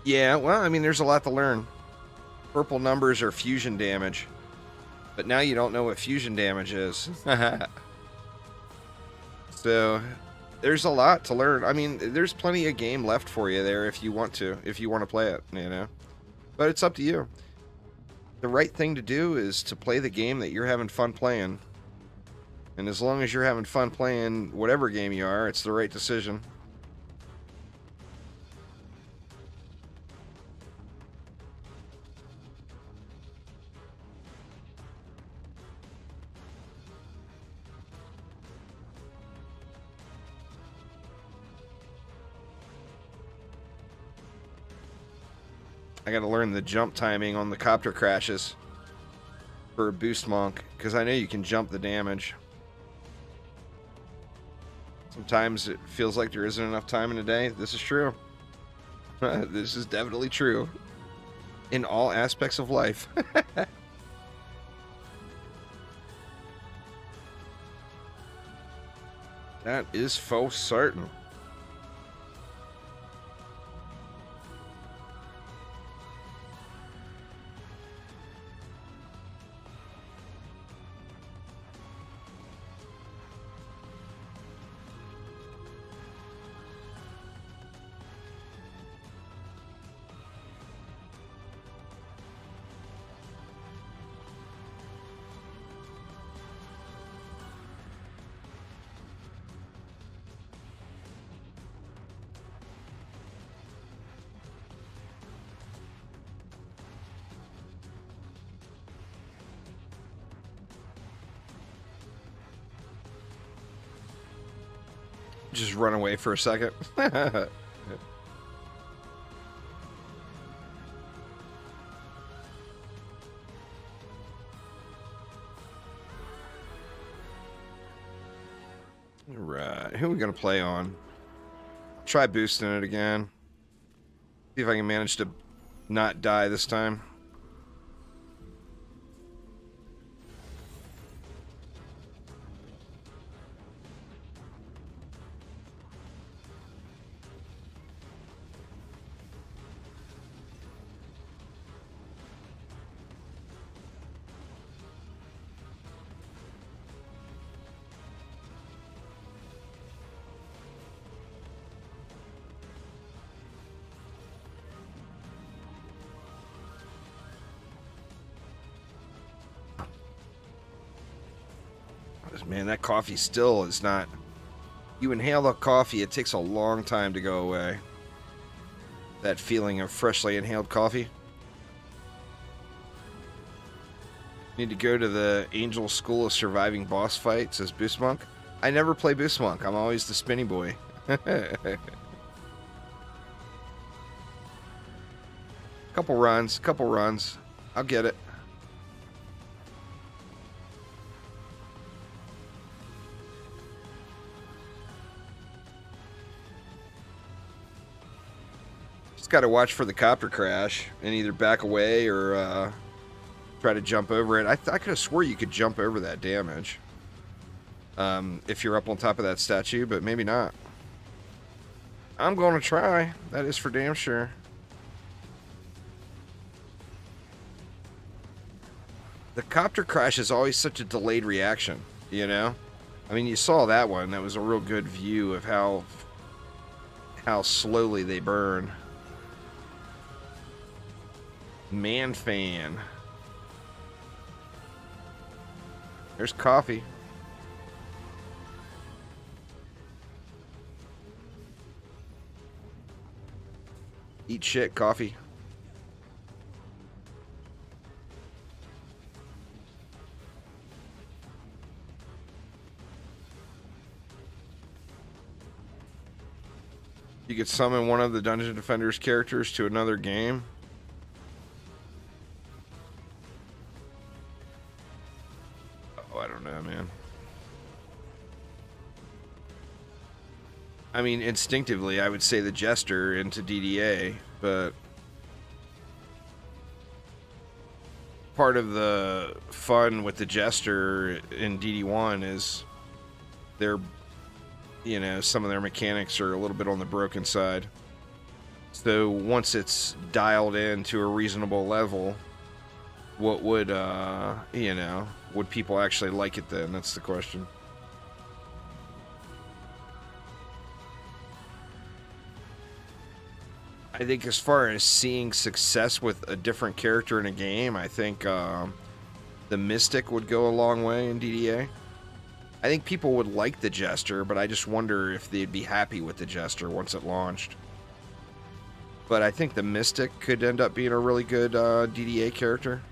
Yeah, well, I mean, there's a lot to learn. Purple numbers are fusion damage. But now you don't know what fusion damage is. So, there's a lot to learn. I mean, there's plenty of game left for you there if you want to play it, you know. But it's up to you. The right thing to do is to play the game that you're having fun playing. And as long as you're having fun playing whatever game you are, it's the right decision. I gotta learn the jump timing on the copter crashes for a boost monk, because I know you can jump the damage. Sometimes it feels like there isn't enough time in a day. This is true. This is definitely true. In all aspects of life. That is for certain. Just run away for a second. Right, who are we gonna play on? Try boosting it again. See if I can manage to not die this time. Man, that coffee still is not... You inhale the coffee, it takes a long time to go away. That feeling of freshly inhaled coffee. Need to go to the Angel School of Surviving Boss Fights as Boost Monk. I never play Boost Monk. I'm always the Spinny Boy. Couple runs. I'll get it. Just got to watch for the copter crash and either back away or try to jump over it. I could have swore you could jump over that damage if you're up on top of that statue, but maybe not. I'm going to try. That is for damn sure. The copter crash is always such a delayed reaction, you know? I mean, you saw that one. That was a real good view of how slowly they burn. Man fan. There's coffee. Eat shit, coffee. You could summon one of the Dungeon Defender's characters to another game. Oh, I don't know, man. I mean, instinctively, I would say the Jester into DDA, but part of the fun with the Jester in DD1 is they're, you know, some of their mechanics are a little bit on the broken side. So once it's dialed in to a reasonable level, what would, you know, would people actually like it then? That's the question. I think as far as seeing success with a different character in a game, I think the Mystic would go a long way in DDA. I think people would like the Jester, but I just wonder if they'd be happy with the Jester once it launched. But I think the Mystic could end up being a really good DDA character.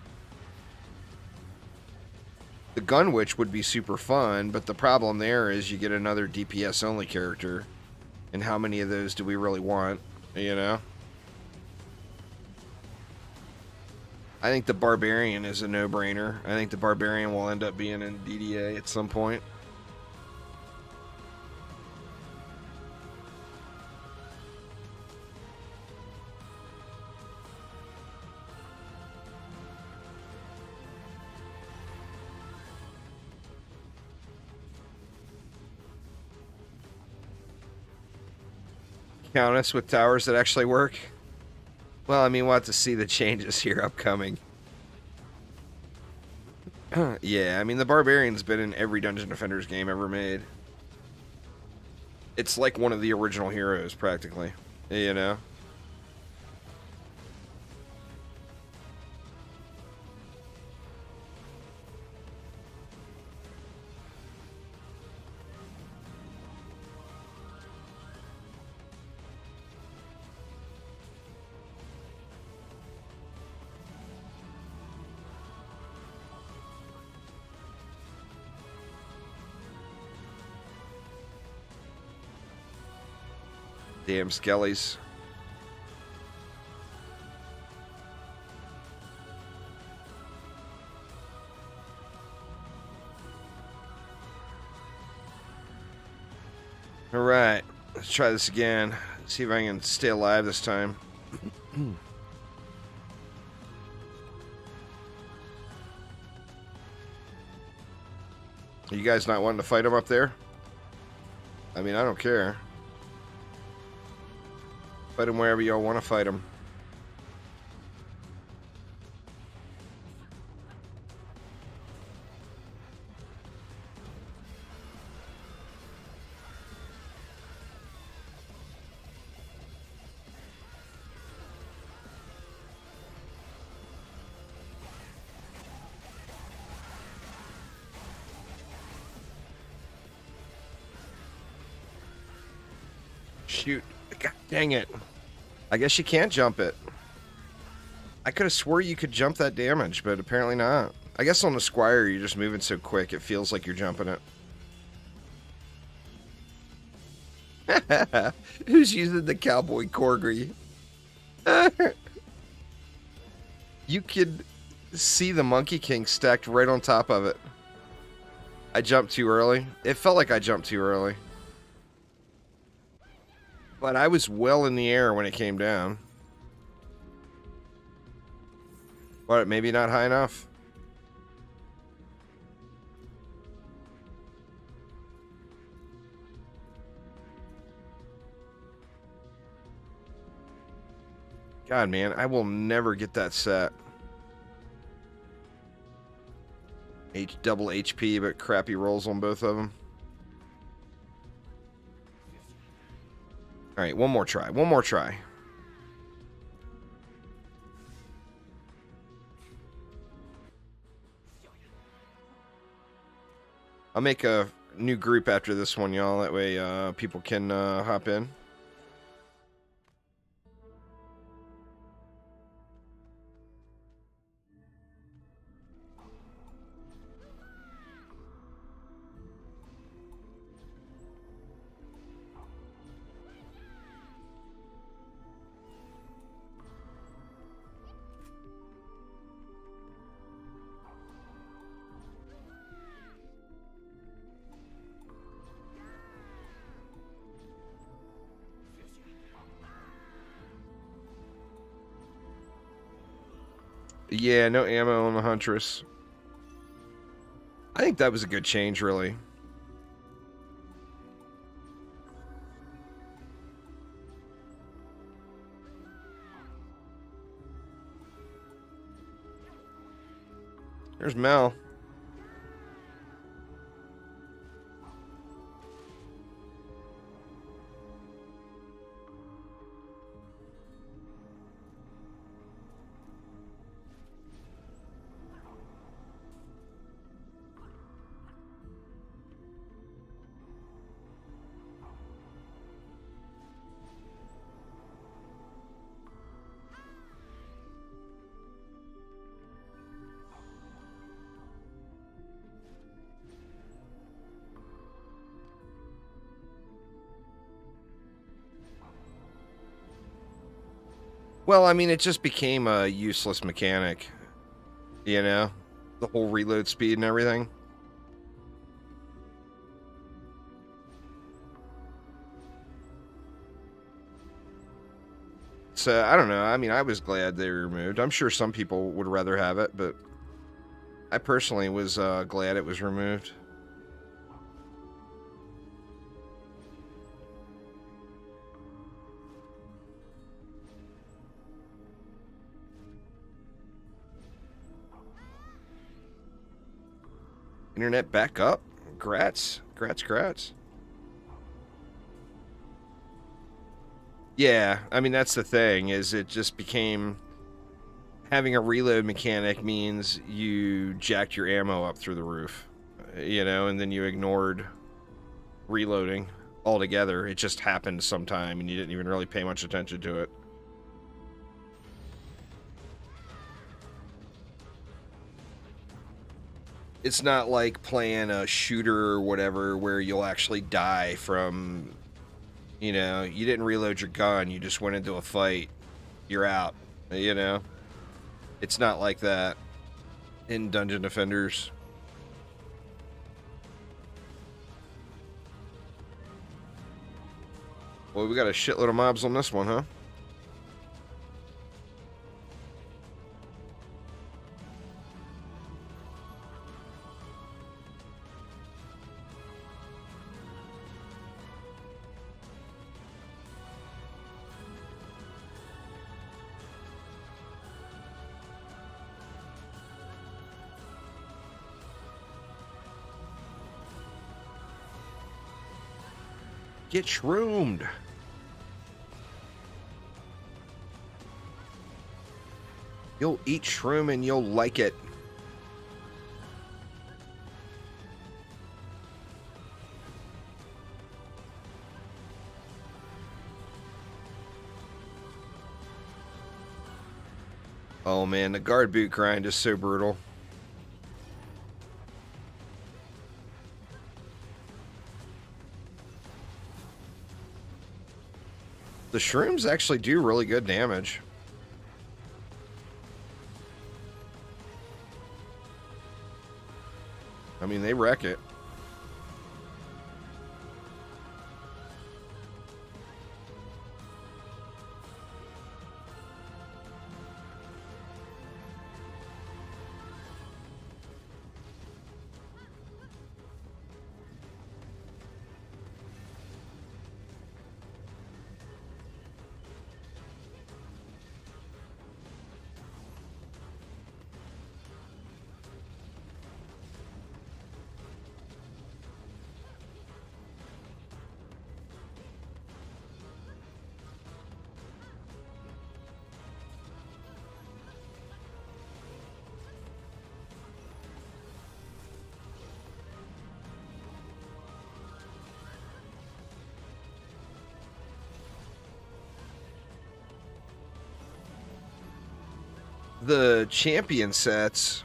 The Gun Witch would be super fun, but the problem there is you get another DPS only character. And how many of those do we really want, you know? I think the Barbarian is a no-brainer. I think the Barbarian will end up being in DDA at some point. Count us with towers that actually work. Well, I mean, we'll have to see the changes here upcoming. Yeah, I mean, the Barbarian's been in every Dungeon Defenders game ever made. It's like one of the original heroes, practically. You know? Damn skellies. All right, let's try this again. See if I can stay alive this time. Are you guys not wanting to fight him up there? I mean, I don't care. Fight him wherever y'all want to fight him. Shoot. God dang it. I guess you can't jump it. I could have swore you could jump that damage, but apparently not. I guess on the Squire, you're just moving so quick, it feels like you're jumping it. Who's using the cowboy corgi? You could see the Monkey King stacked right on top of it. I jumped too early. It felt like I jumped too early. But I was well in the air when it came down. But maybe not high enough. God, man, I will never get that set. Double HP, but crappy rolls on both of them. All right, one more try. One more try. I'll make a new group after this one, y'all. That way people can hop in. Yeah, no ammo on the Huntress. I think that was a good change, really. There's Mel. Well, I mean, it just became a useless mechanic, you know? The whole reload speed and everything. So, I don't know. I mean, I was glad they were removed. I'm sure some people would rather have it, but I personally was glad it was removed. Internet back up? Grats. Grats. Yeah, I mean, that's the thing, is it just became... Having a reload mechanic means you jacked your ammo up through the roof, you know, and then you ignored reloading altogether. It just happened sometime, and you didn't even really pay much attention to it. It's not like playing a shooter or whatever where you'll actually die from, You know, you didn't reload your gun, you just went into a fight, you're out, you know? It's not like that in Dungeon Defenders. Well, we got a shitload of mobs on this one, huh? Get shroomed. You'll eat shroom and you'll like it. Oh man, the guard boot grind is so brutal. The shrooms actually do really good damage. I mean, they wreck it. The champion sets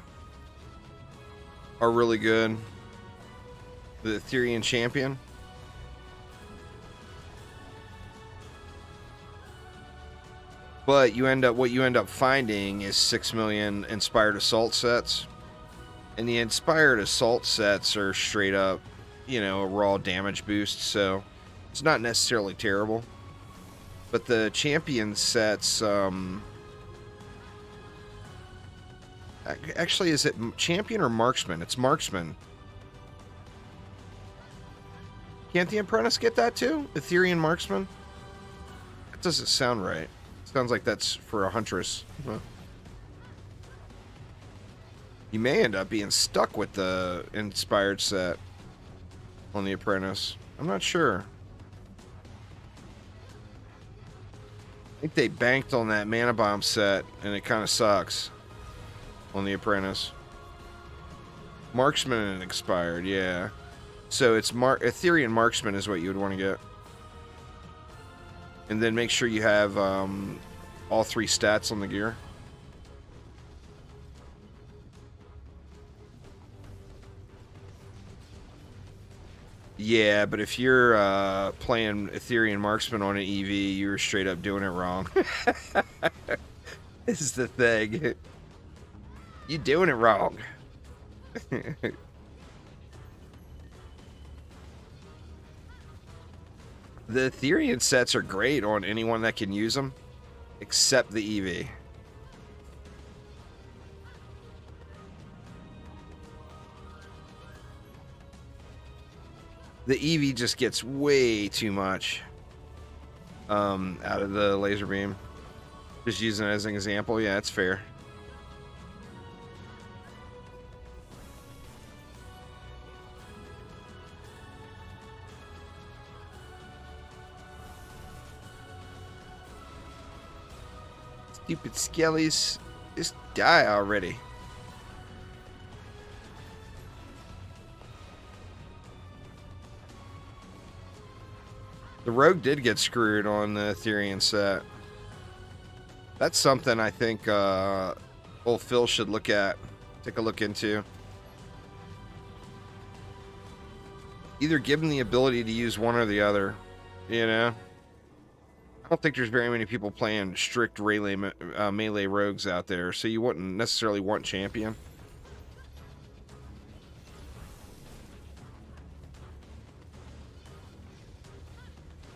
are really good. The Ethereum champion. But what you end up finding is 6 million inspired assault sets. And the inspired assault sets are straight up, you know, a raw damage boost, so it's not necessarily terrible. But the champion sets, actually, is it champion or marksman? It's marksman. Can't the apprentice get that too? Ethereum marksman? That doesn't sound right. Sounds like that's for a huntress. Huh. You may end up being stuck with the inspired set on the apprentice. I'm not sure. I think they banked on that mana bomb set, and it kind of sucks on the apprentice. Marksman and expired, yeah. So it's Ethereum marksman is what you would want to get. And then make sure you have all 3 stats on the gear. Yeah, but if you're playing Ethereum marksman on an EV, you're straight up doing it wrong. This is the thing. You're doing it wrong. The Ethereum sets are great on anyone that can use them, except the EV. The EV just gets way too much out of the laser beam. Just using it as an example, yeah, it's fair. Stupid skellies, just die already. The rogue did get screwed on the Ethereum set. That's something I think old Phil should take a look into. Either give him the ability to use one or the other, you know? don't think there's very many people playing strict melee rogues out there, so you wouldn't necessarily want champion.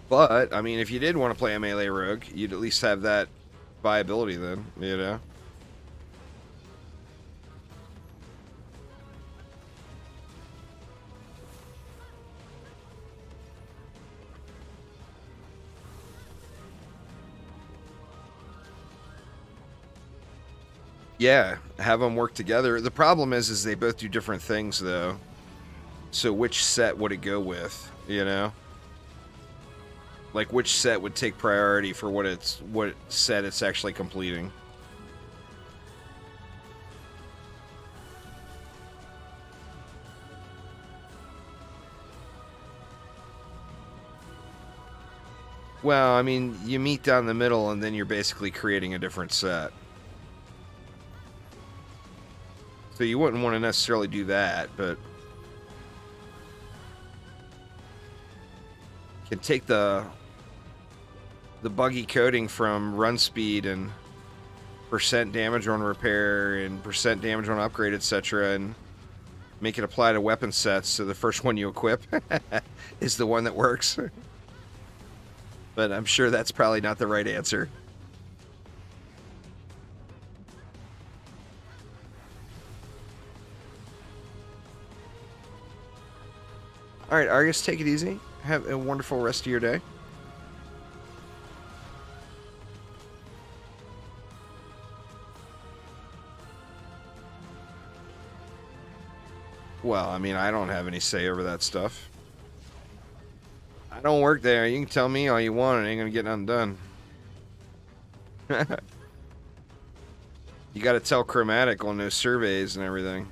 But, I mean, if you did want to play a melee rogue, you'd at least have that viability then, you know? Yeah, have them work together. The problem is they both do different things, though. So which set would it go with, you know? Like, which set would take priority for what set it's actually completing? Well, I mean, you meet down the middle, and then you're basically creating a different set. So you wouldn't want to necessarily do that, but can take the buggy coding from run speed and percent damage on repair and percent damage on upgrade, etc., and make it apply to weapon sets. So the first one you equip is the one that works. But I'm sure that's probably not the right answer. All right, Argus, take it easy. Have a wonderful rest of your day. Well, I mean, I don't have any say over that stuff. I don't work there. You can tell me all you want. It ain't gonna get nothing done. You gotta tell Chromatic on those surveys and everything.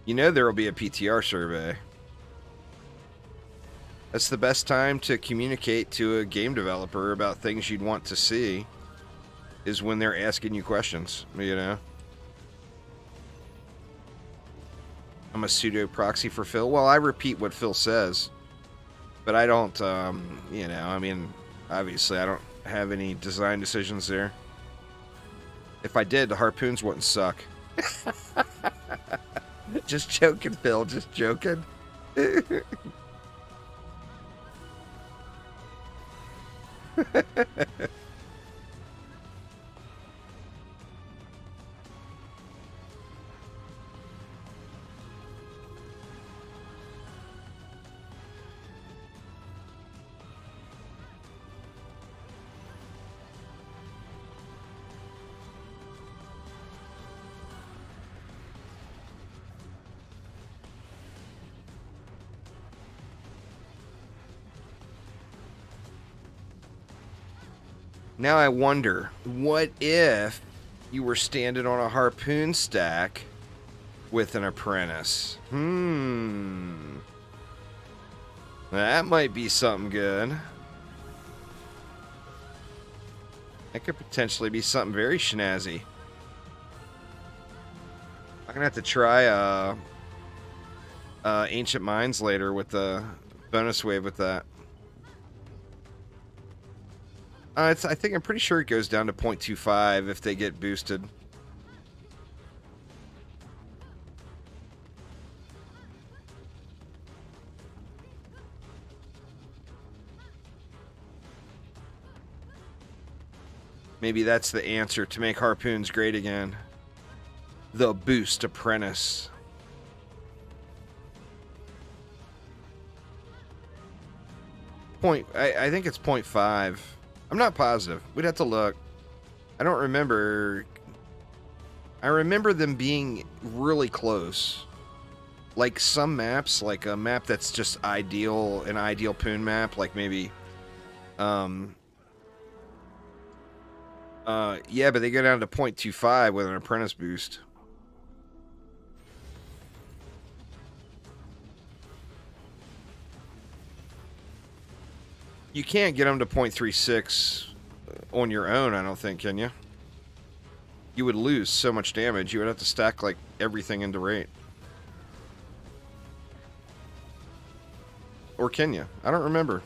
You know there will be a PTR survey. That's the best time to communicate to a game developer about things you'd want to see, is when they're asking you questions, you know? I'm a pseudo proxy for Phil. Well, I repeat what Phil says, but I don't, you know, I mean, obviously I don't have any design decisions there. If I did, the harpoons wouldn't suck. Just joking, Phil, just joking. Now I wonder, what if you were standing on a harpoon stack with an apprentice? That might be something good. That could potentially be something very snazzy. I'm gonna have to try Ancient Mines later with the bonus wave with that. I think I'm pretty sure it goes down to 0.25 if they get boosted. Maybe that's the answer to make harpoons great again. The boost apprentice. I think it's 0.5. I'm not positive. We'd have to look. I don't remember. I remember them being really close. Like some maps, like a map that's just ideal, an ideal poon map, like maybe, yeah, but they go down to 0.25 with an apprentice boost. You can't get them to 0.36 on your own, I don't think, can you? you would lose so much damage. You would have to stack like everything into rate. Or can you? I don't remember.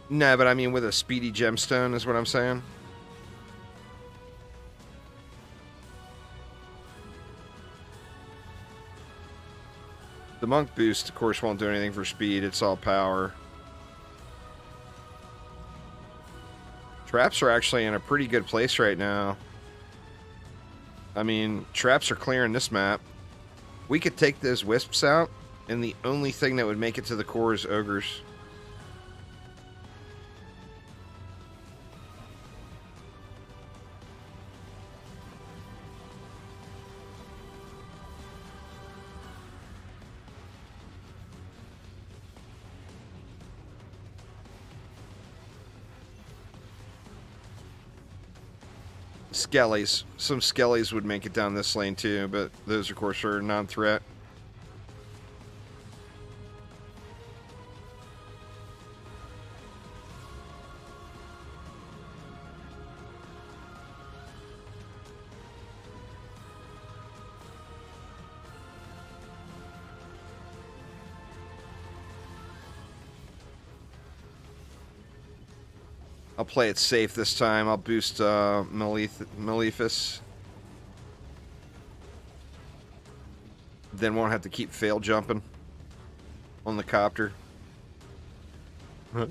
No, but I mean with a speedy gemstone is what I'm saying. The monk boost, of course, won't do anything for speed. It's all power. Traps are actually in a pretty good place right now. I mean, traps are clearing this map. We could take those wisps out, and the only thing that would make it to the core is ogres. Skellies. Some skellies would make it down this lane too, but those, of course, are non-threat. I'll play it safe this time. I'll boost Maleficus. Then won't have to keep fail jumping on the copter. Huh?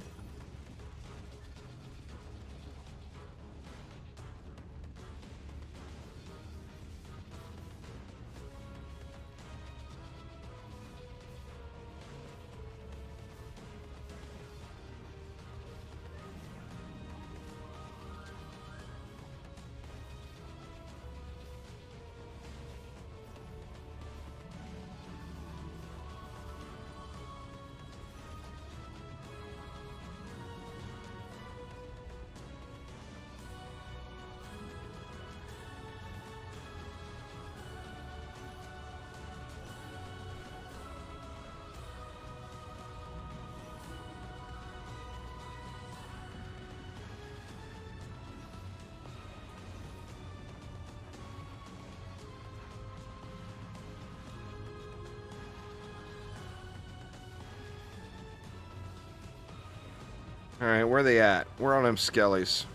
Alright, where are they at? We're on them skellies.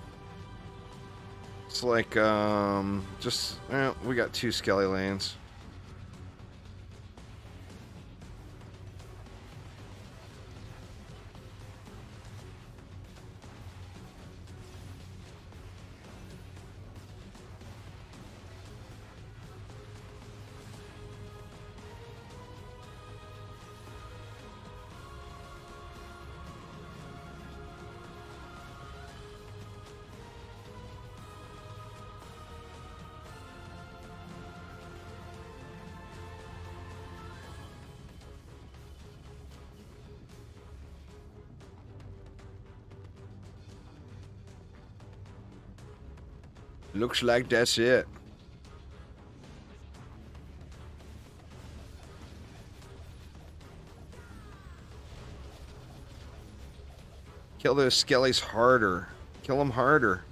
It's like, we got 2 skelly lanes. Looks like that's it. Kill those skellies harder. Kill them harder.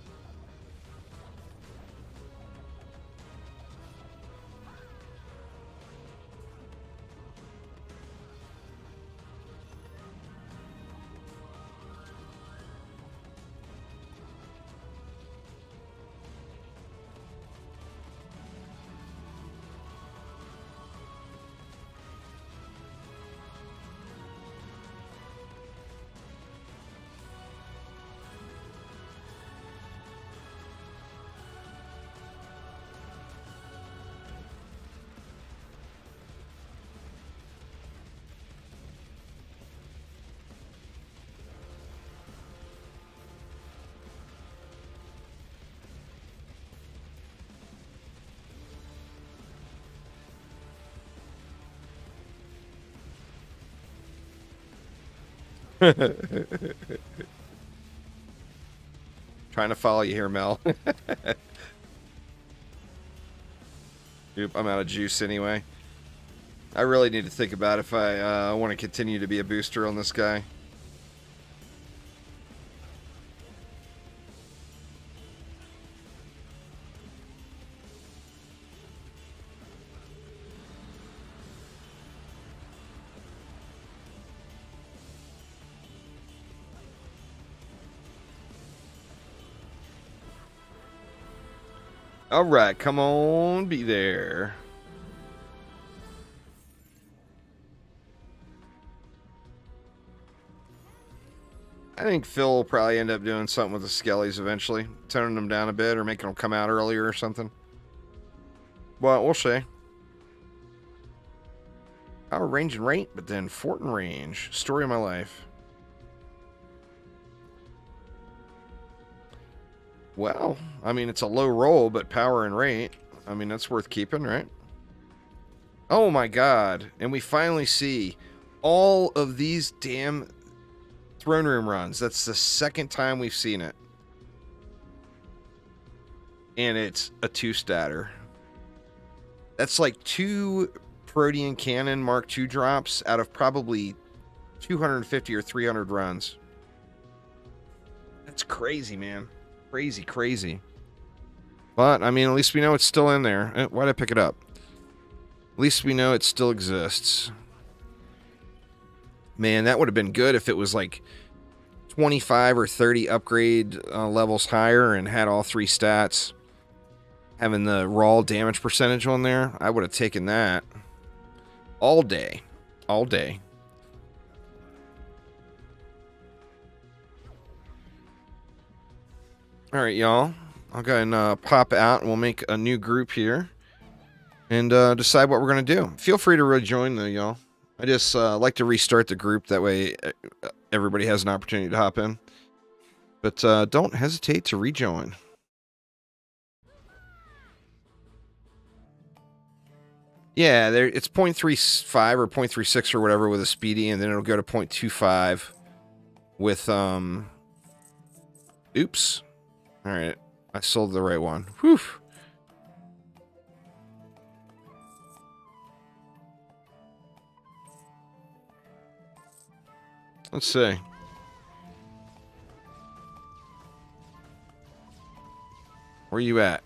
Trying to follow you here, Mel. Oop, I'm out of juice anyway. I really need to think about if I want to continue to be a booster on this guy. Alright, come on, be there. I think Phil will probably end up doing something with the Skellies eventually. Toning them down a bit or making them come out earlier or something. Well, we'll see. Power, range, and rate, but then fort and range. Story of my life. Well, I mean, it's a low roll, but power and rate. I mean, that's worth keeping, right? Oh my god. And we finally see all of these damn throne room runs. That's the second time we've seen it. And it's a 2-statter. That's like 2 Protean Cannon Mark II drops out of probably 250 or 300 runs. That's crazy, man. Crazy, crazy. But, I mean, at least we know it's still in there. Why'd I pick it up? At least we know it still exists. Man, that would have been good if it was like 25 or 30 upgrade levels higher and had all 3 stats. Having the raw damage percentage on there, I would have taken that all day. All day. Alright, y'all. I'll go ahead and pop out and we'll make a new group here. And decide what we're going to do. Feel free to rejoin, though, y'all. I just like to restart the group. That way everybody has an opportunity to hop in. But don't hesitate to rejoin. Yeah, it's 0.35 or 0.36 or whatever with a speedy, and then it'll go to 0.25 with, oops. Alright, I sold the right one. Whew. Let's see. Where you at?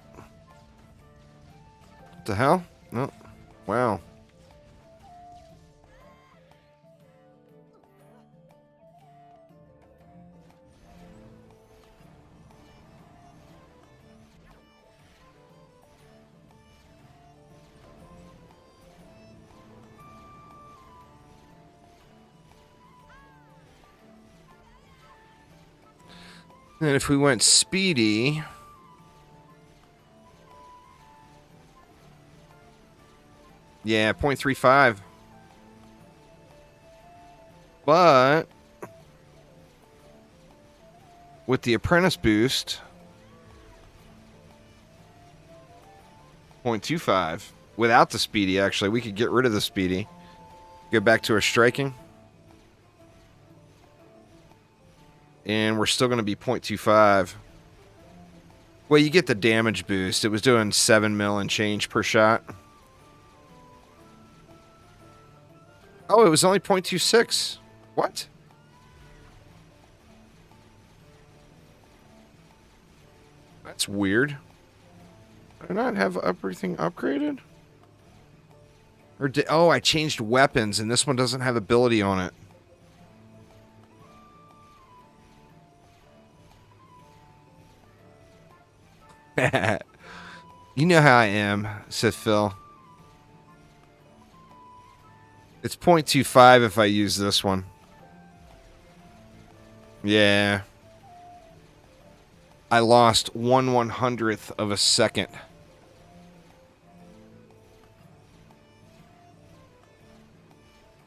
What the hell? Oh, wow. And if we went speedy, yeah, 0.35. But with the apprentice boost, 0.25. Without the speedy, actually, we could get rid of the speedy. Go back to our striking. And we're still going to be 0.25. Well, you get the damage boost. It was doing 7 mil and change per shot. Oh, it was only 0.26. What? That's weird. Did I not have everything upgraded? Or oh, I changed weapons, and this one doesn't have ability on it. You know how I am, said Phil. It's 0.25 if I use this one. Yeah. I lost 1/100th of a second.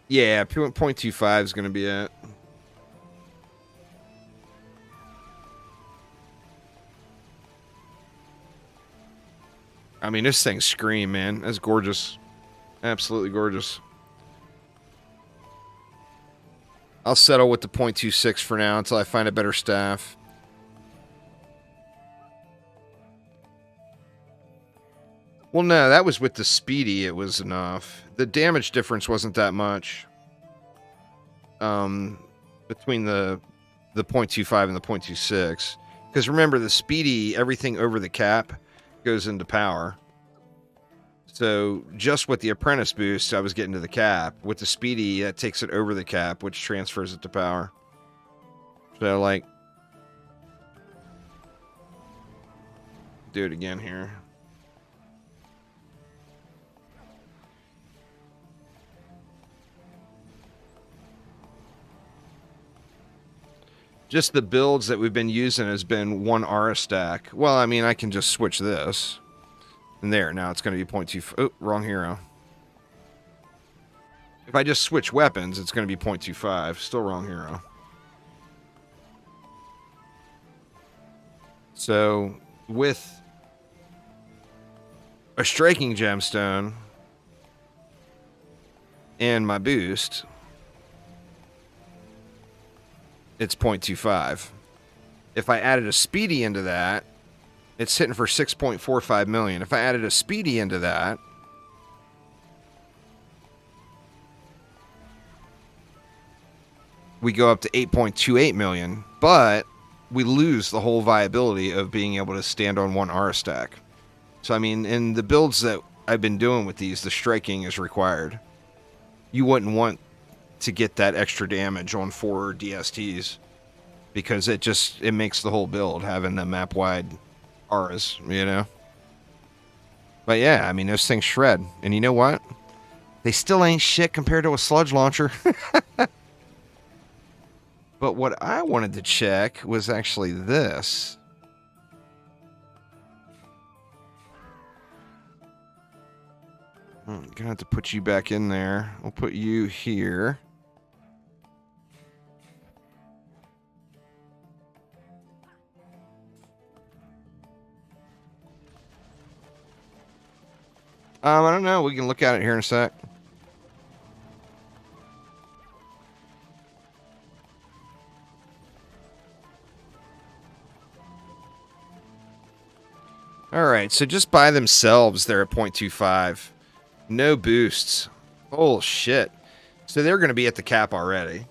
Yeah, 0.25 is going to be it. I mean, this thing's scream, man. That's gorgeous. Absolutely gorgeous. I'll settle with the 0.26 for now until I find a better staff. Well, no, that was with the speedy. It was enough. The damage difference wasn't that much. Between the 0.25 and the 0.26. Because remember, the speedy, everything over the cap goes into power. So just with the apprentice boost, I was getting to the cap. With the speedy, that takes it over the cap, which transfers it to power. So, like, do it again here. Just the builds that we've been using has been 1 Aura stack. Well, I mean, I can just switch this. And there, now it's going to be 0.25. Oh, wrong hero. If I just switch weapons, it's going to be 0.25. Still wrong hero. So, with a striking gemstone and my boost, it's 0.25. If I added a speedy into that, it's hitting for 6.45 million. If I added a speedy into that, we go up to 8.28 million, but we lose the whole viability of being able to stand on 1 Aura stack. So, I mean, in the builds that I've been doing with these, the striking is required. You wouldn't want to get that extra damage on 4 DSTs because it makes the whole build having the map wide auras, you know. But yeah, I mean, those things shred, and you know what? They still ain't shit compared to a sludge launcher. But what I wanted to check was actually this. I'm gonna have to put you back in there. We'll put you here. I don't know. We can look at it here in a sec. Alright, so just by themselves, they're at 0.25. No boosts. Oh, shit. So they're going to be at the cap already.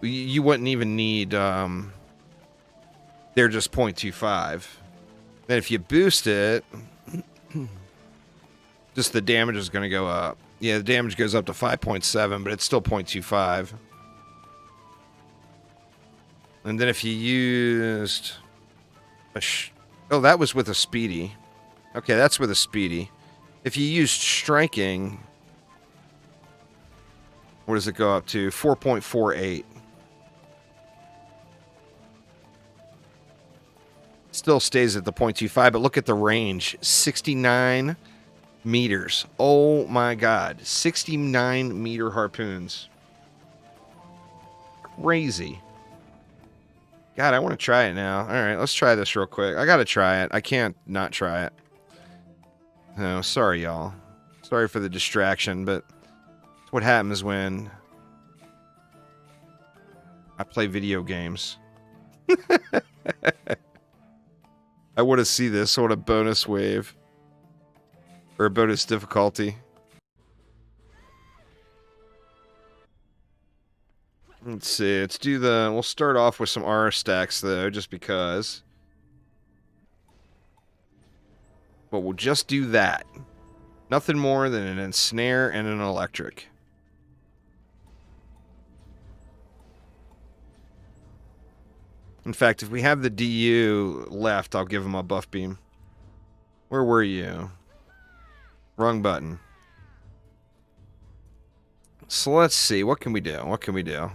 You wouldn't even need... they're just 0.25. Then if you boost it... just the damage is going to go up. Yeah, the damage goes up to 5.7, but it's still 0.25. And then if you used... oh, that was with a speedy. Okay, that's with a speedy. If you used striking... what does it go up to? 4.48. Still stays at the 0.25, but look at the range. 69 meters. Oh my god. 69 meter harpoons. Crazy. God, I want to try it now. Alright, let's try this real quick. I gotta try it. I can't not try it. No, sorry y'all. Sorry for the distraction, but it's what happens when I play video games. I want to see this sort of bonus wave. Or bonus difficulty. Let's see, let's do the... we'll start off with some Aura stacks, though, just because. But we'll just do that. Nothing more than an ensnare and an electric. In fact, if we have the DU left, I'll give him a buff beam. Where were you? Wrong button. So let's see. What can we do? What can we do?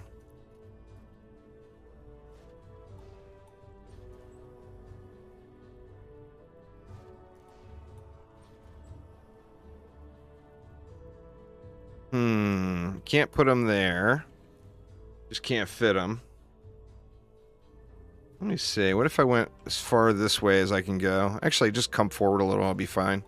Can't put him there. Just can't fit him. Let me see. What if I went as far this way as I can go? Actually, just come forward a little. I'll be fine.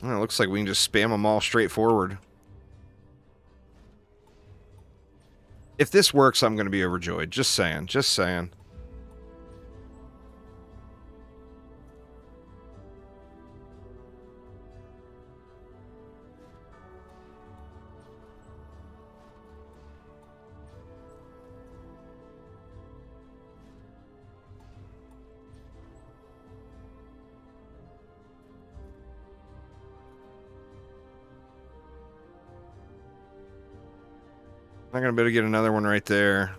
Well, it looks like we can just spam them all straight forward. If this works, I'm going to be overjoyed. Just saying. Just saying. Not going to be able to get another one right there.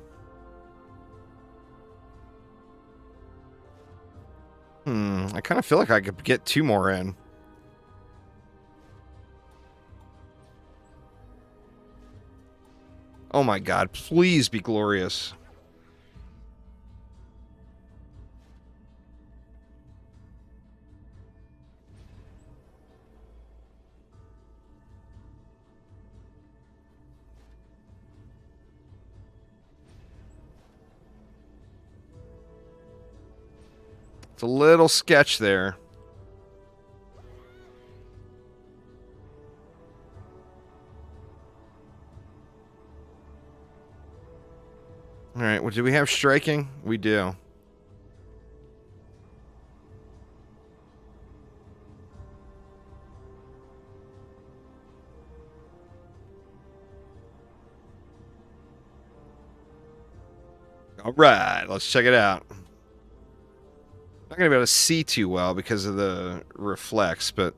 I kind of feel like I could get 2 more in. Oh my god, please be glorious. It's a little sketch there. Alright, well, do we have striking? We do. Alright, let's check it out. Not going to be able to see too well because of the reflex, but...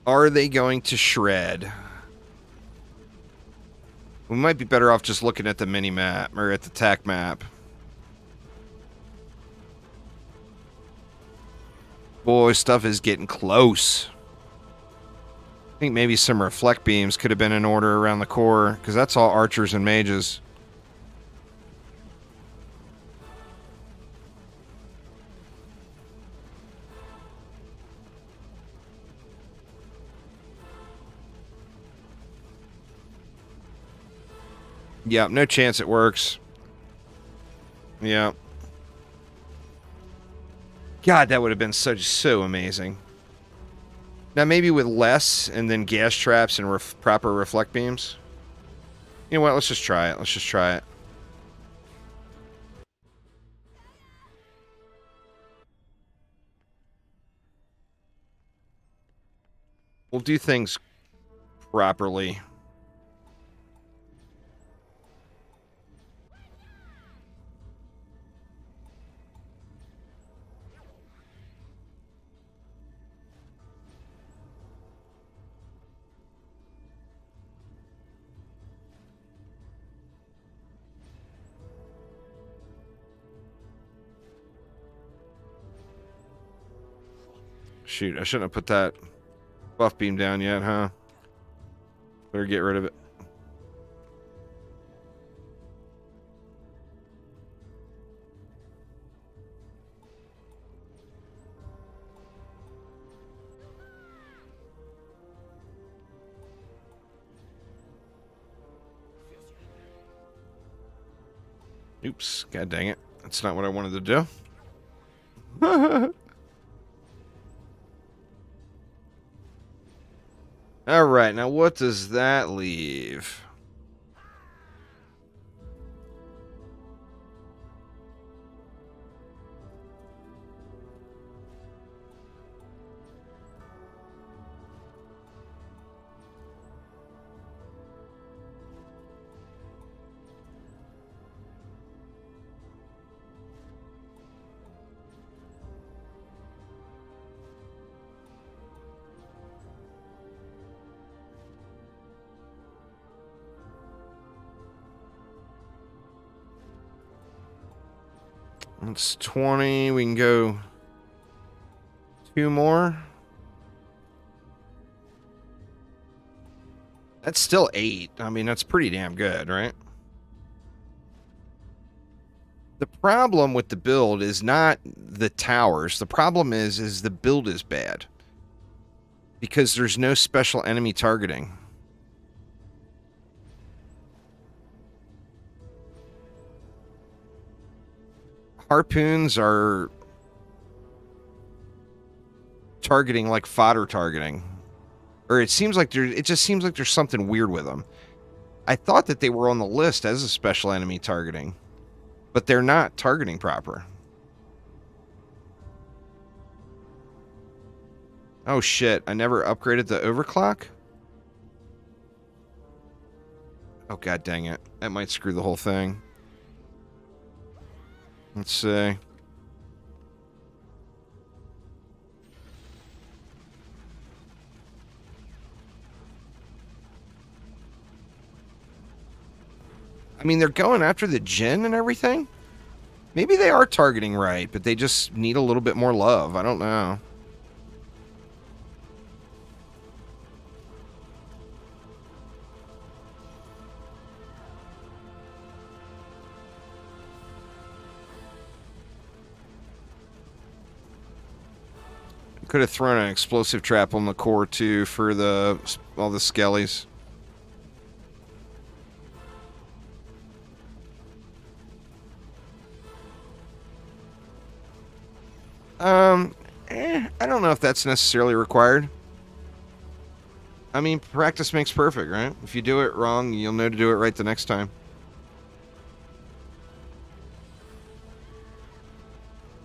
Are they going to shred? We might be better off just looking at the mini-map, or at the tac map. Boy, stuff is getting close. I think maybe some reflect beams could have been in order around the core, because that's all archers and mages. Yeah, no chance it works. Yeah. God, that would have been so amazing. Now, maybe with less, and then gas traps and proper reflect beams. You know what? Let's just try it. Let's just try it. We'll do things properly. Shoot, I shouldn't have put that buff beam down yet, huh? Better get rid of it. Oops, god dang it. That's not what I wanted to do. Alright, now what does that leave? It's 20. We can go 2 more. That's still 8. I mean, that's pretty damn good, right? The problem with the build is not the towers. The problem is the build is bad. Because there's no special enemy targeting. Harpoons are targeting like fodder targeting. Or it seems like it just seems like there's something weird with them. I thought that they were on the list as a special enemy targeting, but they're not targeting proper. Oh shit, I never upgraded the overclock? Oh god dang it. That might screw the whole thing. Let's see. I mean, they're going after the Jinn and everything? Maybe they are targeting right, but they just need a little bit more love. I don't know. Could have thrown an explosive trap on the core too for all the skellies. I don't know if that's necessarily required. I mean, practice makes perfect, right? If you do it wrong, you'll know to do it right the next time.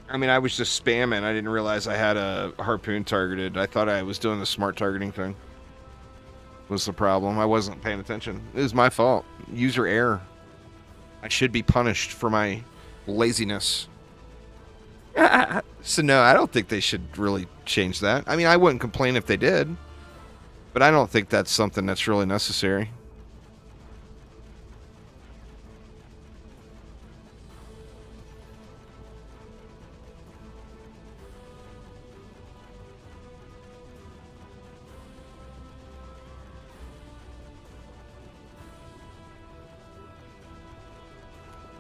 I mean, I was just spamming. I didn't realize I had a harpoon targeted. I thought I was doing the smart targeting thing. Was the problem. I wasn't paying attention. It was my fault. User error. I should be punished for my laziness. So no, I don't think they should really change that. I mean, I wouldn't complain if they did, but I don't think that's something that's really necessary.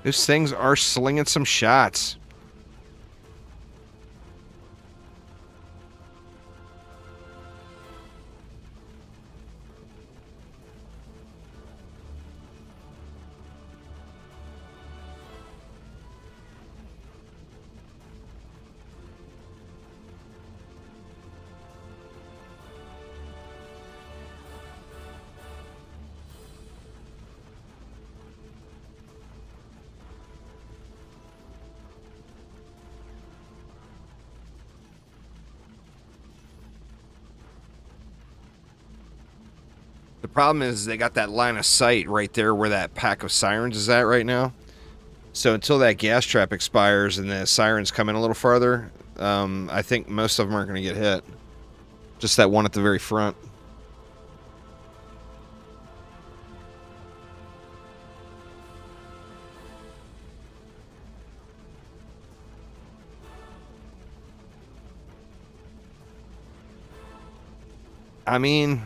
Those things are slinging some shots. The problem is they got that line of sight right there where that pack of sirens is at right now. So until that gas trap expires and the sirens come in a little farther, I think most of them aren't going to get hit. Just that one at the very front. I mean,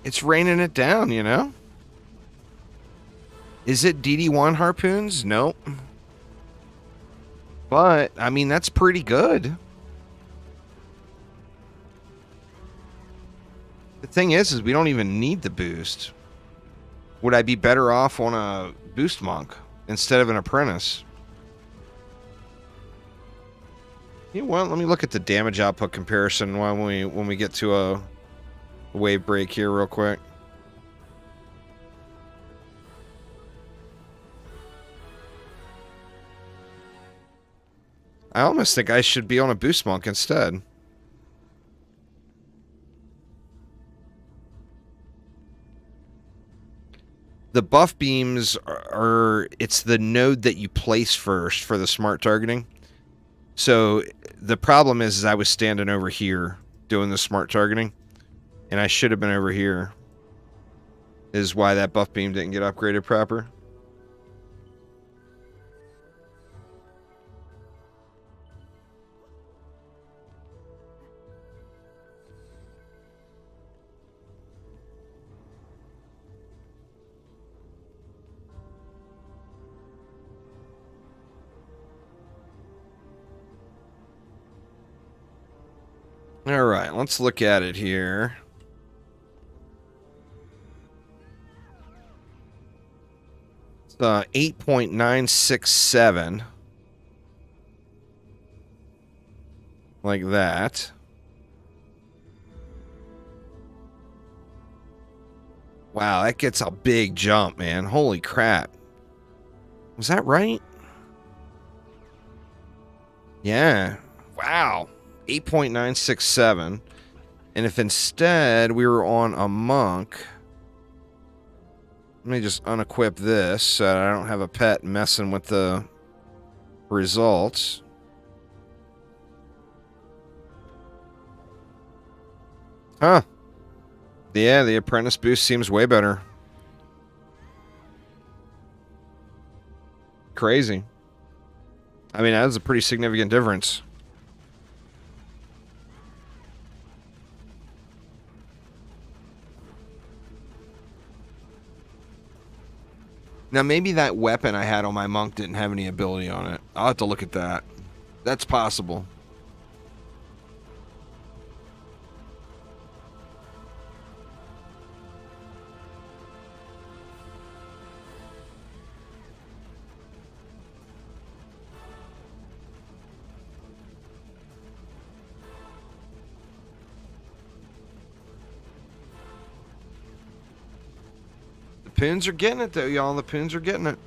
it's raining it down, you know? Is it DD1 harpoons? Nope. But, I mean, that's pretty good. The thing is we don't even need the boost. Would I be better off on a boost monk instead of an apprentice? You know what? Let me look at the damage output comparison when we get to a wave break here real quick. I almost think I should be on a boost monk instead. The buff beams are it's the node that you place first for the smart targeting. So the problem is I was standing over here doing the smart targeting, and I should have been over here. Is why that buff beam didn't get upgraded proper. All right, let's look at it here. It's 8.967. Like that. Wow, that gets a big jump, man. Holy crap. Was that right? Yeah. Wow. 8.967. And if instead we were on a monk, let me just unequip this so that I don't have a pet messing with the results. Huh. Yeah, the apprentice boost seems way better. Crazy. I mean, that is a pretty significant difference. Now, maybe that weapon I had on my monk didn't have any ability on it. I'll have to look at that. That's possible. Poons are getting it, though, y'all. The Poons are getting it.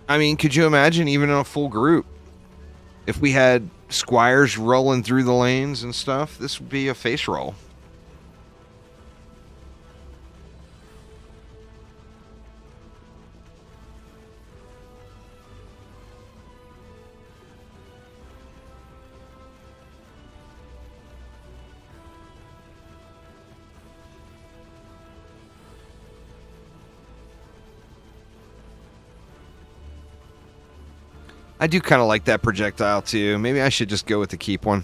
I mean, could you imagine even in a full group? If we had squires rolling through the lanes and stuff, this would be a face roll. I do kind of like that projectile, too. Maybe I should just go with the keep one.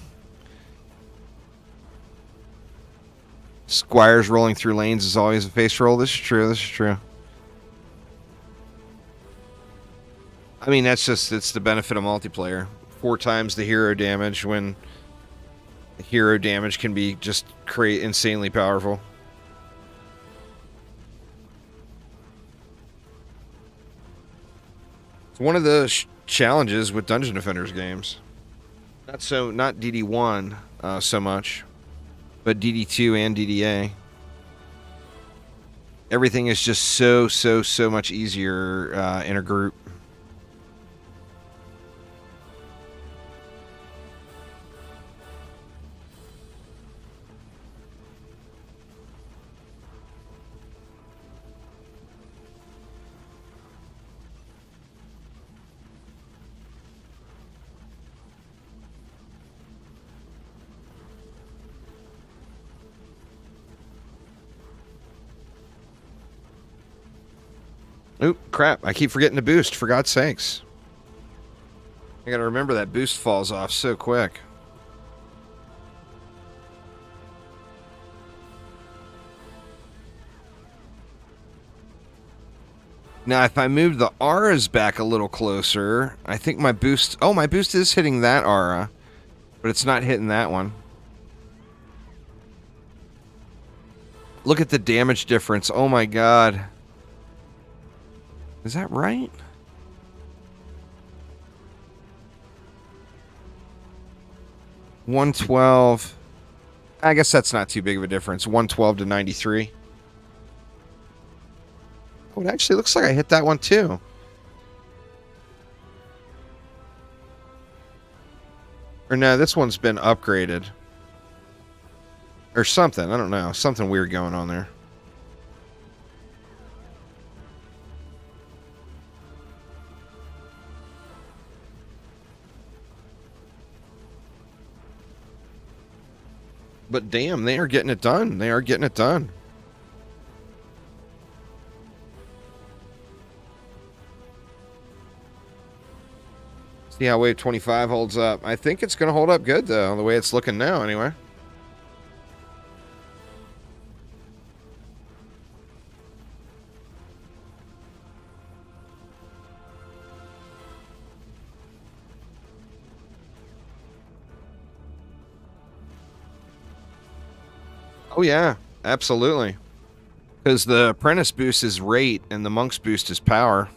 Squires rolling through lanes is always a face roll. This is true. This is true. I mean, it's the benefit of multiplayer. 4 times the hero damage when the hero damage can be just insanely powerful. It's one of the challenges with Dungeon Defenders games. Not DD1 so much, but DD2 and DDA. Everything is just so much easier in a group. Oop, crap. I keep forgetting to boost, for God's sakes. I gotta remember that boost falls off so quick. Now, if I move the auras back a little closer, I think my boost... Oh, my boost is hitting that aura, but it's not hitting that one. Look at the damage difference. Oh my god. Is that right? $112. I guess that's not too big of a difference. $112 to $93. Oh, it actually looks like I hit that one too. Or no, this one's been upgraded. Or something. I don't know. Something weird going on there. But damn, they are getting it done. They are getting it done. See how Wave 25 holds up. I think it's going to hold up good, though, the way it's looking now, anyway. Oh, yeah, absolutely. Because the apprentice boost is rate and the monk's boost is power.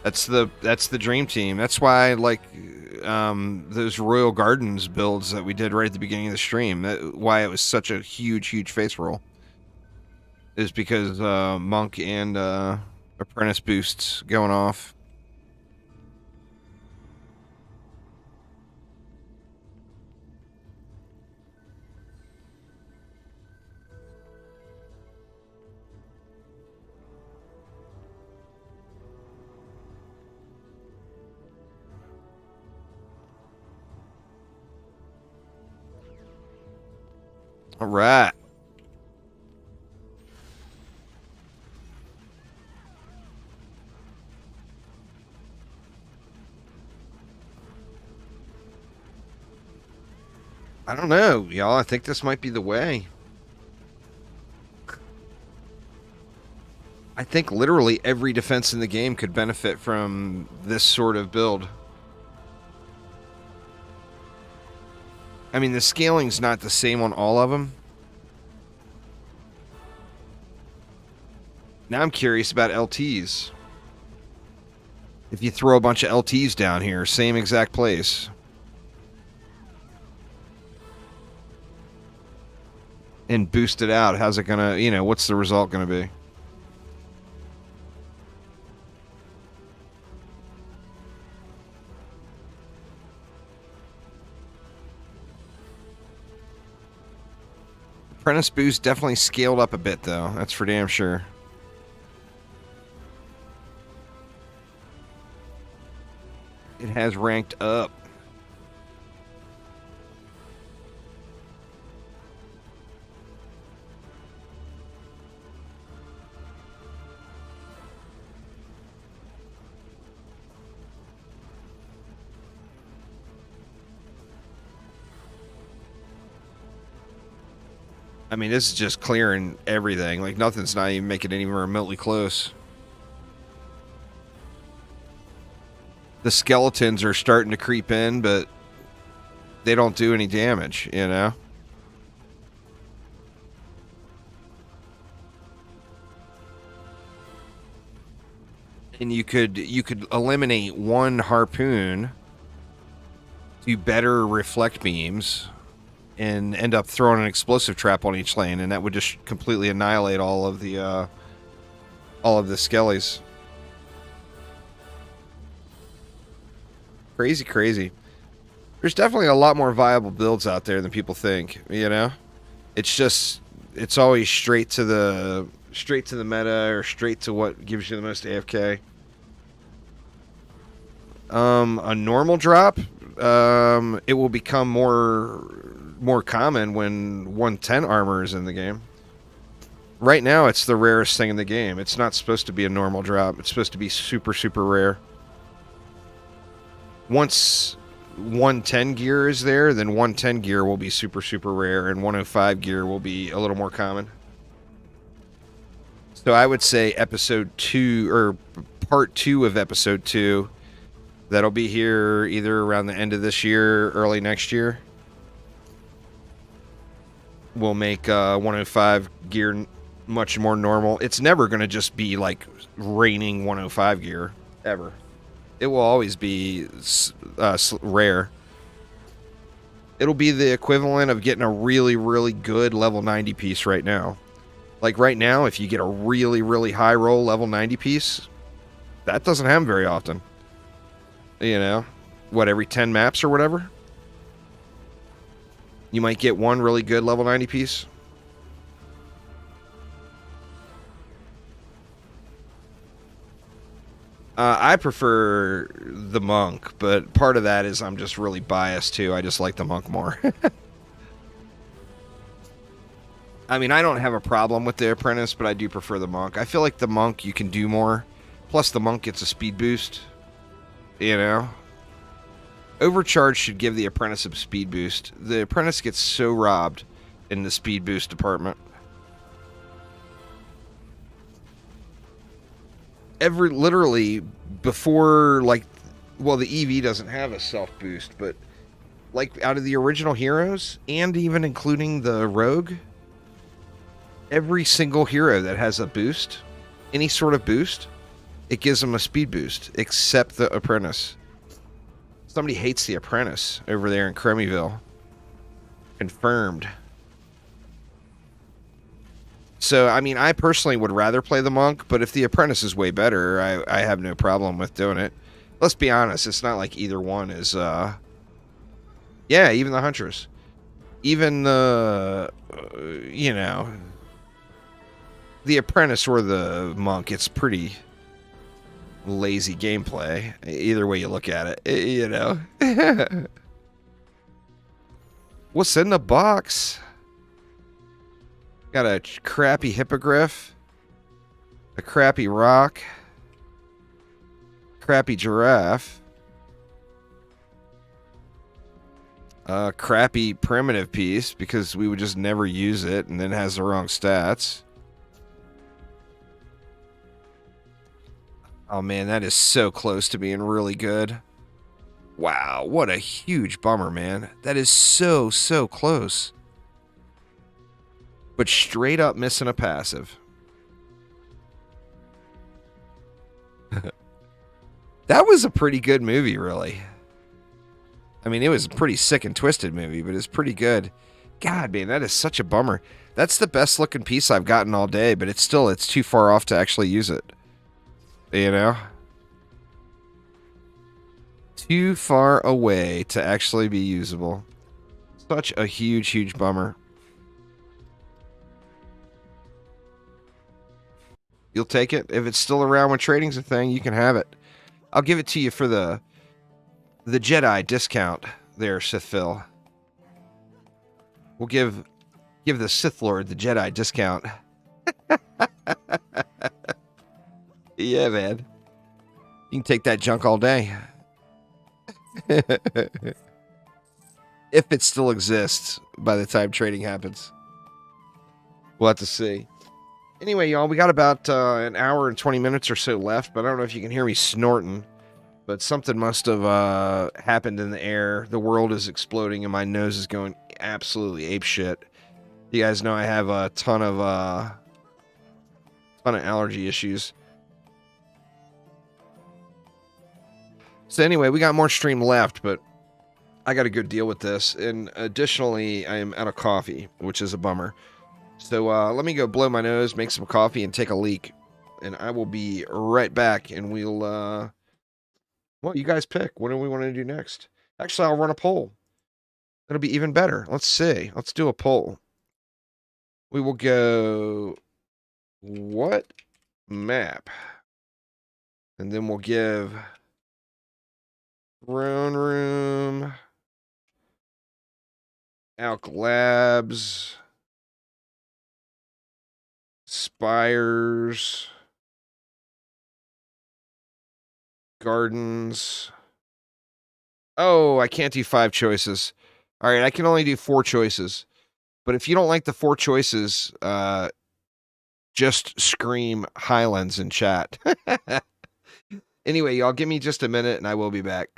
That's the dream team. That's why, like, those Royal Gardens builds that we did right at the beginning of the stream, why it was such a huge face roll, is because Monk and Apprentice boosts going off. All right. I don't know, y'all. I think this might be the way. I think literally every defense in the game could benefit from this sort of build. I mean, the scaling's not the same on all of them. Now I'm curious about LTs. If you throw a bunch of LTs down here, same exact place, and boost it out, how's it gonna, you know, what's the result gonna be? Apprentice boost definitely scaled up a bit, though. That's for damn sure. It has ranked up. I mean, this is just clearing everything. Like, nothing's not even making it even remotely close. The skeletons are starting to creep in, but they don't do any damage, you know? And you could eliminate one harpoon, do better reflect beams, and end up throwing an explosive trap on each lane, and that would just completely annihilate all of the skellies. Crazy. There's definitely a lot more viable builds out there than people think, you know? It's just, it's always straight to the meta, or straight to what gives you the most AFK. A normal drop, it will become more common when 110 armor is in the game. Right now, it's the rarest thing in the game. It's not supposed to be a normal drop. It's supposed to be super rare. Once 110 gear is there, then 110 gear will be super rare, and 105 gear will be a little more common. So I would say episode 2, or part 2 of episode 2, that'll be here either around the end of this year, early next year. We'll make 105 gear much more normal. It's never going to just be like raining 105 gear, ever. It will always be rare. It'll be the equivalent of getting a really good level 90 piece right now. Like right now, if you get a really high roll level 90 piece, that doesn't happen very often. You know, what, every 10 maps or whatever? You might get one really good level 90 piece. I prefer the monk, but part of that is I'm just really biased too. I just like the monk more. I mean, I don't have a problem with the apprentice, but I do prefer the monk. I feel like the monk you can do more. Plus the monk gets a speed boost. You know? Overcharge should give the apprentice a speed boost. The apprentice gets so robbed in the speed boost department. Literally before, like, well, the EV doesn't have a self boost, but like out of the original heroes, and even including the rogue, every single hero that has a boost, any sort of boost, It gives them a speed boost, except the apprentice. Somebody hates the apprentice over there in Chromyville. Confirmed. So, I mean, I personally would rather play the monk, but if the apprentice is way better, I have no problem with doing it. Let's be honest, it's not like either one is, yeah, even the huntress. Even the, you know, the apprentice or the monk, it's pretty lazy gameplay. Either way you look at it, you know. What's in the box? Got a crappy hippogriff, a crappy rock, crappy giraffe, a crappy primitive piece because we would just never use it, and then it has the wrong stats. Oh man, that is so close to being really good. Wow, what a huge bummer, man. That is so close. But straight up missing a passive. That was a pretty good movie, really. I mean, it was a pretty sick and twisted movie, but it's pretty good. God, man, that is such a bummer. That's the best looking piece I've gotten all day, but it's too far off to actually use it. You know? Too far away to actually be usable. Such a huge bummer. You'll take it? If it's still around when trading's a thing, you can have it. I'll give it to you for the Jedi discount there, Sith Phil. We'll give the Sith Lord the Jedi discount. Yeah, man. You can take that junk all day. If it still exists by the time trading happens. We'll have to see. Anyway, y'all, we got about an hour and 20 minutes or so left, but I don't know if you can hear me snorting. But something must have happened in the air. The world is exploding, and my nose is going absolutely apeshit. You guys know I have a ton of allergy issues. So anyway, we got more stream left, but I got to go deal with this. And additionally, I am out of coffee, which is a bummer. So let me go blow my nose, make some coffee, and take a leak. And I will be right back, and we'll... well, you guys pick. What do we want to do next? Actually, I'll run a poll. That'll be even better. Let's see. Let's do a poll. We will go... What map? And then we'll give... Throne Room... Alk Labs... Spires... Gardens... Oh, I can't do 5 choices. All right, I can only do 4 choices. But if you don't like the 4 choices, just scream Highlands in chat. Anyway, y'all, give me just a minute and I will be back.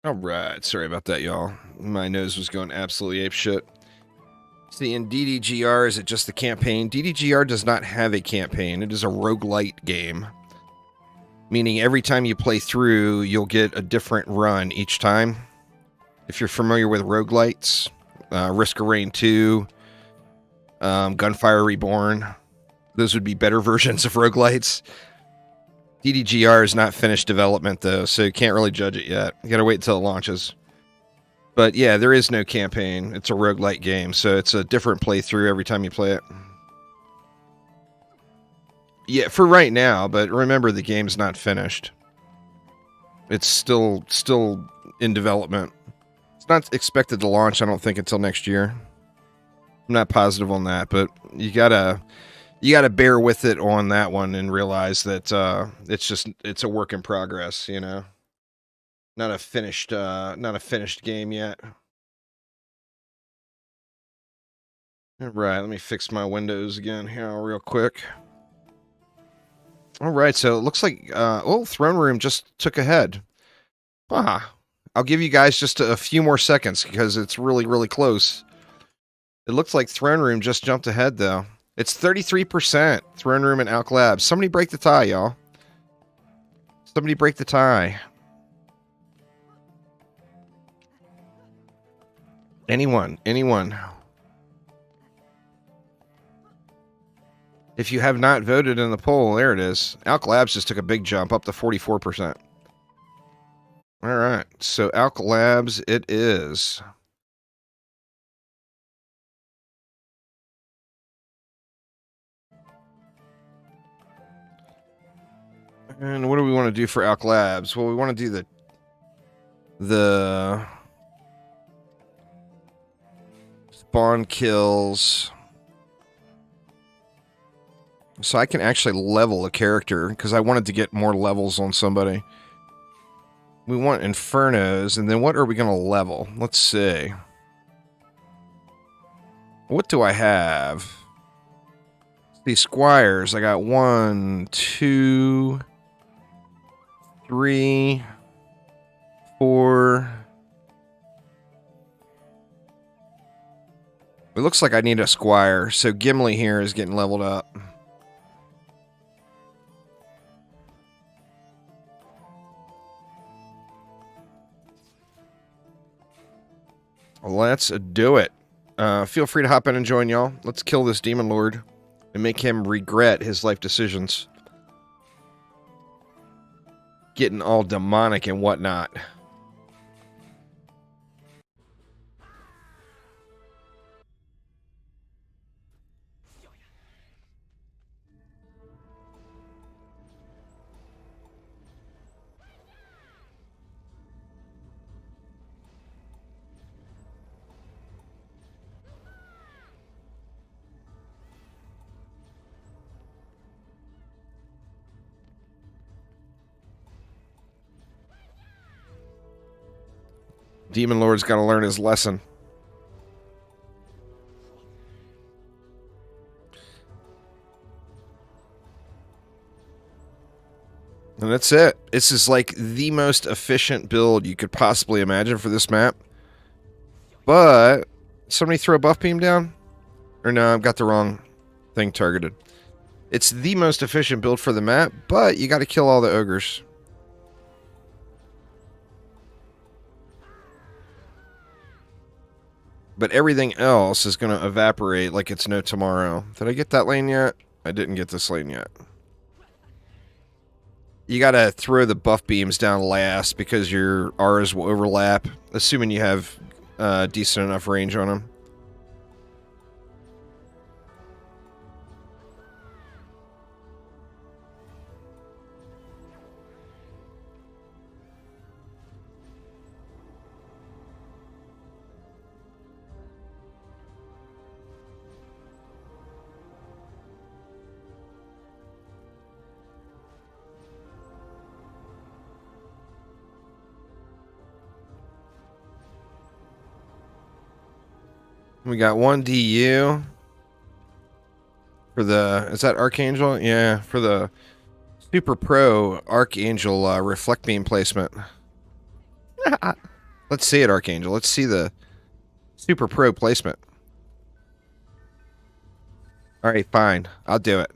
All right, sorry about that, y'all. My nose was going absolutely apeshit. See, in DDGR, is it just the campaign? DDGR does not have a campaign. It is a roguelite game. Meaning every time you play through, you'll get a different run each time. If you're familiar with roguelites, Risk of Rain 2, Gunfire Reborn, those would be better versions of roguelites. DDGR is not finished development, though, so you can't really judge it yet. You gotta wait until it launches. But yeah, there is no campaign. It's a roguelite game, so it's a different playthrough every time you play it. Yeah, for right now, but remember the game's not finished. It's still in development. It's not expected to launch, I don't think, until next year. I'm not positive on that, but you gotta bear with it on that one and realize that it's a work in progress, you know. Not a finished game yet. All right, let me fix my windows again here real quick. All right, so it looks like Throne Room just took ahead. I'll give you guys just a few more seconds because it's really close. It looks like Throne Room just jumped ahead though. It's 33% Throne Room and Alk Labs. Somebody break the tie, y'all. Somebody break the tie. Anyone. If you have not voted in the poll, there it is. Alk Labs just took a big jump up to 44%. All right, so Alk Labs it is. And what do we want to do for Alk Labs? Well, we want to do the spawn kills. So I can actually level a character because I wanted to get more levels on somebody. We want Infernos, and then what are we going to level? Let's see. What do I have? These Squires, I got 1, 2, 3, 4. It looks like I need a Squire, so Gimli here is getting leveled up. Let's do it. Feel free to hop in and join y'all. Let's kill this Demon Lord and make him regret his life decisions. Getting all demonic and whatnot. Demon Lord's got to learn his lesson. And that's it. This is like the most efficient build you could possibly imagine for this map. But somebody throw a buff beam down? Or no, I've got the wrong thing targeted. It's the most efficient build for the map, but you got to kill all the ogres. But everything else is going to evaporate like it's no tomorrow. Did I get that lane yet? I didn't get this lane yet. You got to throw the buff beams down last because your R's will overlap, assuming you have decent enough range on them. We got 1 DU for the, is that Archangel? Yeah, for the Super Pro Archangel reflect beam placement. Let's see it, Archangel. Let's see the super pro placement. All right, fine. I'll do it.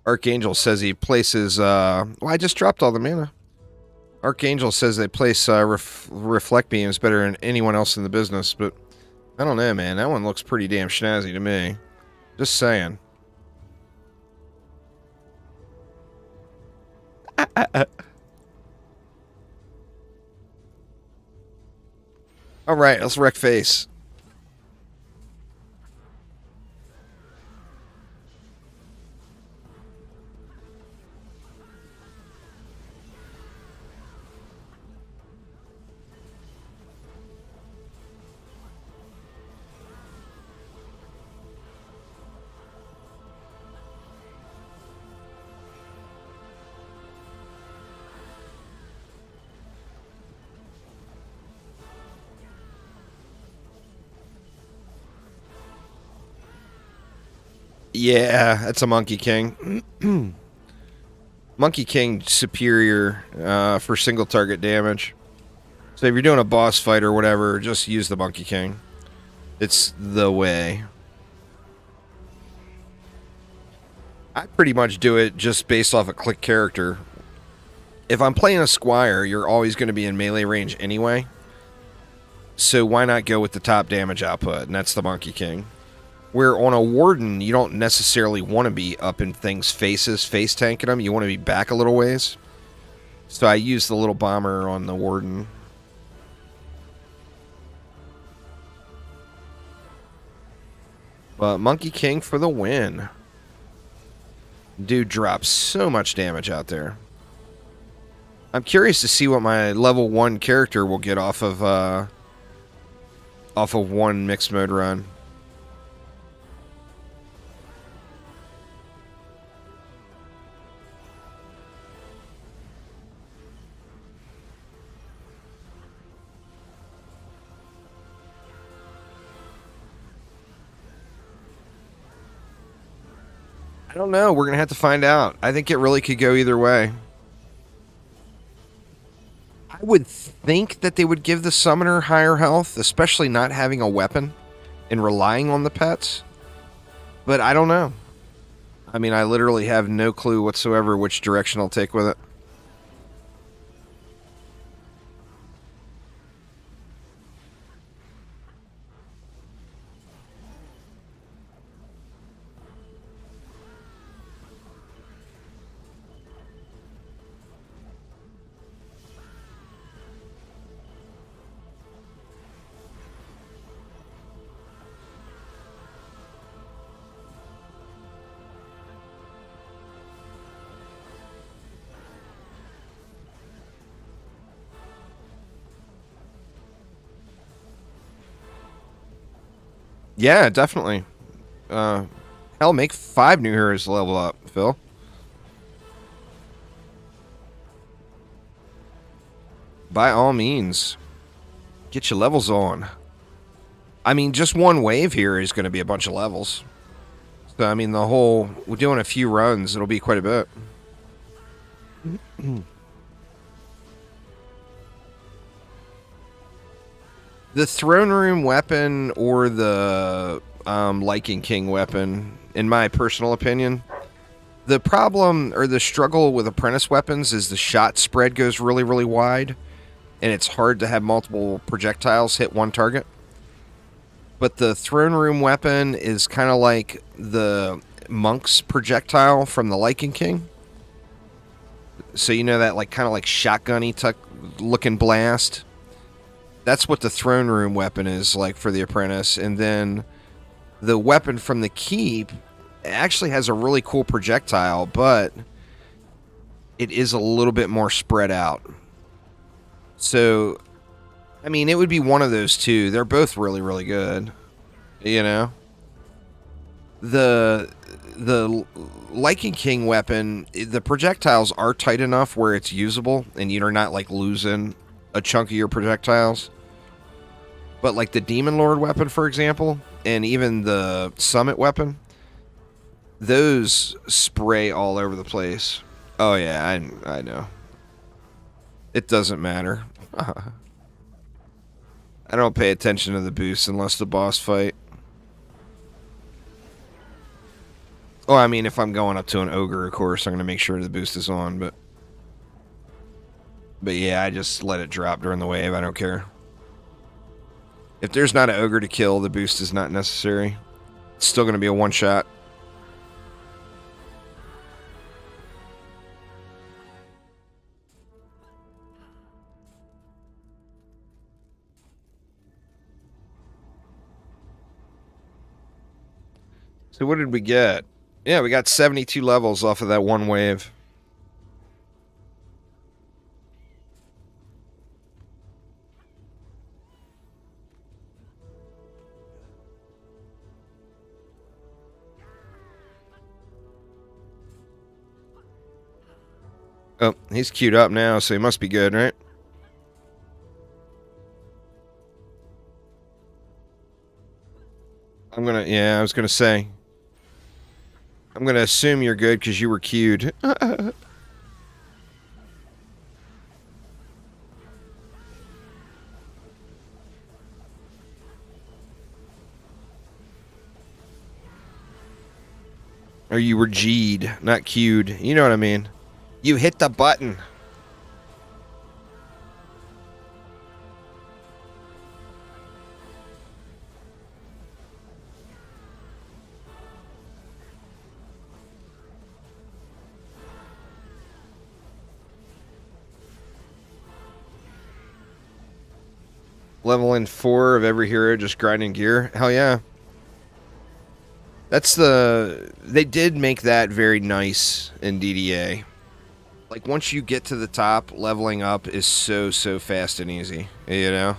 Archangel says he places... well, I just dropped all the mana. Archangel says they place reflect beams better than anyone else in the business, but I don't know, man. That one looks pretty damn snazzy to me. Just saying. All right, let's wreck face. Yeah, that's a Monkey King. Monkey King superior for single target damage. So if you're doing a boss fight or whatever, just use the Monkey King. It's the way. I pretty much do it just based off a click character. If I'm playing a Squire, you're always going to be in melee range anyway. So why not go with the top damage output? And that's the Monkey King. Where on a Warden, you don't necessarily want to be up in things' faces, face tanking them. You want to be back a little ways. So I use the little bomber on the Warden. But Monkey King for the win. Dude drops so much damage out there. I'm curious to see what my level 1 character will get off of one mixed mode run. I don't know. We're going to have to find out. I think it really could go either way. I would think that they would give the summoner higher health, especially not having a weapon and relying on the pets. But I don't know. I mean, I literally have no clue whatsoever which direction I'll take with it. Yeah, definitely. Hell, make 5 new heroes level up, Phil. By all means. Get your levels on. I mean, just one wave here is going to be a bunch of levels. So, I mean, we're doing a few runs. It'll be quite a bit. The throne room weapon or the Lichen King weapon, in my personal opinion, the problem or the struggle with apprentice weapons is the shot spread goes really, really wide, and it's hard to have multiple projectiles hit one target. But the throne room weapon is kind of like the monk's projectile from the Lichen King. So you know that kind of like shotgun-y looking blast? That's what the throne room weapon is like for the apprentice. And then the weapon from the keep actually has a really cool projectile, but it is a little bit more spread out. So, I mean, it would be one of those two. They're both really, really good. You know? The Lichen King weapon, the projectiles are tight enough where it's usable, and you're not, losing a chunk of your projectiles. But, the Demon Lord weapon, for example, and even the Summit weapon, those spray all over the place. Oh, yeah, I know. It doesn't matter. I don't pay attention to the boost unless the boss fight. Well, I mean, if I'm going up to an ogre, of course, I'm going to make sure the boost is on, but yeah, I just let it drop during the wave. I don't care. If there's not an ogre to kill, the boost is not necessary. It's still going to be a one-shot. So what did we get? Yeah, we got 72 levels off of that one wave. Oh, he's queued up now, so he must be good, right? I was gonna say. I'm gonna assume you're good because you were queued. Or you were G'd, not queued. You know what I mean. You hit the button. Leveling 4 of every hero, just grinding gear. Hell yeah. They did make that very nice in DDA. Like, once you get to the top, leveling up is so fast and easy, you know?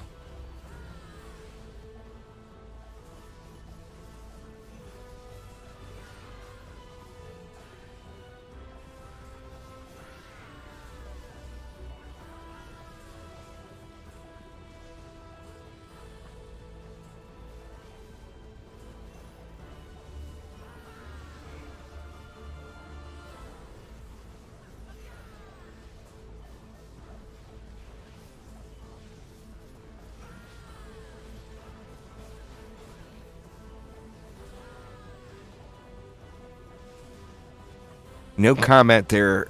No comment there,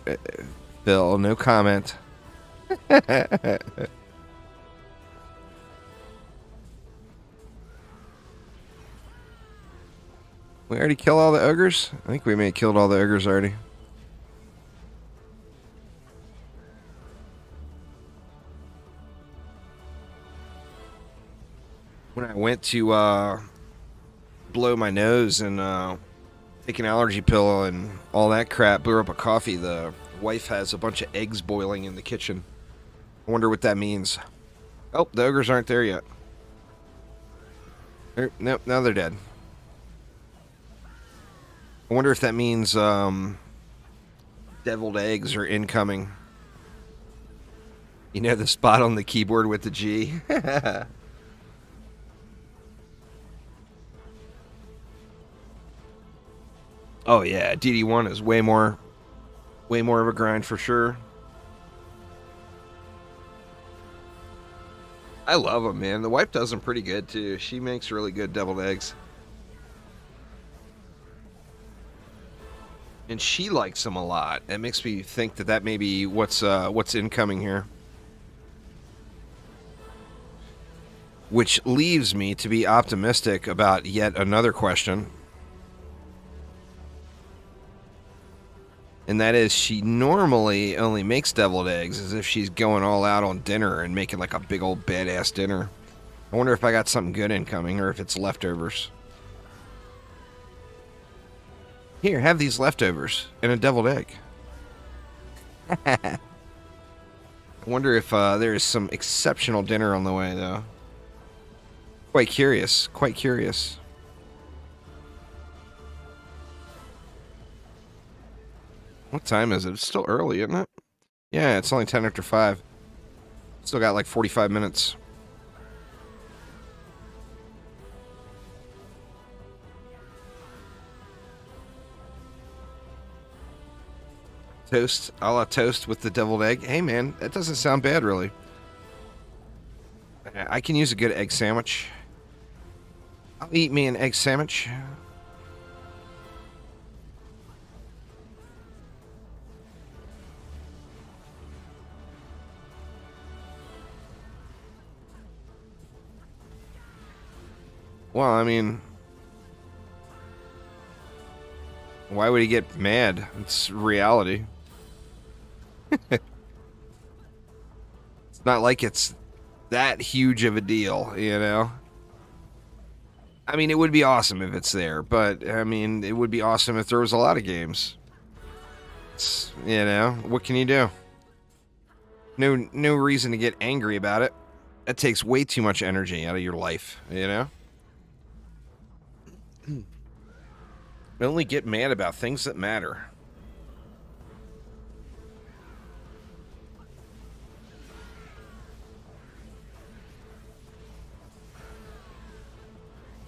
Phil. No comment. We already killed all the ogres? I think we may have killed all the ogres already. When I went to blow my nose and take an allergy pill and all that crap, brew up a coffee, the wife has a bunch of eggs boiling in the kitchen. I wonder what that means. Oh, the ogres aren't there yet. Nope, now they're dead. I wonder if that means deviled eggs are incoming. You know, the spot on the keyboard with the G? Oh yeah, DD1 is way more of a grind for sure. I love them, man. The wife does them pretty good too. She makes really good deviled eggs. And she likes them a lot. It makes me think that may be what's incoming here. Which leaves me to be optimistic about yet another question. And that is, she normally only makes deviled eggs as if she's going all out on dinner and making like a big old badass dinner. I wonder if I got something good incoming or if it's leftovers. Here, have these leftovers and a deviled egg. I wonder if there is some exceptional dinner on the way, though. Quite curious. Quite curious. What time is it? It's still early, isn't it? Yeah, it's only 10 after 5. Still got like 45 minutes. Toast, a la toast with the deviled egg. Hey, man, that doesn't sound bad, really. I can use a good egg sandwich. I'll eat me an egg sandwich. Well, I mean, why would he get mad? It's reality. It's not like it's that huge of a deal, you know? I mean, it would be awesome if it's there, but, I mean, it would be awesome if there was a lot of games. You know, what can you do? No reason to get angry about it. That takes way too much energy out of your life, you know? Only get mad about things that matter.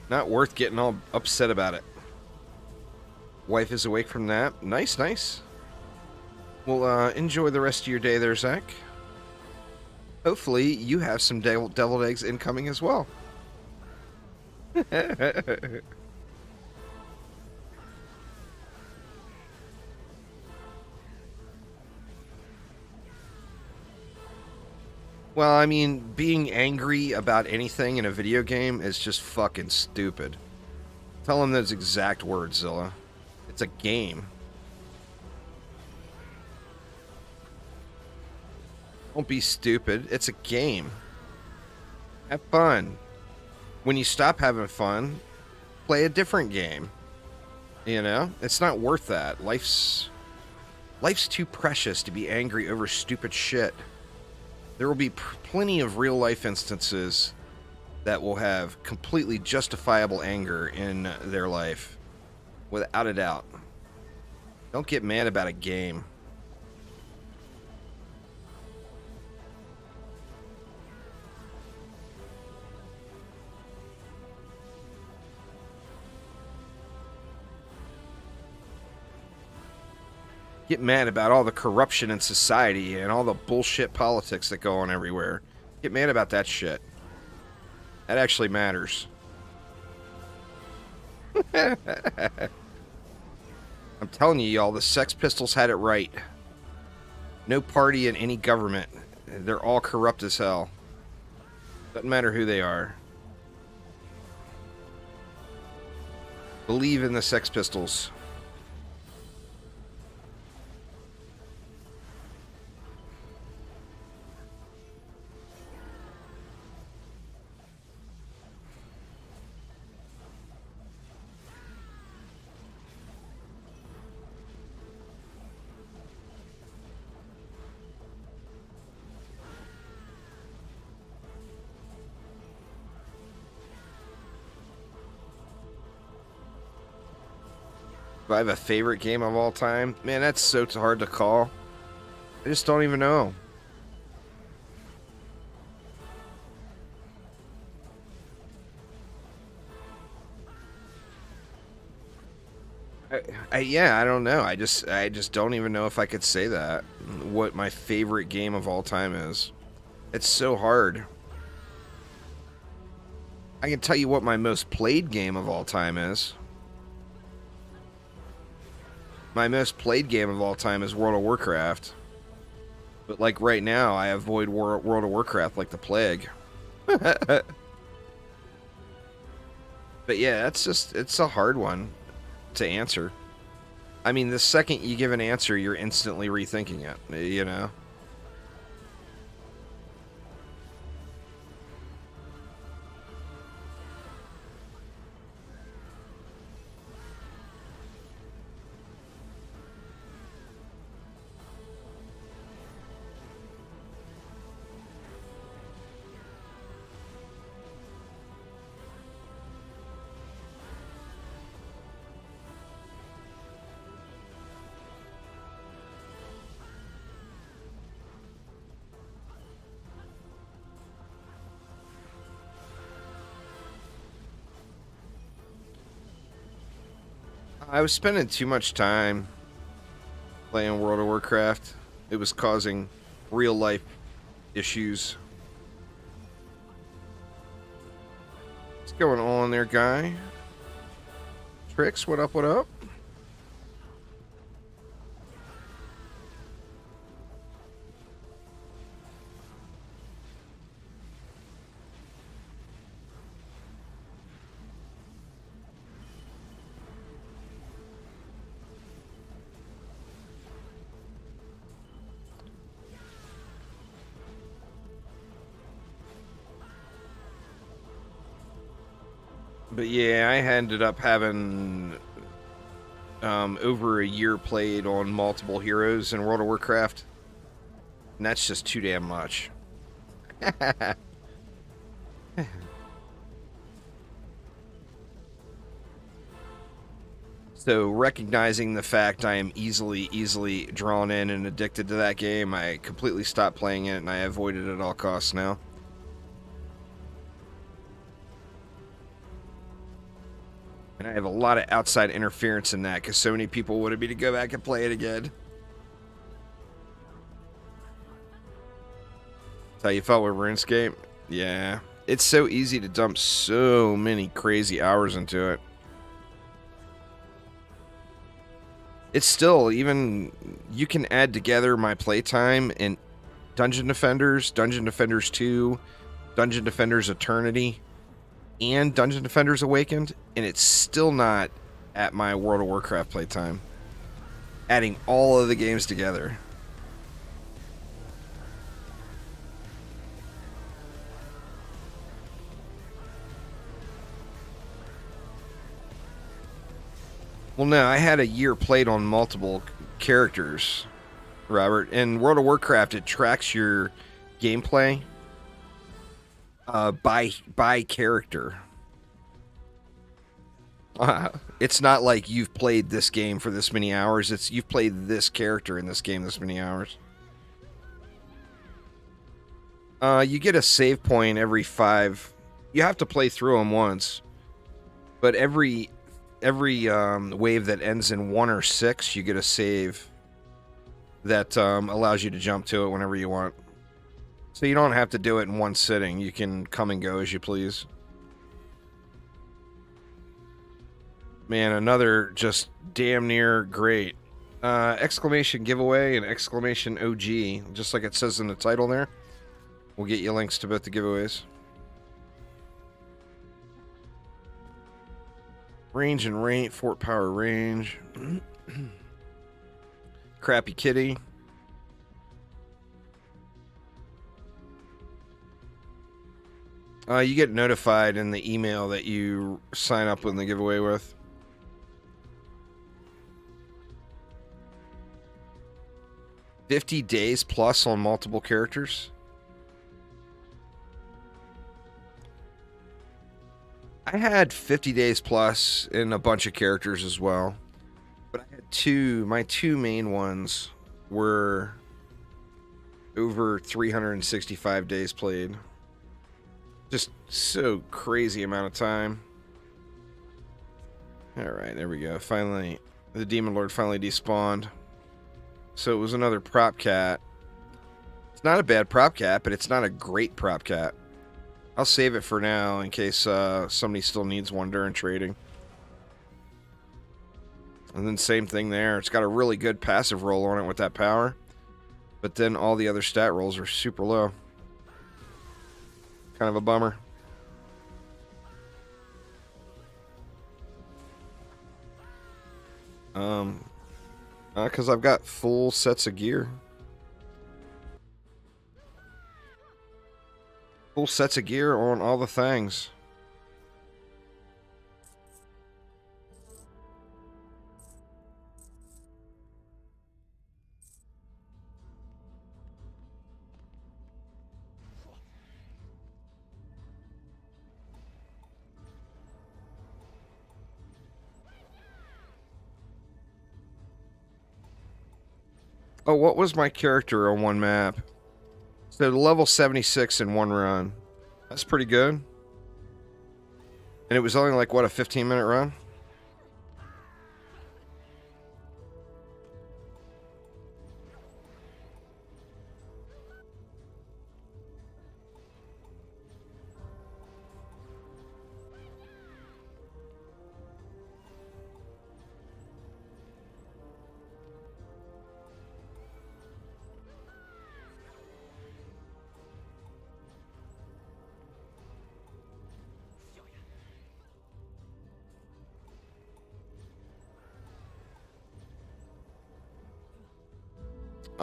Not worth getting all upset about it. Wife is awake from nap. Nice, nice. Well, enjoy the rest of your day there, Zach. Hopefully, you have some deviled eggs incoming as well. Well, I mean, being angry about anything in a video game is just fucking stupid. Tell him those exact words, Zilla. It's a game. Don't be stupid. It's a game. Have fun. When you stop having fun, play a different game. You know? It's not worth that. Life's too precious to be angry over stupid shit. There will be plenty of real-life instances that will have completely justifiable anger in their life. Without a doubt. Don't get mad about a game. Get mad about all the corruption in society and all the bullshit politics that go on everywhere. Get mad about that shit. That actually matters. I'm telling you, y'all, the Sex Pistols had it right. No party in any government. They're all corrupt as hell. Doesn't matter who they are. Believe in the Sex Pistols. Do I have a favorite game of all time? Man, that's so hard to call. I just don't even know. Yeah, I don't know. I just don't even know if I could say that. What my favorite game of all time is. It's so hard. I can tell you what my most played game of all time is. My most played game of all time is World of Warcraft. But like right now, I avoid World of Warcraft like the plague. But yeah, it's a hard one to answer. I mean, the second you give an answer, you're instantly rethinking it, you know? I was spending too much time playing World of Warcraft. It was causing real life issues. going on there, guy? Tricks, what up, what up? But yeah, I ended up having over a year played on multiple heroes in World of Warcraft. And that's just too damn much. So recognizing the fact I am easily drawn in and addicted to that game, I completely stopped playing it and I avoid it at all costs now. And I have a lot of outside interference in that because so many people wanted me to go back and play it again. That's how you felt with RuneScape? Yeah. It's so easy to dump so many crazy hours into it. It's still, even, you can add together my playtime in Dungeon Defenders 2, Dungeon Defenders Eternity, and Dungeon Defenders Awakened, and it's still not at my World of Warcraft playtime. Adding all of the games together. Well, no, I had a year played on multiple characters, Robert. In World of Warcraft, it tracks your gameplay by character. It's not like you've played this game for this many hours. It's you've played this character in this game this many hours. You get a save point every 5. You have to play through them once, but every wave that ends in 1 or 6, you get a save that allows you to jump to it whenever you want. So you don't have to do it in one sitting. You can come and go as you please. Man, another just damn near great. Exclamation giveaway and exclamation OG, just like it says in the title there. We'll get you links to both the giveaways. Range and range, Fort Power range. Crappy Kitty. You get notified in the email that you sign up in the giveaway with. $50 days plus on multiple characters. I had 50 days plus in a bunch of characters as well. But I had my two main ones were over 365 days played. Just so crazy amount of time. Alright, there we go. Finally, the Demon Lord finally despawned. So it was another prop cat. It's not a bad prop cat, but it's not a great prop cat. I'll save it for now in case somebody still needs one during trading. And then same thing there. It's got a really good passive roll on it with that power. But then all the other stat rolls are super low. Kind of a bummer. Because I've got full sets of gear. Full sets of gear on all the things. Oh, what was my character on one map? So level 76 in one run. That's pretty good. And it was only like, what, a 15-minute run?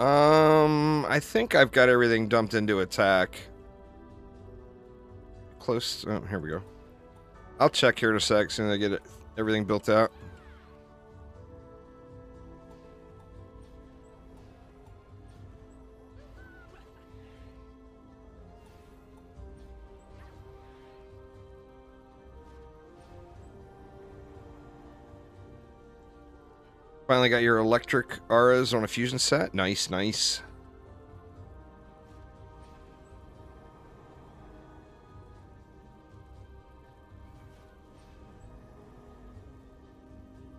I think I've got everything dumped into attack. Close. Oh, here we go. I'll check here in a sec as soon as I get everything built out. Finally got your electric auras on a fusion set. Nice, nice.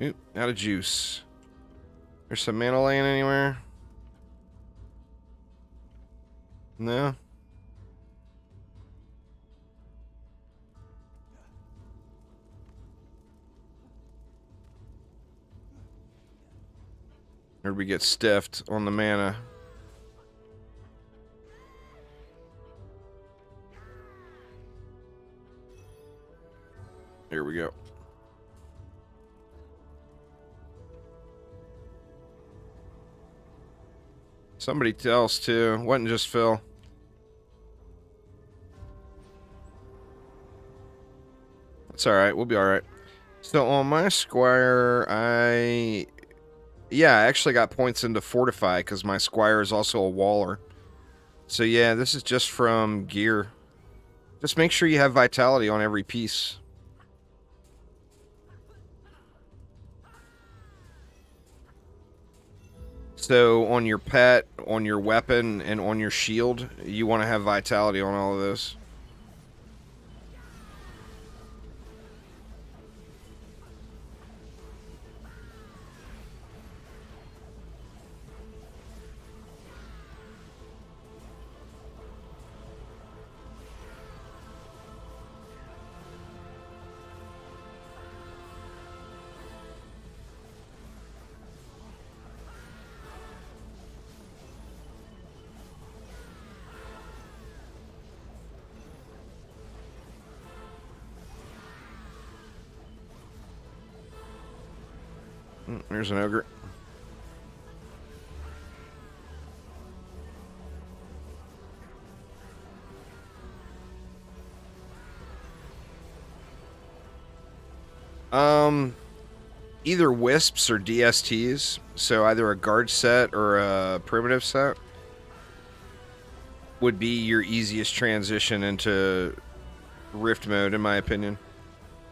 Oop, out of juice. There's some mana laying anywhere? No? Or we get stiffed on the mana. Here we go. Somebody else too. Wasn't just Phil. That's alright. We'll be alright. So on my Squire, I actually got points into Fortify because my Squire is also a Waller. So yeah, this is just from gear. Just make sure you have Vitality on every piece. So on your pet, on your weapon, and on your shield, you want to have Vitality on all of those. There's an ogre. Either wisps or DSTs, so either a guard set or a primitive set would be your easiest transition into Rift mode, in my opinion.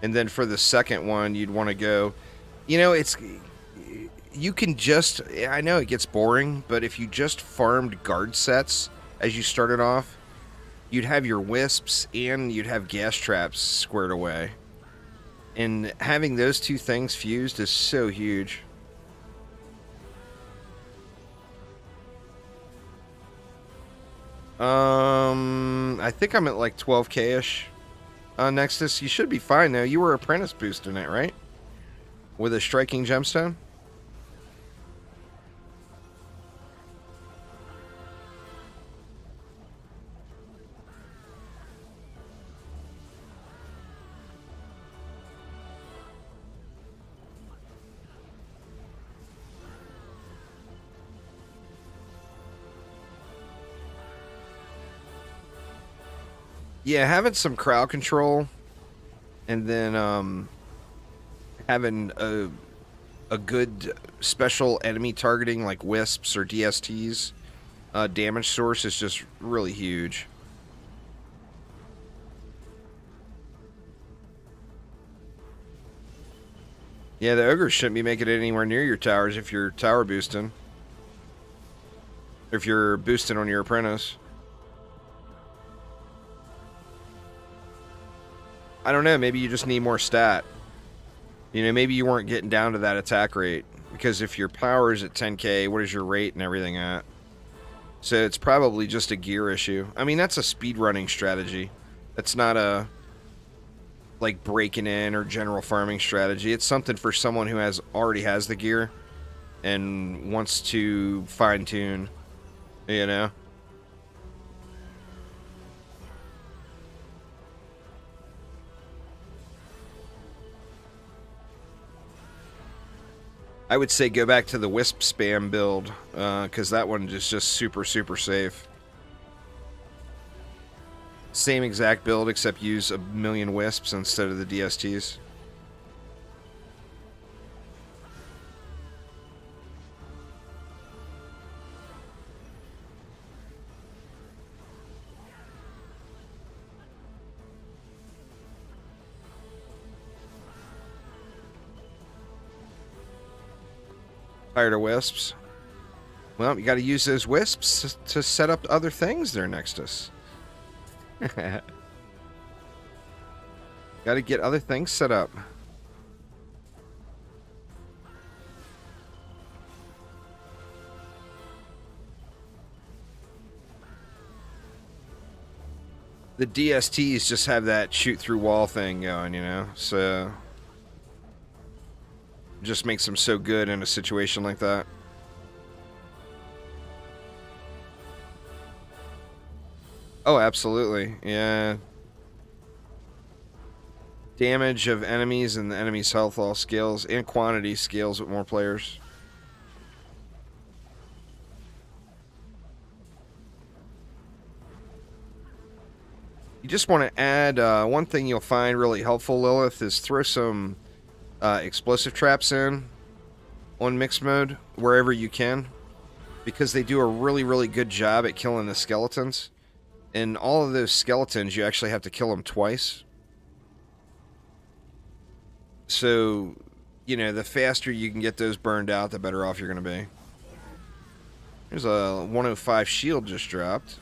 And then for the second one, you'd want to go, you know, you can just, I know it gets boring, but if you just farmed guard sets as you started off, you'd have your wisps and you'd have gas traps squared away. And having those two things fused is so huge. I think I'm at like 12k-ish. Nexus, you should be fine now. You were apprentice boosting it, right? With a striking gemstone? Yeah, having some crowd control and then having a good special enemy targeting like wisps or DSTs damage source is just really huge. Yeah, the ogres shouldn't be making it anywhere near your towers if you're tower boosting. Or if you're boosting on your apprentice. I don't know, maybe you just need more stat. You know, maybe you weren't getting down to that attack rate. Because if your power is at 10k, what is your rate and everything at? So it's probably just a gear issue. I mean, that's a speedrunning strategy. That's not a, like, breaking in or general farming strategy. It's something for someone who already has the gear and wants to fine-tune, you know? I would say go back to the wisp spam build, because that one is just super, super safe. Same exact build, except use a million wisps instead of the DSTs. Tired of wisps? Well, you got to use those wisps to set up other things there next to us. Got to get other things set up. The DSTs just have that shoot through wall thing going, you know, so just makes them so good in a situation like that. Oh, absolutely. Yeah. Damage of enemies and the enemy's health all scales, and quantity scales with more players. You just want to add, one thing you'll find really helpful, Lilith, is throw some explosive traps in on mixed mode wherever you can, because they do a really, really good job at killing the skeletons. And all of those skeletons, you actually have to kill them twice. So, you know, the faster you can get those burned out, the better off you're going to be. There's a 105 shield just dropped.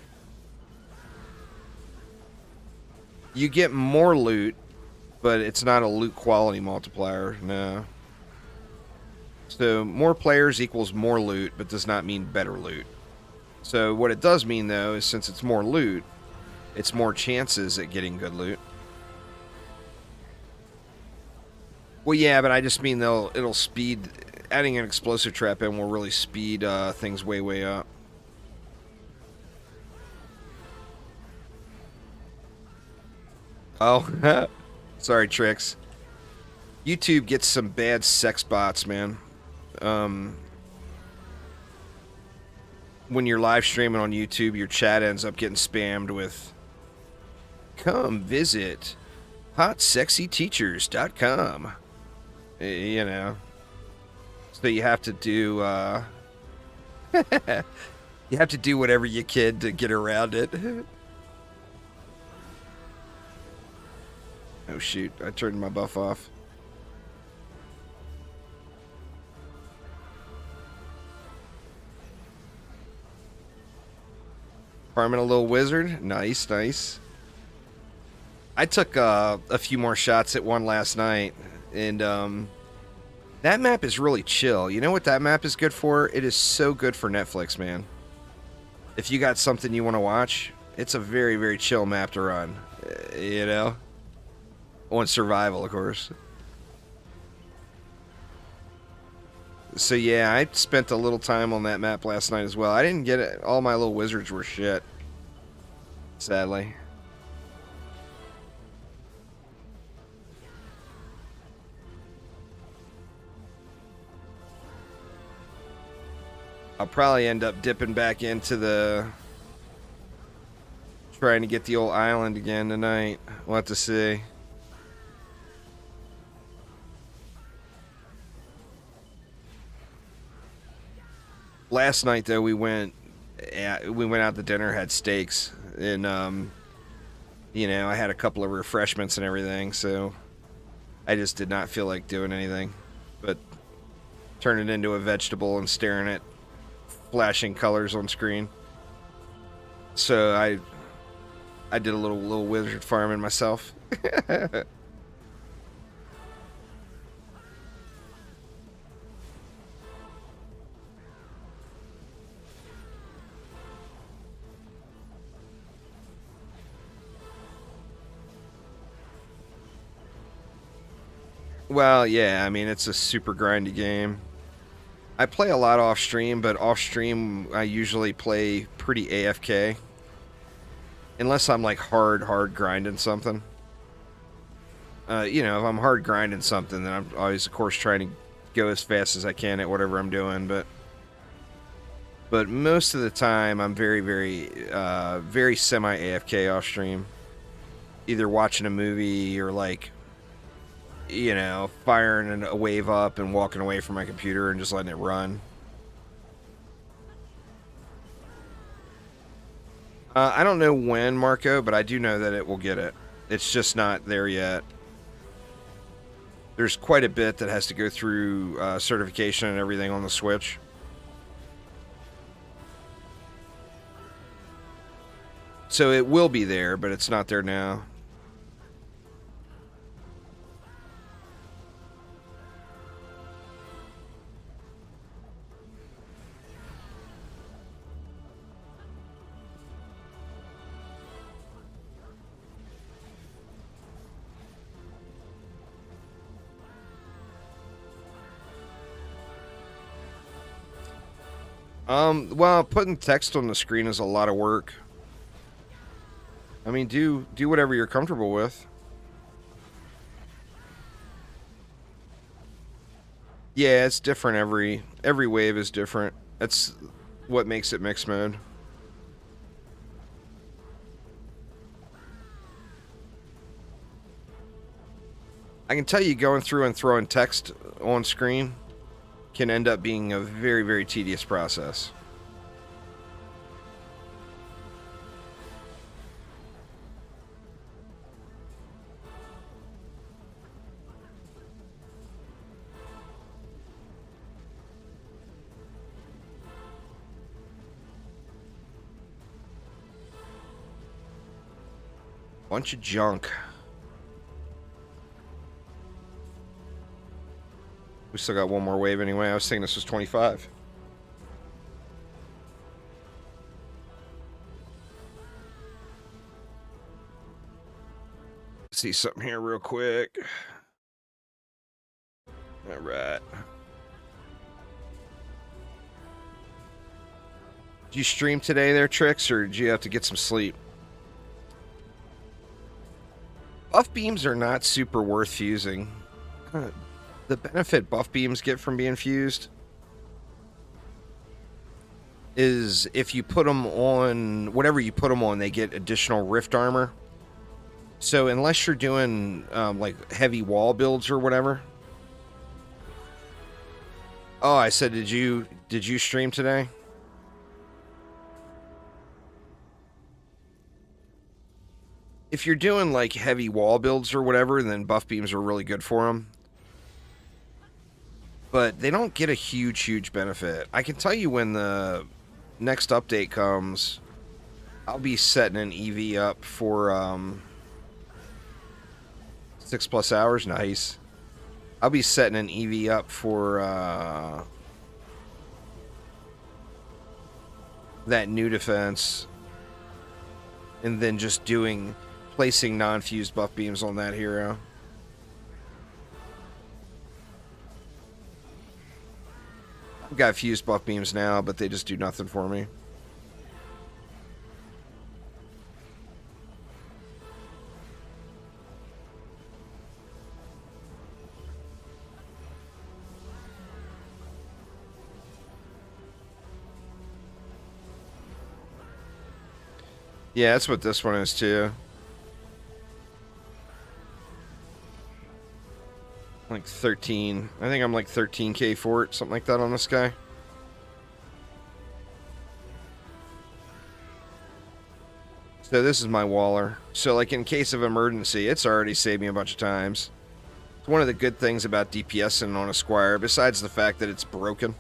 You get more loot, but it's not a loot quality multiplier, no. So, more players equals more loot, but does not mean better loot. So, what it does mean, though, is since it's more loot, it's more chances at getting good loot. Well, yeah, but I just mean it'll speed... Adding an explosive trap in will really speed things way, way up. Oh, sorry, Tricks. YouTube gets some bad sex bots, man. When you're live streaming on YouTube, your chat ends up getting spammed with, come visit hotsexyteachers.com. You know. So you have to do, you have to do whatever you can to get around it. Oh shoot, I turned my buff off. Farming a little wizard. Nice, nice. I took a few more shots at one last night, and that map is really chill. You know what that map is good for? It is so good for Netflix, man. If you got something you want to watch, it's a very, very chill map to run. You know? On survival, of course. So yeah, I spent a little time on that map last night as well. I didn't get it. All my little wizards were shit. Sadly. I'll probably end up dipping back into the... trying to get the old island again tonight. We'll have to see. Last night, though, we went out to dinner, had steaks, and you know, I had a couple of refreshments and everything, so I just did not feel like doing anything but turn it into a vegetable and staring at flashing colors on screen. So I did a little wizard farming myself. Well, yeah, I mean, it's a super grindy game. I play a lot off stream, but off stream I usually play pretty AFK. Unless I'm like hard grinding something. You know, if I'm hard grinding something, then I'm always, of course, trying to go as fast as I can at whatever I'm doing, but most of the time I'm very, very semi AFK off stream, either watching a movie or like, you know, firing a wave up and walking away from my computer and just letting it run. I don't know when, Marco, but I do know that it will get it. It's just not there yet. There's quite a bit that has to go through certification and everything on the Switch. So it will be there, but it's not there now. Well, putting text on the screen is a lot of work. I mean, do whatever you're comfortable with. Yeah, it's different. Every wave is different. That's what makes it mixed mode. I can tell you, going through and throwing text on screen can end up being a very, very tedious process. Bunch of junk. We still got one more wave anyway. I was thinking this was 25. See something here real quick. All right. Did you stream today there, Trix, or did you have to get some sleep? Buff beams are not super worth fusing. The benefit buff beams get from being fused is if you put them on, whatever you put them on, they get additional rift armor. So unless you're doing like heavy wall builds or whatever. Oh, I said, did you stream today? If you're doing like heavy wall builds or whatever, then buff beams are really good for them. But they don't get a huge benefit. I can tell you when the next update comes, I'll be setting an EV up for 6+ hours. Nice. I'll be setting an EV up for that new defense, and then just placing non-fused buff beams on that hero. I've got fused buff beams now, but they just do nothing for me. Yeah, that's what this one is too. Like 13. I think I'm like 13k for it, something like that on this guy. So this is my Waller. So like in case of emergency, it's already saved me a bunch of times. It's one of the good things about DPSing on a Squire, besides the fact that it's broken,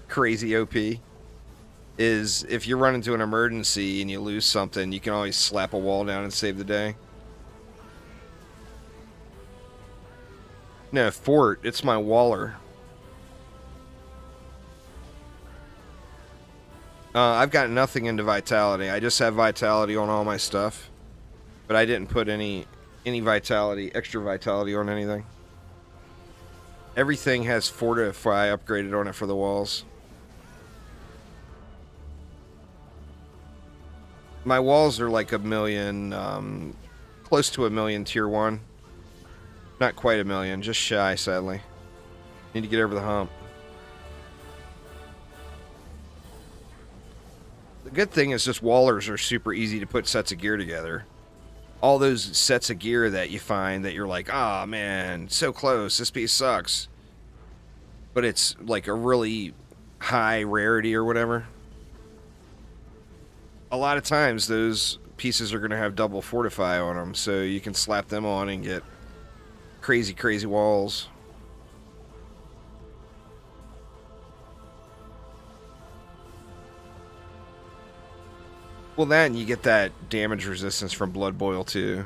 crazy OP, is if you run into an emergency and you lose something, you can always slap a wall down and save the day. No, Fort, it's my Waller. I've got nothing into Vitality. I just have Vitality on all my stuff. But I didn't put any Vitality, extra Vitality on anything. Everything has Fortify upgraded on it for the walls. My walls are like 1 million, close to 1 million tier 1. Not quite 1 million, just shy, sadly. Need to get over the hump. The good thing is just wallers are super easy to put sets of gear together. All those sets of gear that you find that you're like, ah, man, so close, this piece sucks. But it's like a really high rarity or whatever. A lot of times those pieces are going to have double fortify on them, so you can slap them on and get crazy, crazy walls. Well, then you get that damage resistance from Blood Boil, too.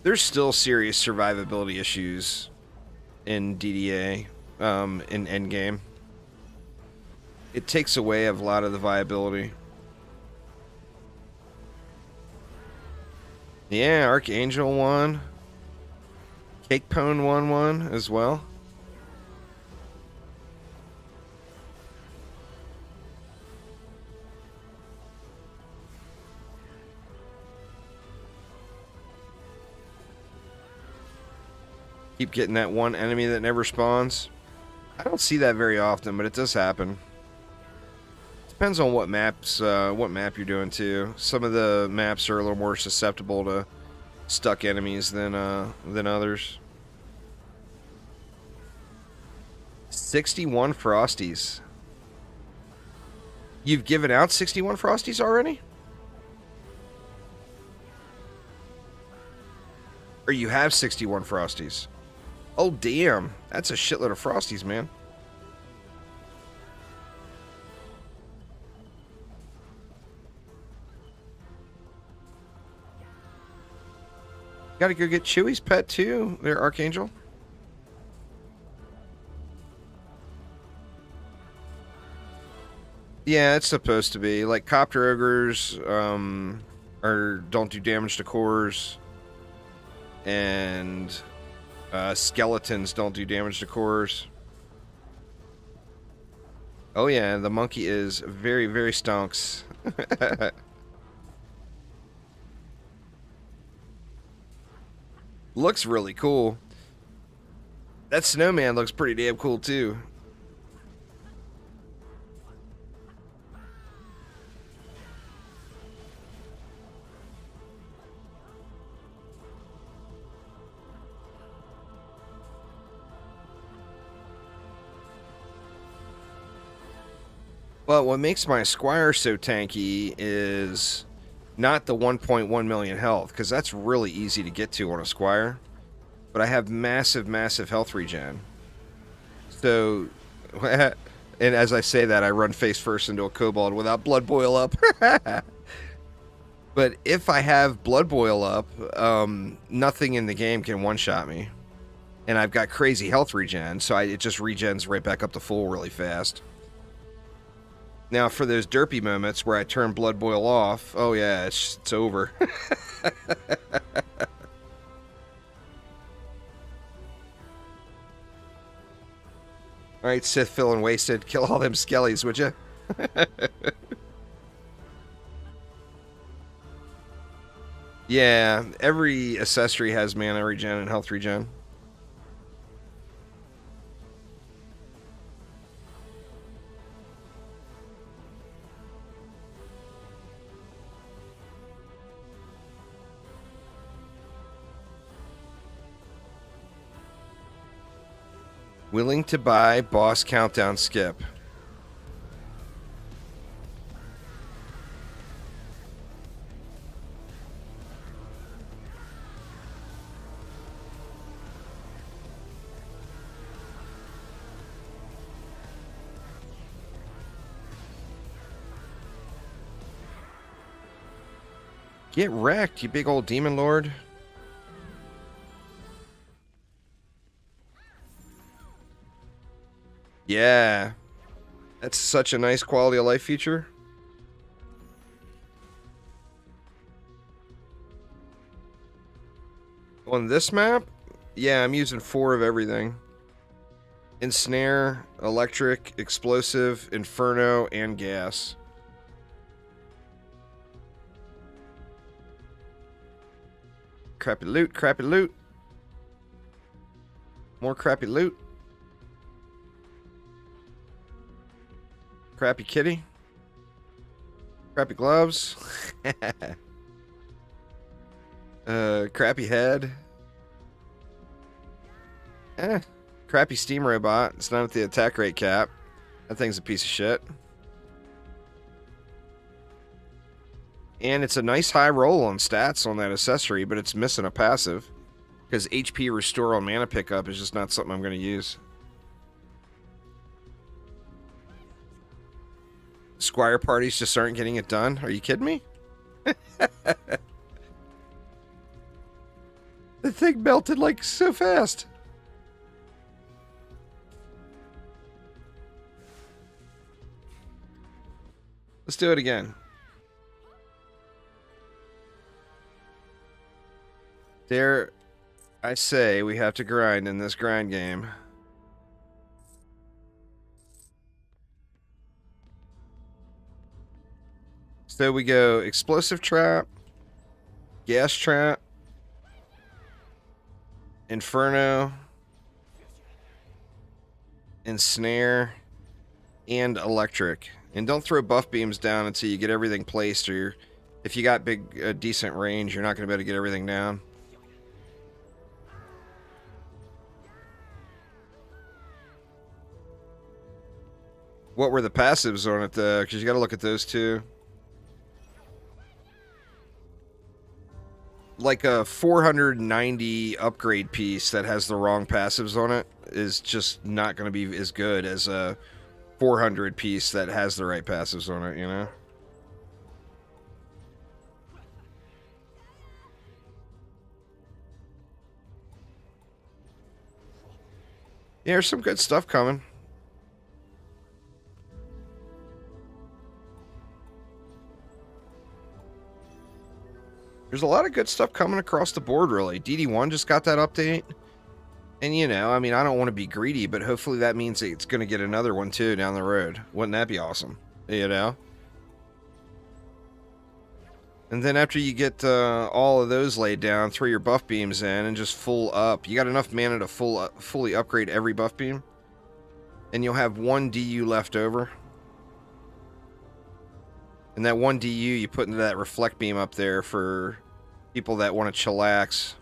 There's still serious survivability issues in DDA, in endgame. It takes away a lot of the viability. Yeah, Archangel won. Cake Pone won one as well. Keep getting that one enemy that never spawns. I don't see that very often, but it does happen. Depends on what map you're doing too. Some of the maps are a little more susceptible to stuck enemies than others. 61 Frosties. You've given out 61 Frosties already? Or you have 61 Frosties? Oh, damn. That's a shitload of Frosties, man. Gotta go get Chewy's pet, too, there, Archangel. Yeah, it's supposed to be. Like, Copter Ogres, don't do damage to cores. And... skeletons don't do damage to cores. Oh yeah, the monkey is very, very stonks. Looks really cool. That snowman looks pretty damn cool too. Well, what makes my Squire so tanky is not the 1.1 million health, because that's really easy to get to on a Squire. But I have massive, massive health regen. So, and as I say that, I run face first into a kobold without Blood Boil up. But if I have Blood Boil up, nothing in the game can one-shot me. And I've got crazy health regen, so it just regens right back up to full really fast. Now, for those derpy moments where I turn Blood Boil off, oh yeah, it's over. Alright, Sith feeling wasted. Kill all them skellies, would you? Yeah, every accessory has mana regen and health regen. Willing to buy boss countdown skip. Get wrecked, you big old demon lord. Yeah. That's such a nice quality of life feature. On this map, yeah, I'm using 4 of everything. Ensnare, electric, explosive, inferno, and gas. Crappy loot, crappy loot. More crappy loot. Crappy kitty. Crappy gloves. Crappy head. Crappy steam robot. It's not at the attack rate cap. That thing's a piece of shit. And it's a nice high roll on stats on that accessory, but it's missing a passive. Because HP restore on mana pickup is just not something I'm going to use. Squire parties just aren't getting it done. Are you kidding me? The thing melted like so fast. Let's do it again. Dare I say we have to grind in this grind game. So we go explosive trap, gas trap, inferno, ensnare, and electric. And don't throw buff beams down until you get everything placed, or if you got decent range, you're not going to be able to get everything down. What were the passives on it, though? Because you got to look at those too. Like a 490 upgrade piece that has the wrong passives on it is just not going to be as good as a 400 piece that has the right passives on it, you know? Yeah, there's some good stuff coming. There's a lot of good stuff coming across the board, really. DD1 just got that update. And, you know, I mean, I don't want to be greedy, but hopefully that means it's going to get another one, too, down the road. Wouldn't that be awesome? You know? And then after you get all of those laid down, throw your buff beams in and just full up. You got enough mana to fully upgrade every buff beam. And you'll have 1 DU left over. And that 1 DU you put into that reflect beam up there for people that want to chillax.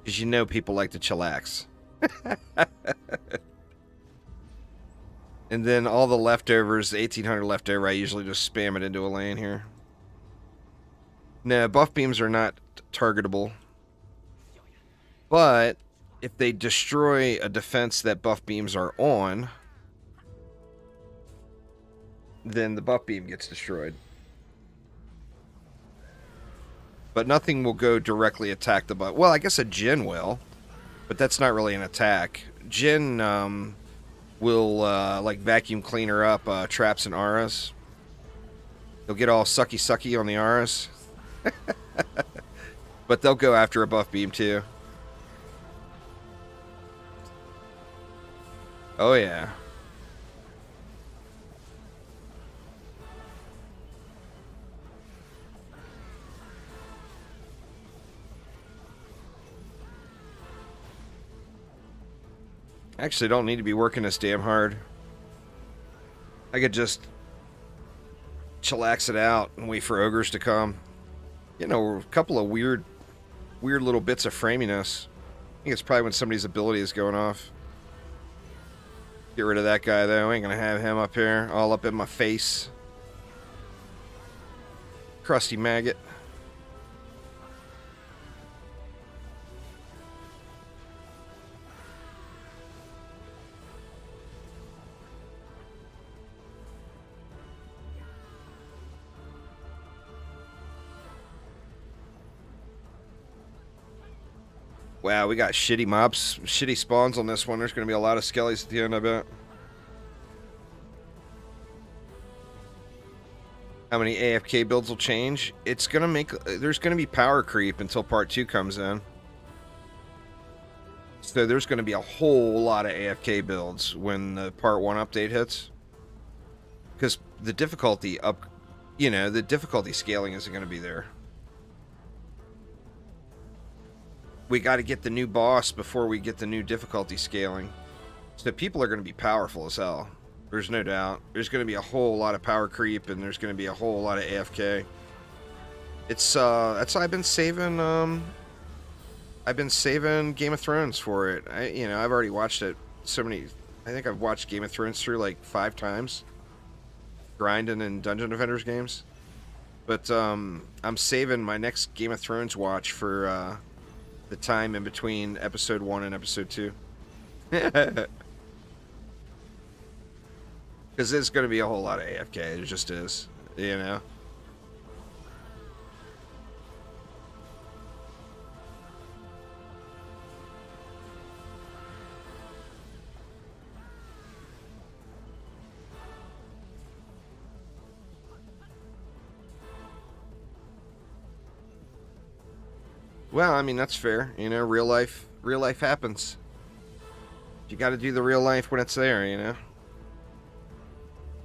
Because you know people like to chillax. And then all the leftovers, the 1800 leftover, I usually just spam it into a lane here. No, buff beams are not targetable. But if they destroy a defense that buff beams are on, then the buff beam gets destroyed. But nothing will go directly attack the buff. Well, I guess a Jin will, but that's not really an attack. Jin will like vacuum cleaner up traps and auras. They'll get all sucky on the auras. But they'll go after a buff beam too. Oh yeah. Actually, don't need to be working this damn hard. I could just chillax it out and wait for ogres to come. You know, a couple of weird little bits of framiness. I think it's probably when somebody's ability is going off. Get rid of that guy, though. I ain't gonna have him up here, all up in my face. Crusty maggot. Wow, we got shitty mobs, shitty spawns on this one. There's going to be a lot of skellies at the end, I bet. How many AFK builds will change? It's going to make... There's going to be power creep until part 2 comes in. So there's going to be a whole lot of AFK builds when the part 1 update hits. Because the difficulty up... You know, the difficulty scaling isn't going to be there. we got to get the new boss before we get the new difficulty scaling. So people are going to be powerful as hell. There's no doubt. There's going to be a whole lot of power creep, and there's going to be a whole lot of AFK. It's that's why I've been saving Game of Thrones for it. I've already watched it so many. I think I've watched Game of Thrones through like 5 times, grinding in Dungeon Defenders games. But I'm saving my next Game of Thrones watch for the time in between episode 1 and episode 2. Because there's going to be a whole lot of AFK. There just is, Well, I mean, that's fair. Real life happens. You got to do the real life when it's there,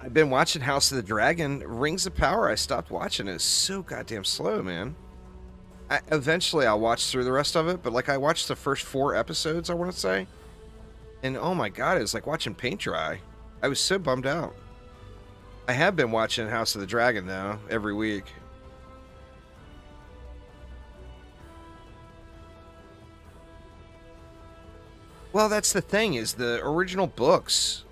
I've been watching House of the Dragon. Rings of Power, I stopped watching. It's so goddamn slow, man. Eventually, I'll watch through the rest of it, but, like, I watched the first 4 episodes, I want to say. And, oh my god, it was like watching paint dry. I was so bummed out. I have been watching House of the Dragon, though, every week. Well, that's the thing, is the original books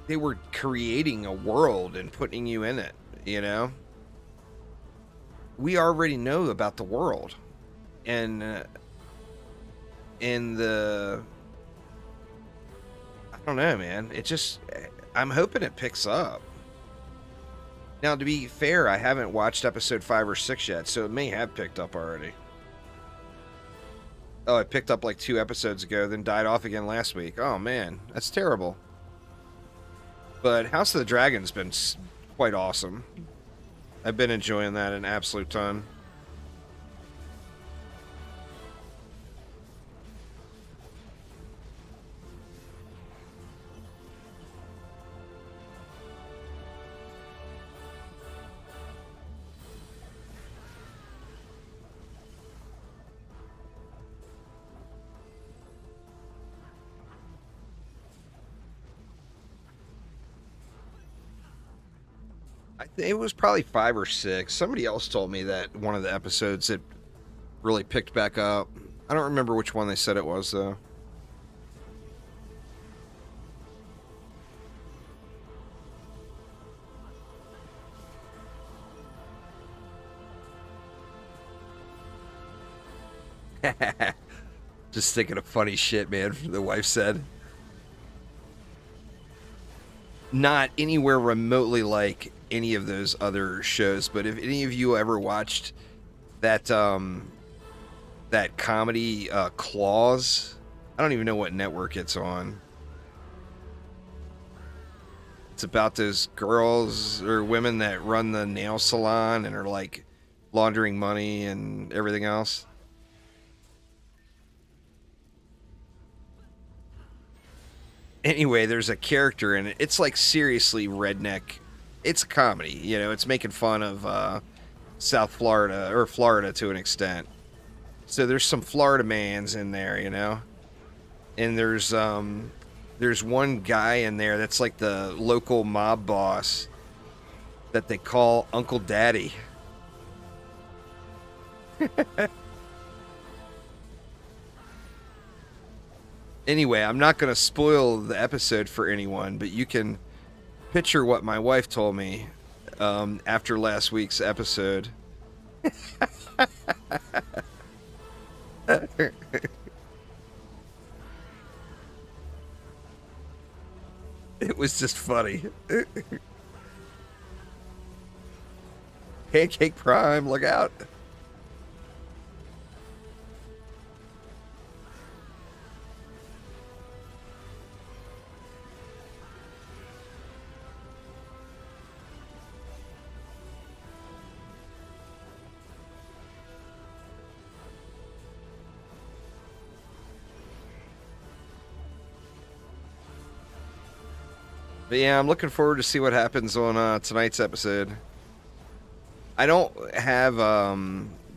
they were creating a world and putting you in it, We already know about the world. And in the... I don't know, man. I'm hoping it picks up. Now, to be fair, I haven't watched episode 5 or 6 yet, so it may have picked up already. Oh, I picked up like 2 episodes ago, then died off again last week. Oh, man. That's terrible. But House of the Dragon's been quite awesome. I've been enjoying that an absolute ton. It was probably 5 or 6. Somebody else told me that one of the episodes it really picked back up. I don't remember which one they said it was, though. Just thinking of funny shit, man, the wife said. Not anywhere remotely like any of those other shows, but if any of you ever watched that that comedy Claws, I don't even know what network it's on. It's about those girls or women that run the nail salon and are like laundering money and everything else. Anyway, there's a character in it. It's like seriously redneck. It's a comedy, it's making fun of South Florida, or Florida to an extent. So there's some Florida mans in there, and there's one guy in there that's like the local mob boss that they call Uncle Daddy. Anyway, I'm not going to spoil the episode for anyone, but you can picture what my wife told me after last week's episode. It was just funny. Pancake Prime, look out. But yeah, I'm looking forward to see what happens on tonight's episode. I don't have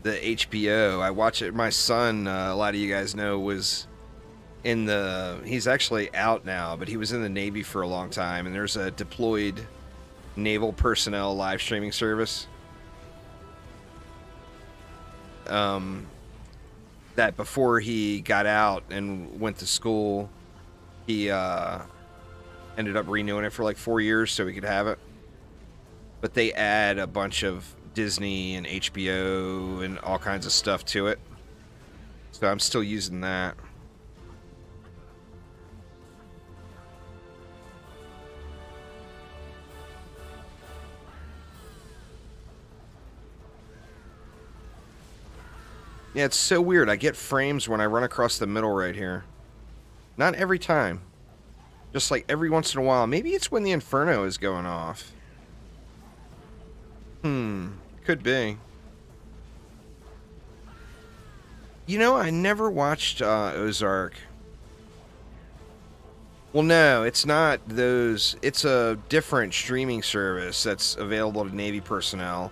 the HBO. I watch it. My son, a lot of you guys know, was in the. He's actually out now, but he was in the Navy for a long time. And there's a deployed naval personnel live streaming service. That before he got out and went to school, he ended up renewing it for like 4 years so he could have it. But they add a bunch of Disney and HBO and all kinds of stuff to it. So I'm still using that. Yeah, it's so weird. I get frames when I run across the middle right here. Not every time. Just like every once in a while. Maybe it's when the Inferno is going off. Could be. You know, I never watched Ozark. Well, no, it's not those. It's a different streaming service that's available to Navy personnel.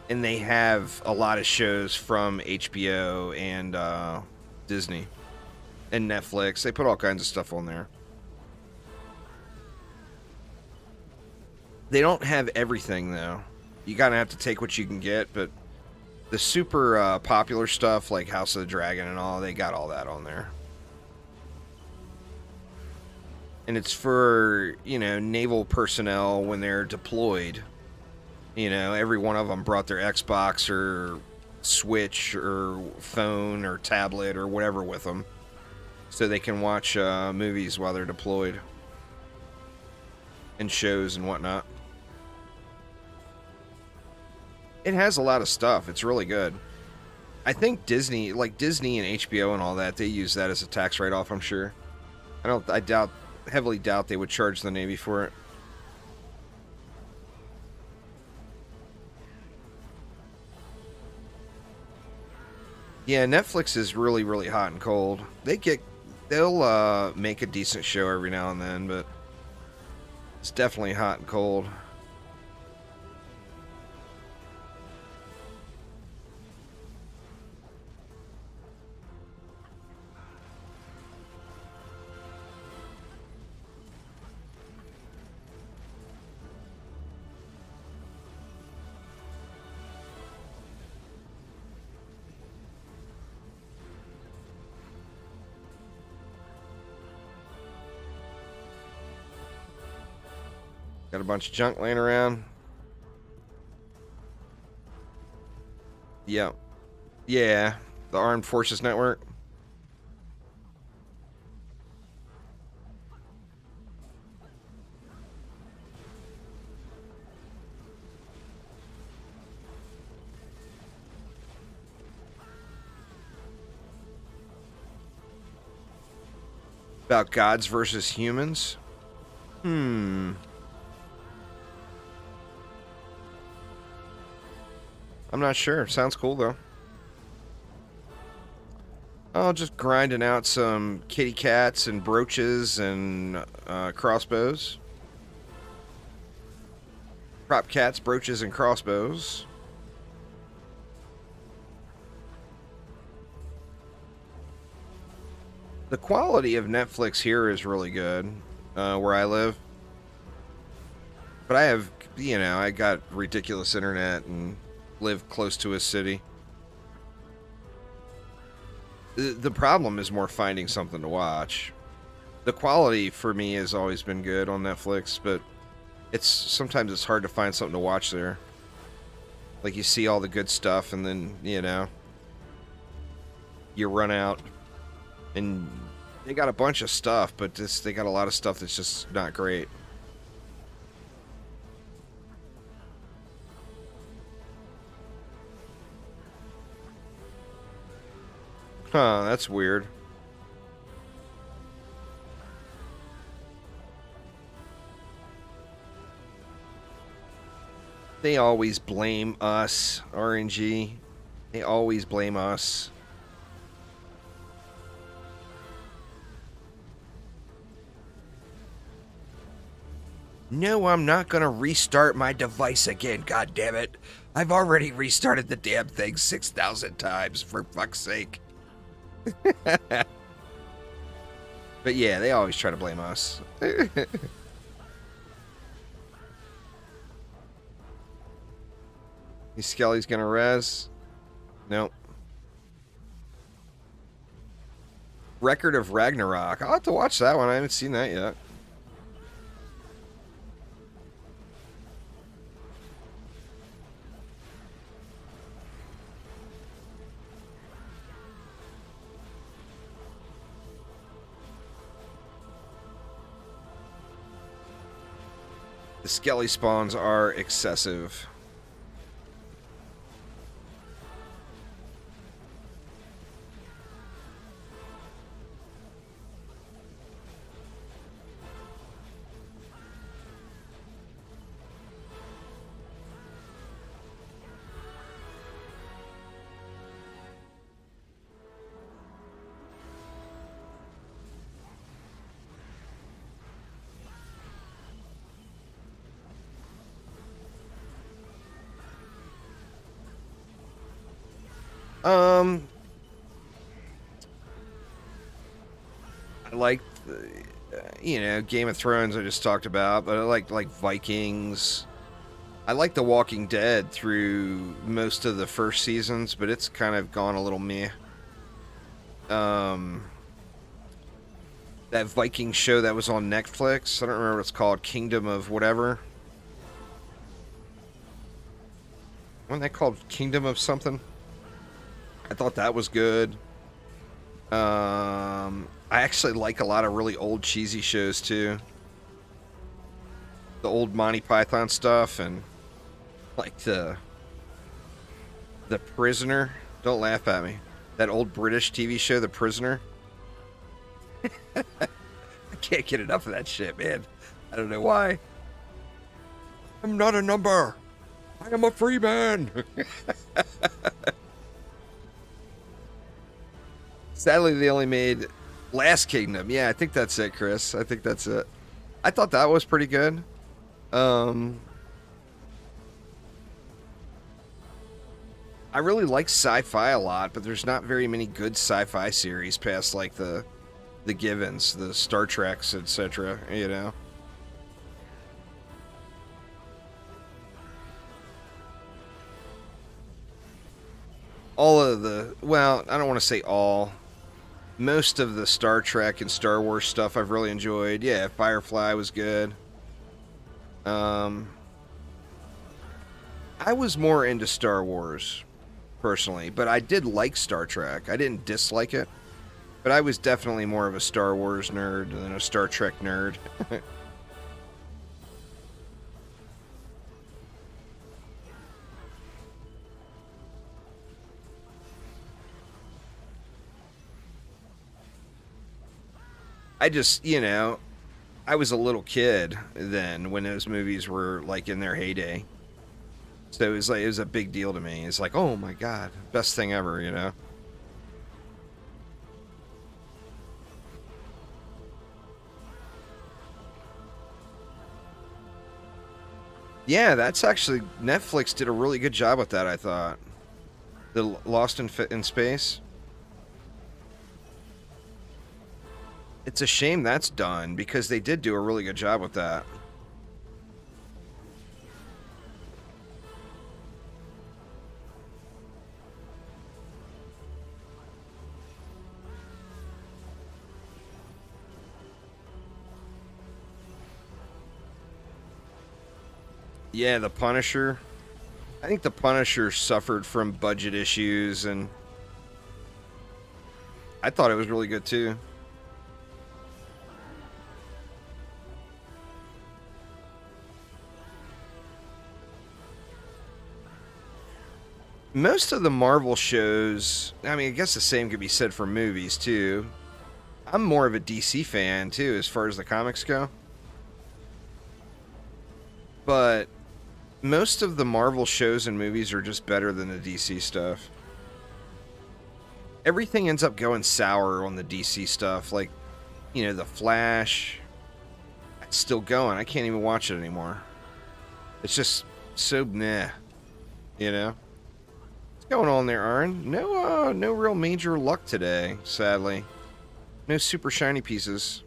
And they have a lot of shows from HBO and Disney and Netflix. They put all kinds of stuff on there. They don't have everything, though. You gotta have to take what you can get, but the super popular stuff like House of the Dragon and all, they got all that on there. And it's for, you know, naval personnel when they're deployed. You know, every one of them brought their Xbox or Switch or phone or tablet or whatever with them, so they can watch movies while they're deployed and shows and whatnot. It has a lot of stuff. It's really good. I think Disney, like Disney and HBO and all that, they use that as a tax write-off, I'm sure. I heavily doubt they would charge the Navy for it. Yeah, Netflix is really, really hot and cold. They'll make a decent show every now and then, but it's definitely hot and cold. Got a bunch of junk laying around. Yep. Yeah, the Armed Forces Network. About gods versus humans? I'm not sure. Sounds cool, though. Oh, just grinding out some kitty cats and brooches and crossbows. Prop cats, brooches, and crossbows. The quality of Netflix here is really good, where I live. But I have, you know, I got ridiculous internet and live close to a city. The problem is more finding something to watch. The quality for me has always been good on Netflix, but sometimes it's hard to find something to watch there. Like, you see all the good stuff and then, you know, you run out. And they got a bunch of stuff, but they got a lot of stuff that's just not great. Huh, that's weird. They always blame us, RNG. They always blame us. No, I'm not gonna restart my device again, god damn it. I've already restarted the damn thing 6,000 times, for fuck's sake. But yeah, they always try to blame us. Skelly's gonna res. Nope. Record of Ragnarok. I'll have to watch that one. I haven't seen that yet. The Skelly spawns are excessive. I like, Game of Thrones I just talked about, but I like Vikings. I like The Walking Dead through most of the first seasons, but it's kind of gone a little meh. That Viking show that was on Netflix, I don't remember what it's called, Kingdom of whatever. Wasn't that called Kingdom of something? I thought that was good. I actually like a lot of really old cheesy shows too. The old Monty Python stuff and like the Prisoner. Don't laugh at me. That old British TV show, The Prisoner. I can't get enough of that shit, man. I don't know why. I'm not a number. I am a free man. Sadly, they only made Last Kingdom. Yeah, I think that's it, Chris. I think that's it. I thought that was pretty good. I really like sci-fi a lot, but there's not very many good sci-fi series past like the Givens, the Star Treks, etc. All of the, well, I don't want to say all. Most of the Star Trek and Star Wars stuff I've really enjoyed. Yeah, Firefly was good. I was more into Star Wars, personally, but I did like Star Trek. I didn't dislike it, but I was definitely more of a Star Wars nerd than a Star Trek nerd. I just, I was a little kid then when those movies were like in their heyday. So it was a big deal to me. It's like, oh my God, best thing ever. Yeah, that's actually, Netflix did a really good job with that, I thought. The Lost in Space. It's a shame that's done because they did do a really good job with that. Yeah, The Punisher. I think The Punisher suffered from budget issues, and I thought it was really good too. Most of the Marvel shows, I mean, I guess the same could be said for movies too. I'm more of a DC fan too, as far as the comics go. But most of the Marvel shows and movies are just better than the DC stuff. Everything ends up going sour on the DC stuff. Like, The Flash, it's still going. I can't even watch it anymore. It's just so meh. You know? What's going on there, Arn? No real major luck today, sadly. No super shiny pieces.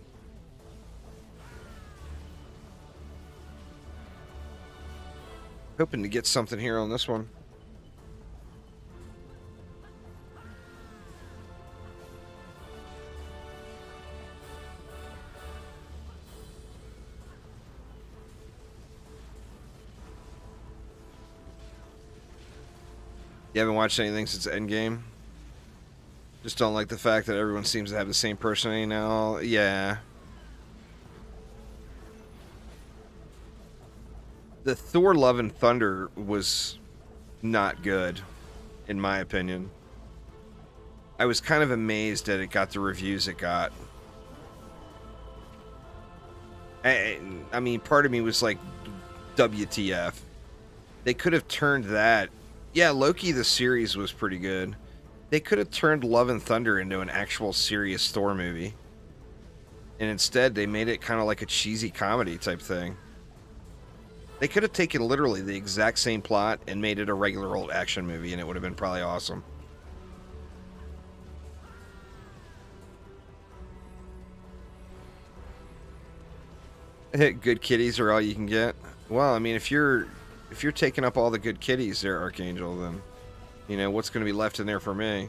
Hoping to get something here on this one. You haven't watched anything since Endgame? Just don't like the fact that everyone seems to have the same personality now? Yeah. The Thor Love and Thunder was not good, in my opinion. I was kind of amazed that it got the reviews it got. I mean, part of me was like, WTF. They could have turned that... Yeah, Loki the series was pretty good. They could have turned Love and Thunder into an actual serious Thor movie. And instead, they made it kind of like a cheesy comedy type thing. They could have taken literally the exact same plot and made it a regular old action movie, and it would have been probably awesome. Good kitties are all you can get. Well, I mean, if you're taking up all the good kitties there, Archangel, then, you know, what's going to be left in there for me?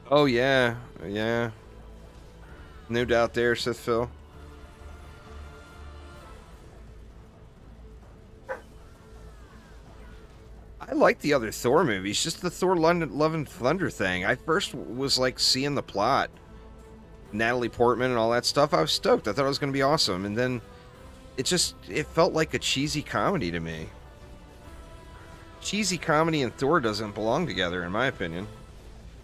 Oh, yeah. Yeah. No doubt there, Sith Phil. I like the other Thor movies, just the Thor Love and Thunder thing. I first was like seeing the plot, Natalie Portman and all that stuff. I was stoked. I thought it was going to be awesome. And then it felt like a cheesy comedy to me. Cheesy comedy and Thor doesn't belong together, in my opinion.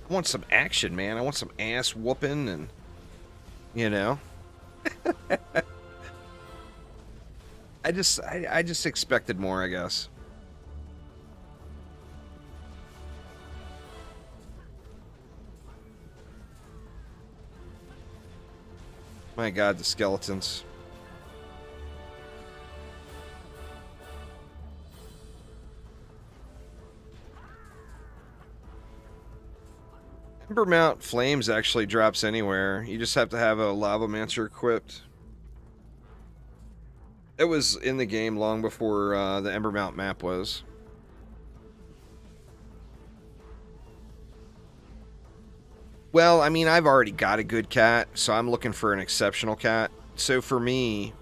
I want some action, man. I want some ass whooping and, you know. I just expected more, I guess. My God, the skeletons. Ember Mount Flames actually drops anywhere. You just have to have a Lavamancer equipped. It was in the game long before the Ember Mount map was. Well, I mean, I've already got a good cat, so I'm looking for an exceptional cat. So for me,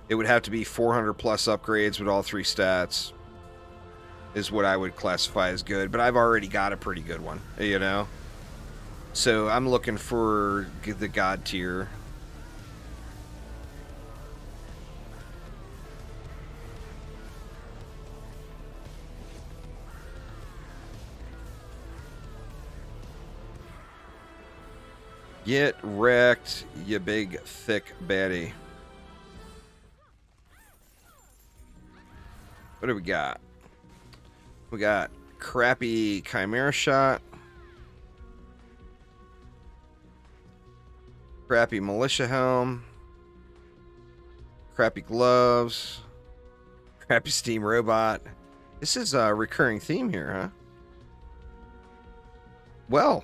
it would have to be 400 plus upgrades with all 3 stats is what I would classify as good. But I've already got a pretty good one, you know? So I'm looking for the God tier. Get wrecked, you big, thick baddie. What do we got? We got crappy Chimera Shot. Crappy Militia Helm. Crappy Gloves. Crappy Steam Robot. This is a recurring theme here, huh? Well,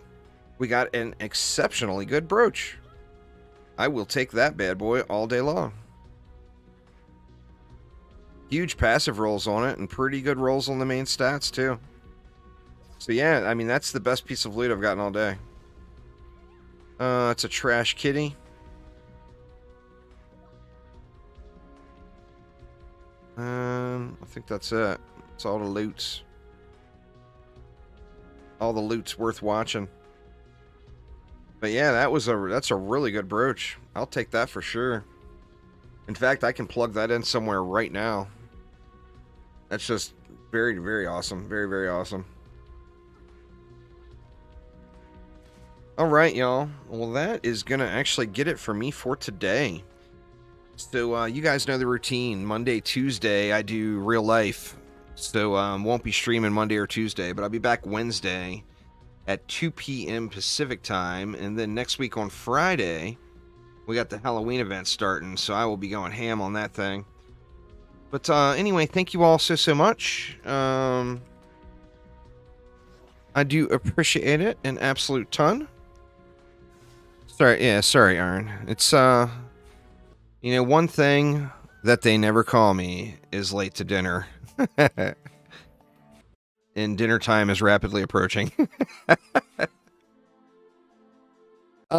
we got an exceptionally good brooch. I will take that bad boy all day long. Huge passive rolls on it and pretty good rolls on the main stats too. So yeah, I mean, that's the best piece of loot I've gotten all day. It's a trash kitty. I think that's it. It's all the loots. All the loot's worth watching. But yeah, that's a really good brooch. I'll take that for sure. In fact, I can plug that in somewhere right now. That's just very, very awesome. Very, very awesome. All right, y'all. Well, that is going to actually get it for me for today. So you guys know the routine. Monday, Tuesday, I do real life. So won't be streaming Monday or Tuesday, but I'll be back Wednesday at 2 p.m. Pacific time. And then next week on Friday, we got the Halloween event starting, so I will be going ham on that thing. But anyway, thank you all so much. I do appreciate it an absolute ton. Sorry, Aaron. It's one thing that they never call me is late to dinner. And dinner time is rapidly approaching.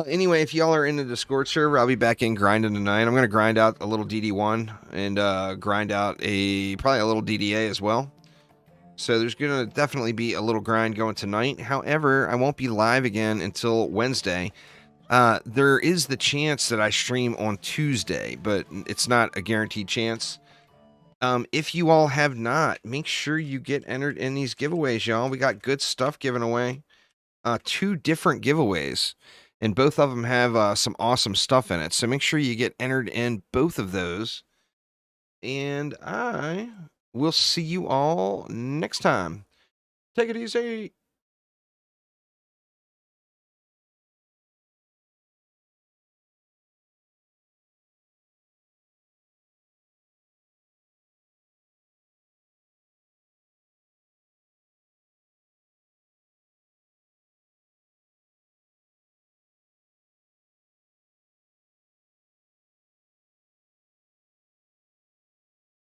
Anyway, if y'all are in the Discord server, I'll be back in grinding tonight. I'm going to grind out a little DD1 and grind out probably a little DDA as well. So there's going to definitely be a little grind going tonight. However, I won't be live again until Wednesday. There is the chance that I stream on Tuesday, but it's not a guaranteed chance. If you all have not, make sure you get entered in these giveaways, y'all. We got good stuff given away. 2 different giveaways, and both of them have some awesome stuff in it. So make sure you get entered in both of those. And I will see you all next time. Take it easy.